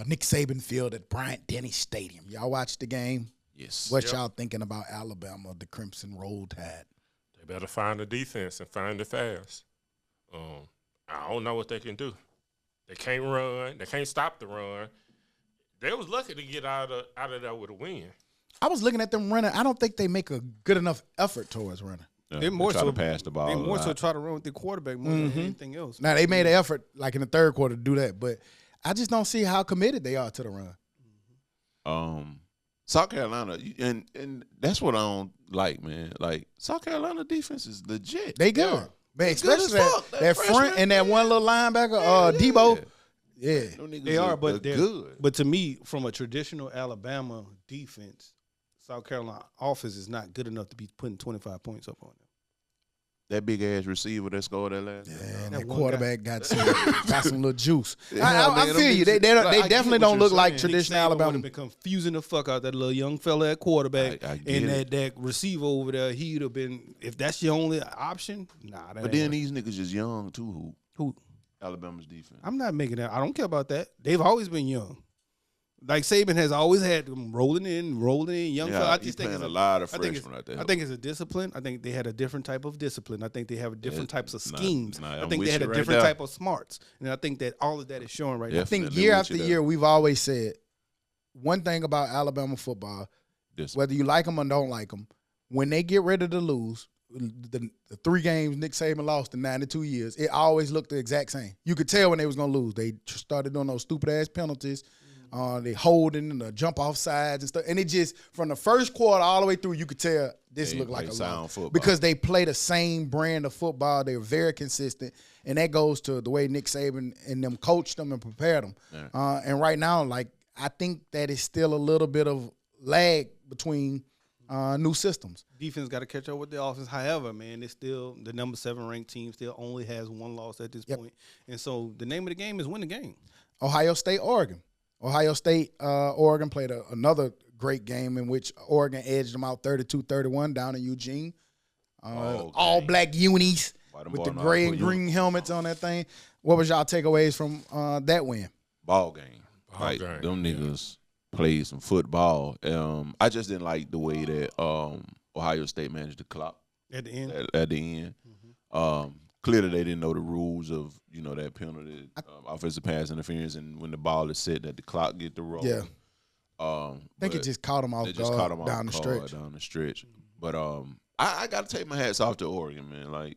Speaker 2: Nick Saban Field at Bryant-Denny Stadium. Y'all watched the game?
Speaker 5: Yes.
Speaker 2: What y'all thinking about Alabama, the Crimson Roll Tide?
Speaker 4: They better find the defense and find it fast. I don't know what they can do. They can't run. They can't stop the run. They was lucky to get out of there with a win.
Speaker 2: I was looking at them running. I don't think they make a good enough effort towards running.
Speaker 3: They more
Speaker 5: try
Speaker 3: so
Speaker 5: to pass the ball.
Speaker 3: They more so
Speaker 5: lot.
Speaker 3: try to run with the quarterback more than anything else.
Speaker 2: Now, they made an effort, like in the third quarter, to do that, but I just don't see how committed they are to the run.
Speaker 5: South Carolina, and that's what I don't like, man. Like, South Carolina defense is legit.
Speaker 2: They good. Man, especially
Speaker 5: as fuck.
Speaker 2: that front and that one little linebacker, Debo. Yeah.
Speaker 5: Them niggas
Speaker 3: They are, but
Speaker 5: they're
Speaker 3: they're
Speaker 5: good.
Speaker 3: But to me, from a traditional Alabama defense, South Carolina offense is not good enough to be putting 25 points up on them.
Speaker 5: That big ass receiver that scored that last.
Speaker 2: Yeah,
Speaker 5: time.
Speaker 2: and
Speaker 3: That
Speaker 2: that
Speaker 3: one
Speaker 2: quarterback got some little juice.
Speaker 5: Yeah,
Speaker 2: I
Speaker 5: man,
Speaker 2: feel you. They
Speaker 5: I get
Speaker 2: definitely
Speaker 5: what
Speaker 2: don't
Speaker 5: you're
Speaker 2: look like
Speaker 5: saying.
Speaker 2: traditional
Speaker 3: Nick Saban
Speaker 2: Alabama.
Speaker 3: would have been confusing the fuck out that little young fella at quarterback,
Speaker 5: I
Speaker 3: and
Speaker 5: get
Speaker 3: that receiver over there. He'd have been, if that's your only option. Nah, that
Speaker 5: But
Speaker 3: ain't
Speaker 5: then
Speaker 3: working.
Speaker 5: these niggas is young too.
Speaker 3: Who?
Speaker 5: Alabama's defense.
Speaker 3: I'm not making that. I don't care about that. They've always been young. Like Saban has always had them rolling in, young fella. I
Speaker 5: he's
Speaker 3: just think
Speaker 5: playing
Speaker 3: it's
Speaker 5: a lot of
Speaker 3: I think
Speaker 5: freshmen out there.
Speaker 3: I think it's a discipline. I think they had a different type of discipline. I think they have different types of schemes.
Speaker 5: nah,
Speaker 3: I
Speaker 5: I'm
Speaker 3: think
Speaker 5: with
Speaker 3: they had a
Speaker 5: you right
Speaker 3: different
Speaker 5: there.
Speaker 3: type of smarts. And I think that all of that is showing right
Speaker 2: I
Speaker 3: now.
Speaker 2: think
Speaker 5: Definitely
Speaker 2: year
Speaker 5: with
Speaker 2: after
Speaker 5: you there.
Speaker 2: year, we've always said one thing about Alabama football,
Speaker 5: Discipline.
Speaker 2: whether you like them or don't like them, when they get ready to lose, the 3 games Nick Saban lost in 92 years, it always looked the exact same. You could tell when they was going to lose. They started doing those stupid-ass penalties. They holding and the jump off sides and stuff. And it just, from the first quarter all the way through, you could tell this
Speaker 5: They
Speaker 2: looked like a
Speaker 5: play sound
Speaker 2: loss.
Speaker 5: football.
Speaker 2: Because they play the same brand of football. They're very consistent. And that goes to the way Nick Saban and them coached them and prepared them.
Speaker 5: Yeah.
Speaker 2: And right now, like, I think that is still a little bit of lag between new systems.
Speaker 3: Defense got to catch up with the offense. However, man, it's still the number 7 ranked team still only has 1 loss at this point. And so the name of the game is win the game.
Speaker 2: Ohio State, Oregon. Ohio State, Oregon played another great game in which Oregon edged them out 32-31 down in Eugene. All black unis with the gray and green helmets on that thing. What was y'all takeaways from that win?
Speaker 5: Ball game.
Speaker 4: Ball
Speaker 5: Like,
Speaker 4: game,
Speaker 5: them niggas played some football. I just didn't like the way that Ohio State managed the clock
Speaker 3: At the end.
Speaker 5: at the end. Clearly, they didn't know the rules of that penalty, offensive pass interference, and when the ball is set, that the clock get the roll.
Speaker 2: Yeah.
Speaker 5: I
Speaker 2: I think it just caught them off guard down the stretch.
Speaker 5: Down the stretch. But I got to take my hats off to Oregon, man. Like,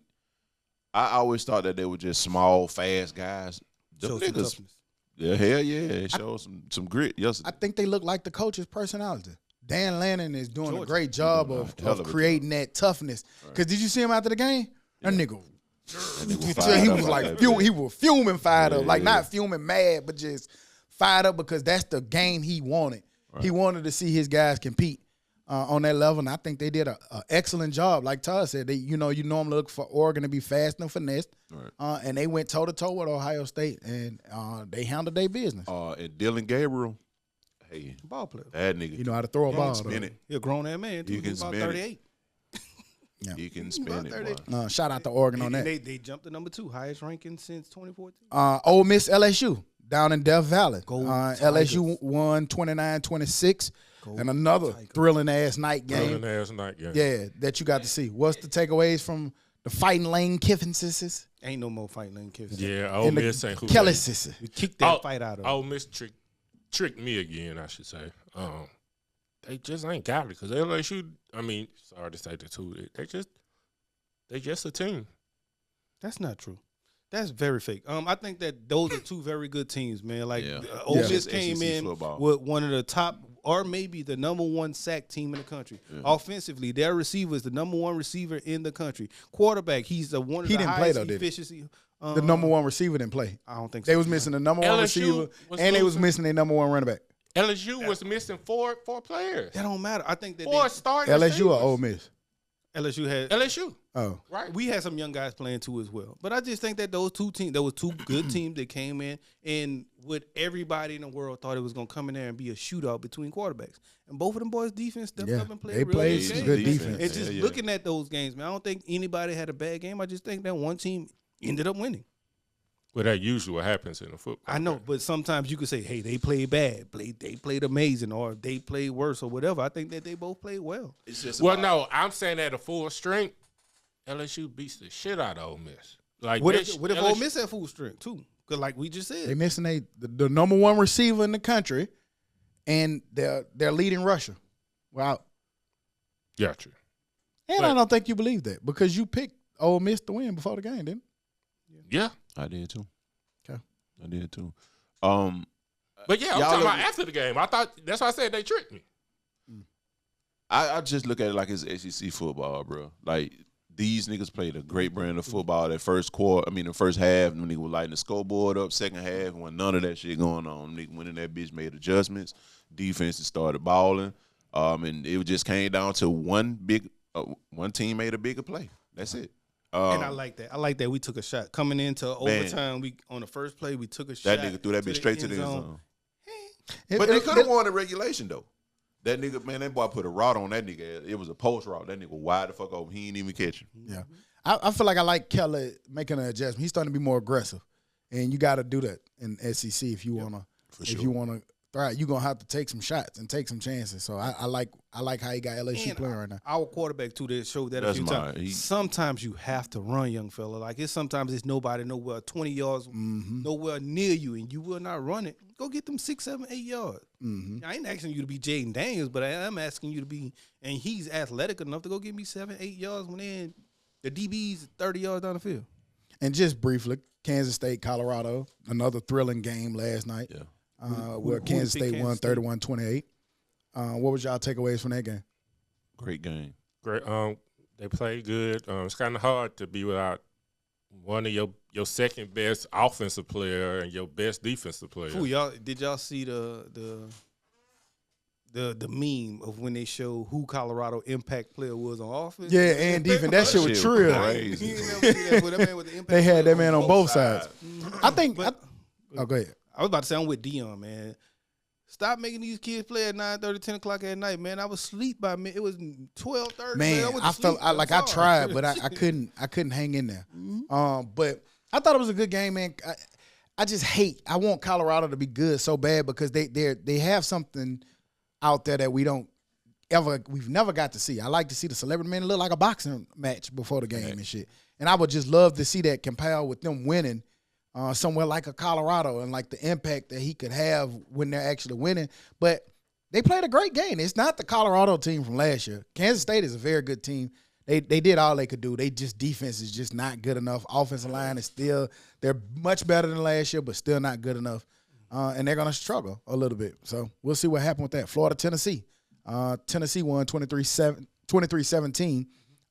Speaker 5: I always thought that they were just small, fast guys. Them
Speaker 3: Show some
Speaker 5: niggas,
Speaker 3: toughness.
Speaker 5: yeah, hell yeah, it showed some grit yesterday.
Speaker 2: I think they look like the coach's personality. Dan Lannon is doing a
Speaker 3: Georgia.
Speaker 2: great job
Speaker 5: doing a
Speaker 2: of
Speaker 5: hell of a
Speaker 2: creating that toughness. Because did you see him after the game? That nigga.
Speaker 5: That nigga
Speaker 2: You
Speaker 5: fired
Speaker 2: tell he
Speaker 5: up
Speaker 2: was
Speaker 5: out
Speaker 2: like
Speaker 5: that
Speaker 2: he
Speaker 5: bitch.
Speaker 2: was fuming fired up, like
Speaker 5: Yeah.
Speaker 2: not fuming mad, but just fired up because that's the game he wanted. He wanted to see his guys compete on that level, and I think they did a excellent job. Like Todd said, you normally look for Oregon to be fast and finessed, and they went toe to toe with Ohio State, and they handled their business.
Speaker 5: And Dylan Gabriel, hey,
Speaker 3: Ball player.
Speaker 5: that nigga,
Speaker 2: You know how to throw a
Speaker 5: he
Speaker 2: ball.
Speaker 5: can spin it.
Speaker 3: He a grown-ass man, too.
Speaker 5: You can
Speaker 3: He's about
Speaker 5: spin it.
Speaker 3: 38.
Speaker 5: He can spin it,
Speaker 3: 30.
Speaker 5: boy.
Speaker 2: Shout out to Oregon on
Speaker 3: And
Speaker 2: that.
Speaker 3: they jumped to number 2, highest ranking since 2014.
Speaker 2: Ole Miss LSU down in Death Valley.
Speaker 3: Go
Speaker 2: LSU won 29-26, and another thrilling ass night game.
Speaker 4: Thrilling ass night game.
Speaker 2: Yeah, that you got to see. What's the takeaways from the Fighting Lane Kiffin sisters
Speaker 3: Ain't no more fighting Lane Kiffin.
Speaker 4: Yeah, Ole
Speaker 2: and
Speaker 4: Miss
Speaker 2: the
Speaker 4: ain't who
Speaker 2: Kelly
Speaker 4: they-
Speaker 2: sisters?
Speaker 3: We kicked that fight out of him.
Speaker 4: Ole Miss tricked me again, I should say. They just ain't got it because LSU. I mean, sorry to say the two. They just a team.
Speaker 3: That's not true. That's very fake. I think that those are 2 very good teams, man. Like
Speaker 5: Yeah.
Speaker 3: Ole
Speaker 2: Yeah.
Speaker 3: Miss
Speaker 5: SEC
Speaker 3: came in
Speaker 5: football.
Speaker 3: with one of the top, or maybe the number 1 sack team in the country. Offensively, their receiver is the number 1 receiver in the country. Quarterback, he's the one of
Speaker 2: He
Speaker 3: the
Speaker 2: didn't play,
Speaker 3: highest
Speaker 2: though, did he?
Speaker 3: efficiency.
Speaker 2: The number one receiver didn't play.
Speaker 3: I don't think so.
Speaker 2: They was missing the number one
Speaker 4: LSU
Speaker 2: receiver,
Speaker 4: was
Speaker 2: and they was
Speaker 4: losing.
Speaker 2: missing their number one running back.
Speaker 4: LSU was missing four players.
Speaker 3: That don't matter. I think that
Speaker 4: 4 starters.
Speaker 2: LSU or Ole Miss?
Speaker 3: LSU had
Speaker 4: LSU.
Speaker 2: Oh,
Speaker 4: Right.
Speaker 3: We had some young guys playing too as well. But I just think that those two teams, there was two good teams that came in, and what everybody in the world thought it was going to come in there and be a shootout between quarterbacks. And both of them boys' defense stepped
Speaker 2: Yeah,
Speaker 3: up and played
Speaker 2: they
Speaker 3: really
Speaker 2: played
Speaker 3: good
Speaker 2: some
Speaker 3: games.
Speaker 2: good
Speaker 3: man.
Speaker 2: defense.
Speaker 3: And just
Speaker 5: Yeah.
Speaker 3: looking at those games, man, I don't think anybody had a bad game. I just think that one team ended up winning.
Speaker 4: Well, that usually happens in a football.
Speaker 3: I know,
Speaker 4: game.
Speaker 3: but sometimes you could say, hey, they played bad, they played amazing, or they played worse or whatever. I think that they both played well.
Speaker 5: It's just
Speaker 4: Well,
Speaker 5: about-
Speaker 4: no, I'm saying at a full strength, LSU beats the shit out of Ole Miss. Like
Speaker 3: What
Speaker 4: that
Speaker 3: if
Speaker 4: LSU
Speaker 3: Ole Miss had full strength too? Because like we just
Speaker 2: they
Speaker 3: said,
Speaker 2: missing the number one receiver in the country, and their leading rusher. Wow.
Speaker 4: Gotcha.
Speaker 2: And I don't think you believe that because you picked Ole Miss to win before the game, didn't you?
Speaker 4: Yeah.
Speaker 5: I did too.
Speaker 2: Okay.
Speaker 5: I did too.
Speaker 4: But yeah, I'm
Speaker 5: Y'all
Speaker 4: talking
Speaker 5: look-
Speaker 4: about after the game. I thought that's why I said they tricked me.
Speaker 5: I just look at it like it's SEC football, bro. Like these niggas played a great brand of football that first quarter. I mean, the first half, when niggas were lighting the scoreboard up. Second half, when none of that shit going on, nigga went in that bitch, made adjustments. Defense started balling. And it just came down to one team made a bigger play. That's it.
Speaker 3: and I like that. I like that we took a shot coming into overtime. We on the first play, we took a shot.
Speaker 5: That nigga threw that bitch straight to the end zone. But they could have won the regulation though. That nigga, man, that boy put a route on that nigga. It was a post route. That nigga wide the fuck open. He ain't even catch him.
Speaker 2: Yeah. I feel like I like Kelly making an adjustment. He's starting to be more aggressive. And you got to do that in SEC if you wanna thrive. You're gonna have to take some shots and take some chances. So I like how he got LSU
Speaker 3: And
Speaker 2: playing right now.
Speaker 3: Our quarterback too, that showed that
Speaker 5: That's
Speaker 3: a few
Speaker 5: mine.
Speaker 3: times.
Speaker 5: He-
Speaker 3: Sometimes you have to run, young fella. Like sometimes it's nobody nowhere 20 yards nowhere near you, and you will not run it. Go get them 6, 7, 8 yards. I ain't asking you to be Jaden Daniels, but I am asking you to be, and he's athletic enough to go get me 7, 8 yards when then the DB's 30 yards down the field.
Speaker 2: And just briefly, Kansas State, Colorado, another thrilling game last night.
Speaker 5: Yeah.
Speaker 2: Where Kansas
Speaker 3: picked
Speaker 2: State won
Speaker 3: Kansas
Speaker 2: 31-28. What was y'all takeaways from that game?
Speaker 5: Great game.
Speaker 4: Great. They played good. It's kind of hard to be without one of your second best offensive player and your best defensive player.
Speaker 3: Ooh, did y'all see the meme of when they show who Colorado impact player was on offense?
Speaker 2: Yeah, and defense. That shit was trill.
Speaker 5: crazy.
Speaker 3: You ain't never see that, but that man was the impact
Speaker 2: They had that
Speaker 3: player
Speaker 2: man on both sides. I think.
Speaker 3: But-
Speaker 2: Oh, go ahead.
Speaker 3: I was about to say, I'm with Dion, man. Stop making these kids play at 9:30, 10 o'clock at night, man. I was asleep by me. It was 12:30.
Speaker 2: Man, I felt like I tried, but I couldn't hang in there. But I thought it was a good game, man. I just hate. I want Colorado to be good so bad because they have something out there that we've never got to see. I like to see the celebrity man look like a boxing match before the game and shit. And I would just love to see that compiled with them winning. Somewhere like a Colorado and like the impact that he could have when they're actually winning. But they played a great game. It's not the Colorado team from last year. Kansas State is a very good team. They did all they could do. They just defense is just not good enough. Offensive line is they're much better than last year, but still not good enough. And they're gonna struggle a little bit. So we'll see what happens with that. Florida, Tennessee. Tennessee won 23-17.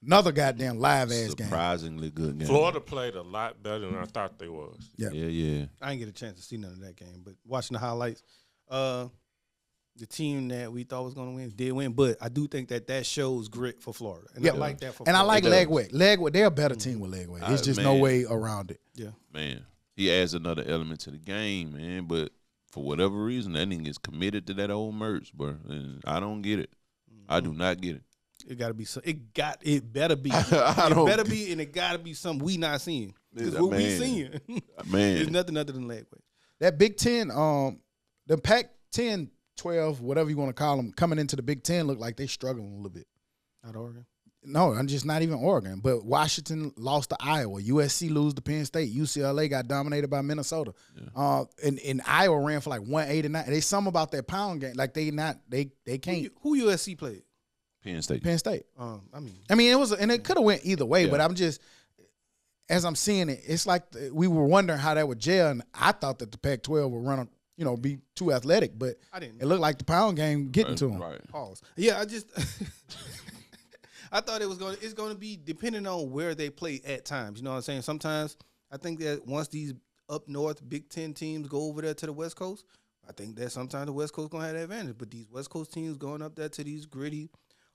Speaker 2: Another goddamn live ass game.
Speaker 5: Surprisingly good game.
Speaker 4: Florida played a lot better than I thought they was.
Speaker 2: Yeah.
Speaker 5: Yeah.
Speaker 3: I didn't get a chance to see none of that game, but watching the highlights, the team that we thought was going to win did win. But I do think that shows grit for Florida, and I like that for
Speaker 2: And I
Speaker 3: Florida.
Speaker 2: like
Speaker 5: It does.
Speaker 2: Legway. Legway, they're a better team with Legway. There's just no
Speaker 5: Man.
Speaker 2: way around it.
Speaker 3: Yeah.
Speaker 5: Man, he adds another element to the game, man. But for whatever reason, that nigga is committed to that old merch, bro. And I don't get it. I do not get it.
Speaker 3: It got to be some. It better be.
Speaker 5: I
Speaker 3: It
Speaker 5: don't-
Speaker 3: better be, and it got to be something we not seeing. Because
Speaker 5: Yeah,
Speaker 3: what we
Speaker 5: man.
Speaker 3: seeing
Speaker 5: Man,
Speaker 3: is nothing other than Legway.
Speaker 2: That Big Ten, the Pac-10, 12, whatever you want to call them, coming into the Big Ten look like they struggling a little bit.
Speaker 3: Not Oregon.
Speaker 2: No, I'm just not even Oregon. But Washington lost to Iowa. USC lose to Penn State. UCLA got dominated by Minnesota. And Iowa ran for like 189. There's something about that pound game. Like they can't.
Speaker 3: Who USC played?
Speaker 5: Penn State.
Speaker 2: Penn State.
Speaker 3: I mean,
Speaker 2: It was, and it could have went either way.
Speaker 5: Yeah.
Speaker 2: But I'm just, as I'm seeing it, it's like we were wondering how that would gel. And I thought that the Pac-12 would run, be too athletic. But
Speaker 3: I didn't.
Speaker 2: it looked like the pound game getting to them.
Speaker 5: Right.
Speaker 3: Pause. Yeah, I just I thought it's going to be depending on where they play at times. You know what I'm saying? Sometimes I think that once these up north Big Ten teams go over there to the West Coast, I think that sometimes the West Coast going to have the advantage. But these West Coast teams going up there to these gritty,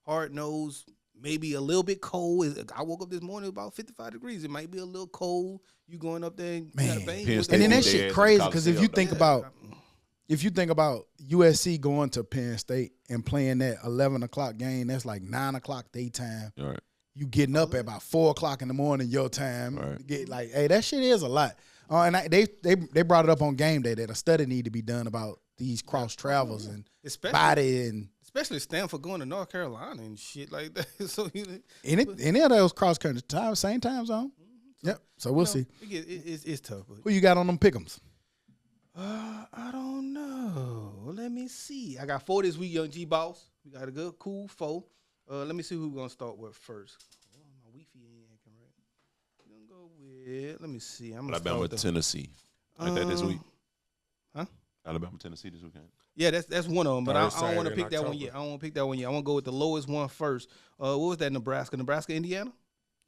Speaker 3: hard-nosed maybe a little bit cold. I woke up this morning about 55 degrees. It might be a little cold. You going up there and you gotta
Speaker 2: Man.
Speaker 3: bang
Speaker 5: Penn
Speaker 3: with
Speaker 5: State
Speaker 2: And then that
Speaker 5: beat
Speaker 2: shit
Speaker 5: their ass in
Speaker 2: crazy
Speaker 5: the
Speaker 2: because if you
Speaker 5: Coliseum,
Speaker 2: think
Speaker 5: though.
Speaker 2: about USC going to Penn State and playing that 11 o'clock game, that's like 9 o'clock daytime.
Speaker 5: All right.
Speaker 2: You getting up at about 4 o'clock in the morning your time.
Speaker 5: Right.
Speaker 2: Get like, hey, that shit is a lot. And they brought it up on game day that a study need to be done about these cross travels and body and
Speaker 3: especially Stanford going to North Carolina and shit like that. So
Speaker 2: any of those cross country time, same time zone. Yep. So we'll see.
Speaker 3: It's tough. But,
Speaker 2: Who you got on them pick'ems?
Speaker 3: I don't know. Let me see. I got 4 this week, Young G Boss. We got a good, cool 4. Let me see who we're gonna start with first. Oh, my Wi-Fi ain't acting right. We're gonna go with. Let me see. I'm gonna
Speaker 5: Alabama,
Speaker 3: start with
Speaker 5: Tennessee. Like that this week.
Speaker 3: Huh?
Speaker 5: Alabama, Tennessee this weekend.
Speaker 3: Yeah, that's one of them. But I don't want to
Speaker 4: Saturday in
Speaker 3: pick that one
Speaker 4: October.
Speaker 3: yet. I don't want to pick that one yet. I want to go with the lowest one first. What was that? Nebraska, Indiana.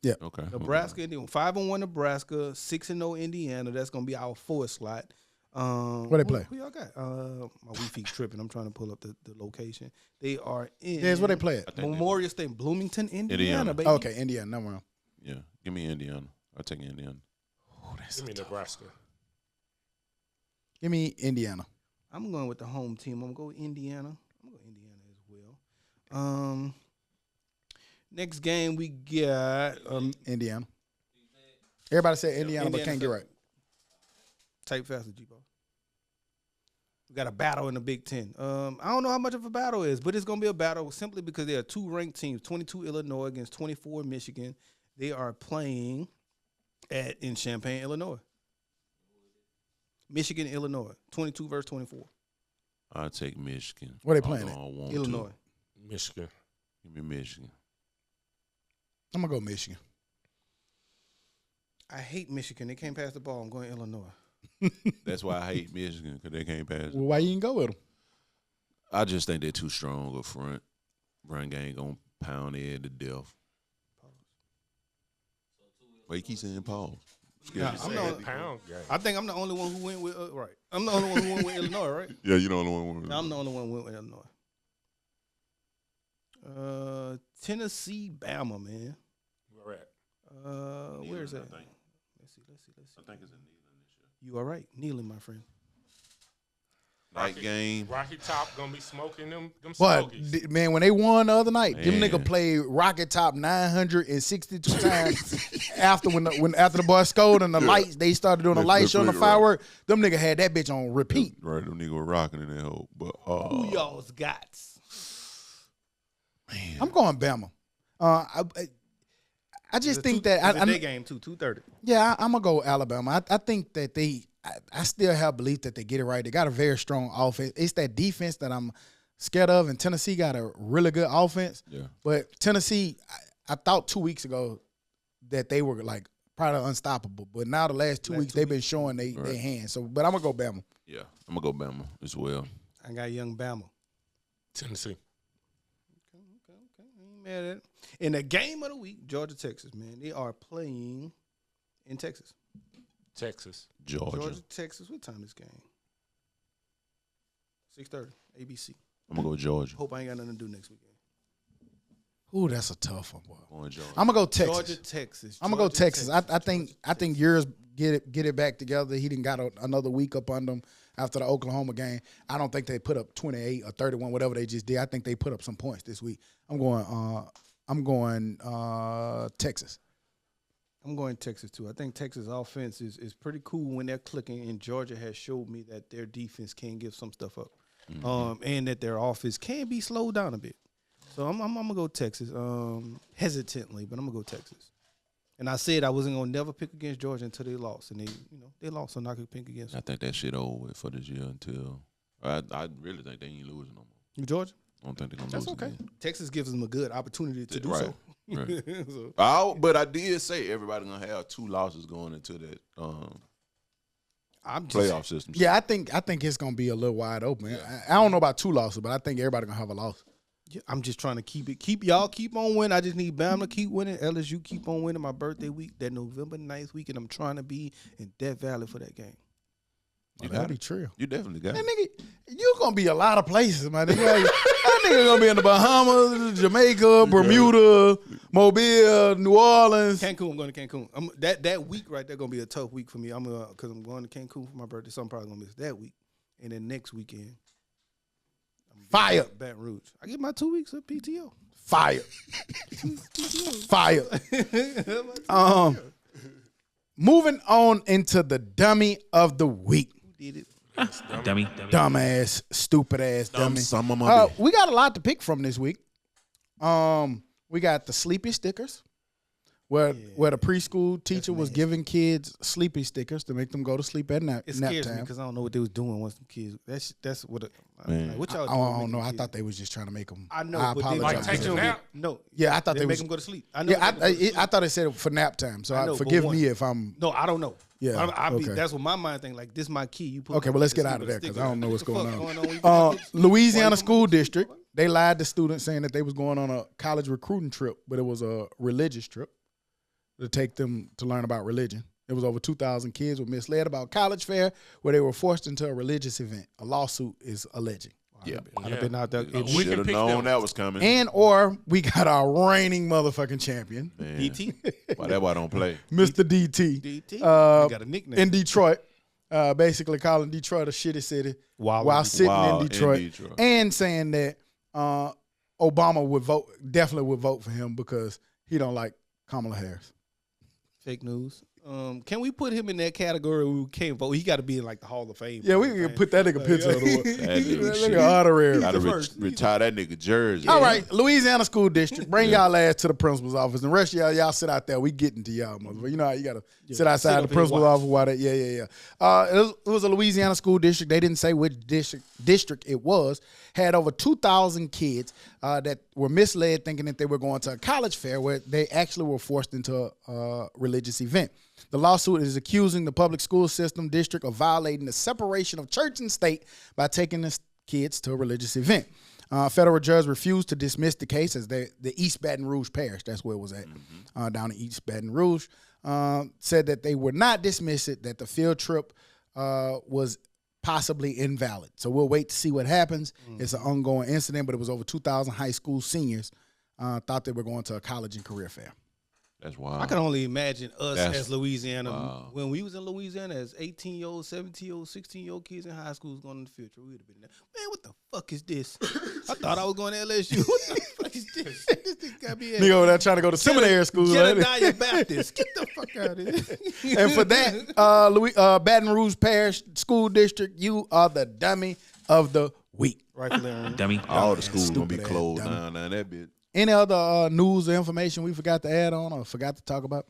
Speaker 5: Okay.
Speaker 3: Nebraska, Indiana. 5-1 Nebraska, 6-0 Indiana. That's gonna be our 4th slot.
Speaker 2: Where they play?
Speaker 3: Who y'all got? My Wi-Fi tripping. I'm trying to pull up the location. They are in.
Speaker 2: Yes, where they play at?
Speaker 3: Memorial State, Bloomington, Indiana, baby.
Speaker 2: Okay, Indiana, number one.
Speaker 5: Yeah. Give me Indiana. I'll take Indiana.
Speaker 2: Oh, that's
Speaker 4: Give me Nebraska.
Speaker 2: Give me Indiana.
Speaker 3: I'm going with the home team. I'm gonna go with Indiana. I'm gonna go Indiana as well. Next game we got
Speaker 2: Indiana. Everybody said Indiana, but can't get right.
Speaker 3: Type faster, G-Ball. We got a battle in the Big Ten. I don't know how much of a battle it is, but it's going to be a battle simply because there are 2 ranked teams, 22 Illinois against 24 Michigan. They are playing in Champaign, Illinois. Michigan, Illinois, 22 versus 24.
Speaker 5: I'll take Michigan.
Speaker 2: Where they playing
Speaker 5: I don't want
Speaker 3: Illinois.
Speaker 5: To.
Speaker 4: Michigan.
Speaker 5: Give me Michigan.
Speaker 2: I'm gonna go Michigan.
Speaker 3: I hate Michigan. They can't pass the ball. I'm going Illinois.
Speaker 5: That's why I hate Michigan, because they can't pass.
Speaker 2: Well, why you didn't go with them?
Speaker 5: I just think they're too strong up front. Run game going to pound their head to death. Why you keep saying pause?
Speaker 3: Nah, I'm not,
Speaker 4: Pound game.
Speaker 3: I think I'm the only one who went with right. I'm the only one who went with Illinois, right?
Speaker 5: Yeah, you don't know one.
Speaker 3: No, I'm the only one who went with Illinois. Tennessee, Bama, man.
Speaker 4: Where at?
Speaker 3: Where is that?
Speaker 5: I think.
Speaker 3: Let's see.
Speaker 5: I think it's in Neyland this year.
Speaker 3: You are right, kneeling, my friend.
Speaker 5: Night game.
Speaker 4: Rocky Top gonna be smoking them
Speaker 2: But
Speaker 4: smokies.
Speaker 2: man, when they won the other night, them
Speaker 5: Man.
Speaker 2: nigga played Rocket Top 962 times after after the boy scored and the lights, they started doing the light show and the
Speaker 5: Right.
Speaker 2: firework. Them nigga had that bitch on repeat.
Speaker 5: Right, them niggas were rocking in that hole. But
Speaker 3: Who y'all's got?
Speaker 5: man,
Speaker 2: I'm going Bama. I just think that
Speaker 3: It's a
Speaker 2: I
Speaker 3: day game too, 2:30.
Speaker 2: yeah, I'm gonna go Alabama. I think that I still have belief that they get it right. They got a very strong offense. It's that defense that I'm scared of, and Tennessee got a really good offense.
Speaker 5: yeah.
Speaker 2: But Tennessee, I thought 2 weeks ago that they were like probably unstoppable. But now the last 2 weeks they've been showing they hands. So, but I'm gonna go Bama.
Speaker 5: Yeah, I'm going to go Bama as well.
Speaker 3: I got young Bama.
Speaker 4: Tennessee.
Speaker 3: Okay. I ain't mad at it. In the game of the week, Georgia, Texas, man. They are playing in Texas.
Speaker 4: Texas.
Speaker 5: Georgia.
Speaker 3: Texas. What time this game? 6:30. ABC.
Speaker 5: I'm going to go Georgia.
Speaker 3: Hope I ain't got nothing to do next weekend.
Speaker 2: Ooh, that's a tough one, boy.
Speaker 5: Going Georgia.
Speaker 2: I'm gonna go Texas.
Speaker 3: Georgia, Texas.
Speaker 2: I'm gonna go
Speaker 3: Georgia,
Speaker 2: Texas. I think yours get it back together. He didn't got another week up on them after the Oklahoma game. I don't think they put up 28 or 31, whatever they just did. I think they put up some points this week. I'm going Texas.
Speaker 3: I'm going Texas too. I think Texas offense is pretty cool when they're clicking, and Georgia has showed me that their defense can give some stuff up, and that their offense can be slowed down a bit. So I'm gonna go Texas, hesitantly, but I'm gonna go Texas. And I said I wasn't gonna never pick against Georgia until they lost, and they lost, so I'm not gonna pick against
Speaker 5: I
Speaker 3: them.
Speaker 5: think that shit over with for this year until I really think they ain't losing no more.
Speaker 3: Georgia,
Speaker 5: I don't think they're gonna
Speaker 3: that's
Speaker 5: lose
Speaker 3: okay.
Speaker 5: again.
Speaker 3: Texas gives them a good opportunity to do
Speaker 5: Right.
Speaker 3: so.
Speaker 5: Right.
Speaker 3: So,
Speaker 5: But I did say everybody gonna have 2 losses going into that
Speaker 3: I'm just
Speaker 5: playoff system.
Speaker 2: Yeah, I think it's gonna be a little wide open. I don't know about 2 losses, but I think everybody gonna have a loss.
Speaker 3: I'm just trying to keep y'all keep on winning. I just need Bama to keep winning. LSU keep on winning. My birthday week, that November 9th week, and I'm trying to be in Death Valley for that game.
Speaker 5: You
Speaker 2: that'd
Speaker 5: got
Speaker 2: be
Speaker 5: it.
Speaker 2: true.
Speaker 5: You definitely got
Speaker 2: That
Speaker 5: it.
Speaker 2: nigga, you gonna be a lot of places, man. That nigga gonna be in the Bahamas, Jamaica, Bermuda, Mobile, New Orleans.
Speaker 3: Cancun. I'm going to Cancun. That week right there gonna be a tough week for me. Because I'm going to Cancun for my birthday, so I'm probably gonna miss that week. And then next weekend,
Speaker 2: Fire.
Speaker 3: Baton Rouge. I get my 2 weeks of PTO.
Speaker 2: Fire. Fire. Moving on into the dummy of the week.
Speaker 3: Who did it?
Speaker 6: Dummy.
Speaker 2: Dumbass, stupid ass dummy.
Speaker 5: Some of my
Speaker 2: We got a lot to pick from this week. We got the sleepy stickers, where the preschool teacher was giving kids sleepy stickers to make them go to sleep at nap
Speaker 3: It scares me
Speaker 2: time.
Speaker 3: because I don't know what they was doing once them kids. That's what.
Speaker 5: Man.
Speaker 3: Like, what y'all
Speaker 2: I
Speaker 3: doing?
Speaker 2: don't know. I
Speaker 3: making
Speaker 2: thought
Speaker 3: kids-
Speaker 2: they was just trying to make them.
Speaker 3: I know.
Speaker 2: I
Speaker 3: but they
Speaker 2: apologize.
Speaker 4: Like take a nap?
Speaker 3: No.
Speaker 2: Yeah, I thought they
Speaker 3: make
Speaker 2: was.
Speaker 3: them go to sleep. I know.
Speaker 2: Yeah,
Speaker 3: they make 'em go to sleep.
Speaker 2: I thought it said for nap time. So
Speaker 3: I know, but
Speaker 2: forgive
Speaker 3: one-
Speaker 2: me if I'm.
Speaker 3: No, I don't know.
Speaker 2: Yeah,
Speaker 3: okay.
Speaker 2: okay.
Speaker 3: That's what my mind think. Like, this my key. You put
Speaker 2: Okay, well, let's get out of there because I don't know what's going on.
Speaker 3: when you put my kids-
Speaker 2: Louisiana
Speaker 3: Why
Speaker 2: school
Speaker 3: you-
Speaker 2: district, they lied to students saying that they was going on a college recruiting trip, but it was a religious trip to take them to learn about religion. It was over 2,000 kids were misled about college fair where they were forced into a religious event. A lawsuit is alleging.
Speaker 5: Yeah.
Speaker 3: I'd have been out there.
Speaker 4: We
Speaker 5: Should
Speaker 4: can
Speaker 5: have
Speaker 4: pick
Speaker 5: known
Speaker 4: them.
Speaker 5: that was coming.
Speaker 2: And or we got our reigning motherfucking champion,
Speaker 5: Man.
Speaker 3: DT.
Speaker 5: Why that why don't play?
Speaker 2: Mr. DT,
Speaker 3: DT.
Speaker 2: Uh,
Speaker 3: You got a nickname.
Speaker 2: in Detroit, basically calling Detroit a shitty city
Speaker 3: Wild
Speaker 2: while
Speaker 3: in
Speaker 2: sitting
Speaker 5: Wild
Speaker 2: in
Speaker 5: in
Speaker 2: Detroit,
Speaker 5: Detroit.
Speaker 2: and saying that Obama definitely would vote for him because he don't like Kamala Harris.
Speaker 3: Fake news. Can we put him in that category where we can't vote? He got to be in like the Hall of Fame.
Speaker 2: Yeah, we can put that nigga picture on the wall.
Speaker 5: That nigga
Speaker 2: That
Speaker 5: shit.
Speaker 2: nigga honorary.
Speaker 5: Gotta
Speaker 3: first.
Speaker 5: retire that nigga jersey.
Speaker 2: All right, Louisiana School District, bring y'all ass to the principal's office. And the rest of y'all sit out there. We getting to y'all, motherfucker. You know how you got to sit outside
Speaker 3: sit
Speaker 2: the
Speaker 3: up and
Speaker 2: principal's
Speaker 3: watch.
Speaker 2: office while they, yeah. It was a Louisiana school district. They didn't say which district it was. Had over 2,000 kids that were misled thinking that they were going to a college fair where they actually were forced into a religious event. The lawsuit is accusing the public school system district of violating the separation of church and state by taking the kids to a religious event. Federal judge refused to dismiss the case as the East Baton Rouge Parish, that's where it was at, down in East Baton Rouge, said that they would not dismiss it, that the field trip was possibly invalid. So we'll wait to see what happens. It's an ongoing incident, but it was over 2,000 high school seniors thought they were going to a college and career fair.
Speaker 5: That's wild.
Speaker 3: I can only imagine us
Speaker 5: That's
Speaker 3: as Louisiana
Speaker 5: wow.
Speaker 3: when we was in Louisiana as 18-year-old, 17-year-old, 16-year-old kids in high school going in the field trip. We'd have been there. Man, what the fuck is this? I thought I was going to LSU. What the fuck is this? This thing got me
Speaker 2: Nigga over there trying to go to seminary school.
Speaker 3: Jedediah Baptist. Get the fuck out of here.
Speaker 2: And for that, Baton Rouge Parish School District, you are the dummy of the week.
Speaker 3: Rightfully earned.
Speaker 6: Dummy.
Speaker 5: All the schools gonna be
Speaker 2: Stupid ass
Speaker 5: closed
Speaker 2: dummy.
Speaker 5: down that bitch.
Speaker 2: Any other news or information we forgot to add on or forgot to talk about?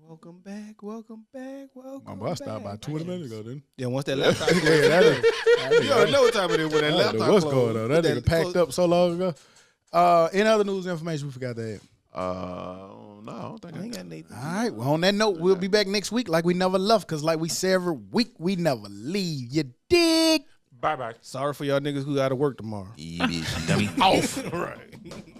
Speaker 3: Welcome back. Welcome back. Welcome
Speaker 2: My boss stopped by
Speaker 3: back.
Speaker 2: 20 minutes ago, didn't
Speaker 3: Yeah, once that laptop
Speaker 2: he? Yeah, that
Speaker 3: you already know what time it is when that
Speaker 2: I don't
Speaker 3: laptop
Speaker 2: know what's
Speaker 3: closed.
Speaker 2: going on. That nigga packed up so long ago. Any other news or information we forgot to add?
Speaker 5: No, I don't think
Speaker 3: I ain't
Speaker 5: I
Speaker 3: got Nathan.
Speaker 2: All right. Well, on that note, we'll be back next week like we never left because like we say every week, we never leave. You dig?
Speaker 4: Bye bye.
Speaker 3: Sorry for y'all niggas who got to work tomorrow.
Speaker 5: bitch.
Speaker 6: Dummy.
Speaker 2: Off.
Speaker 3: Right.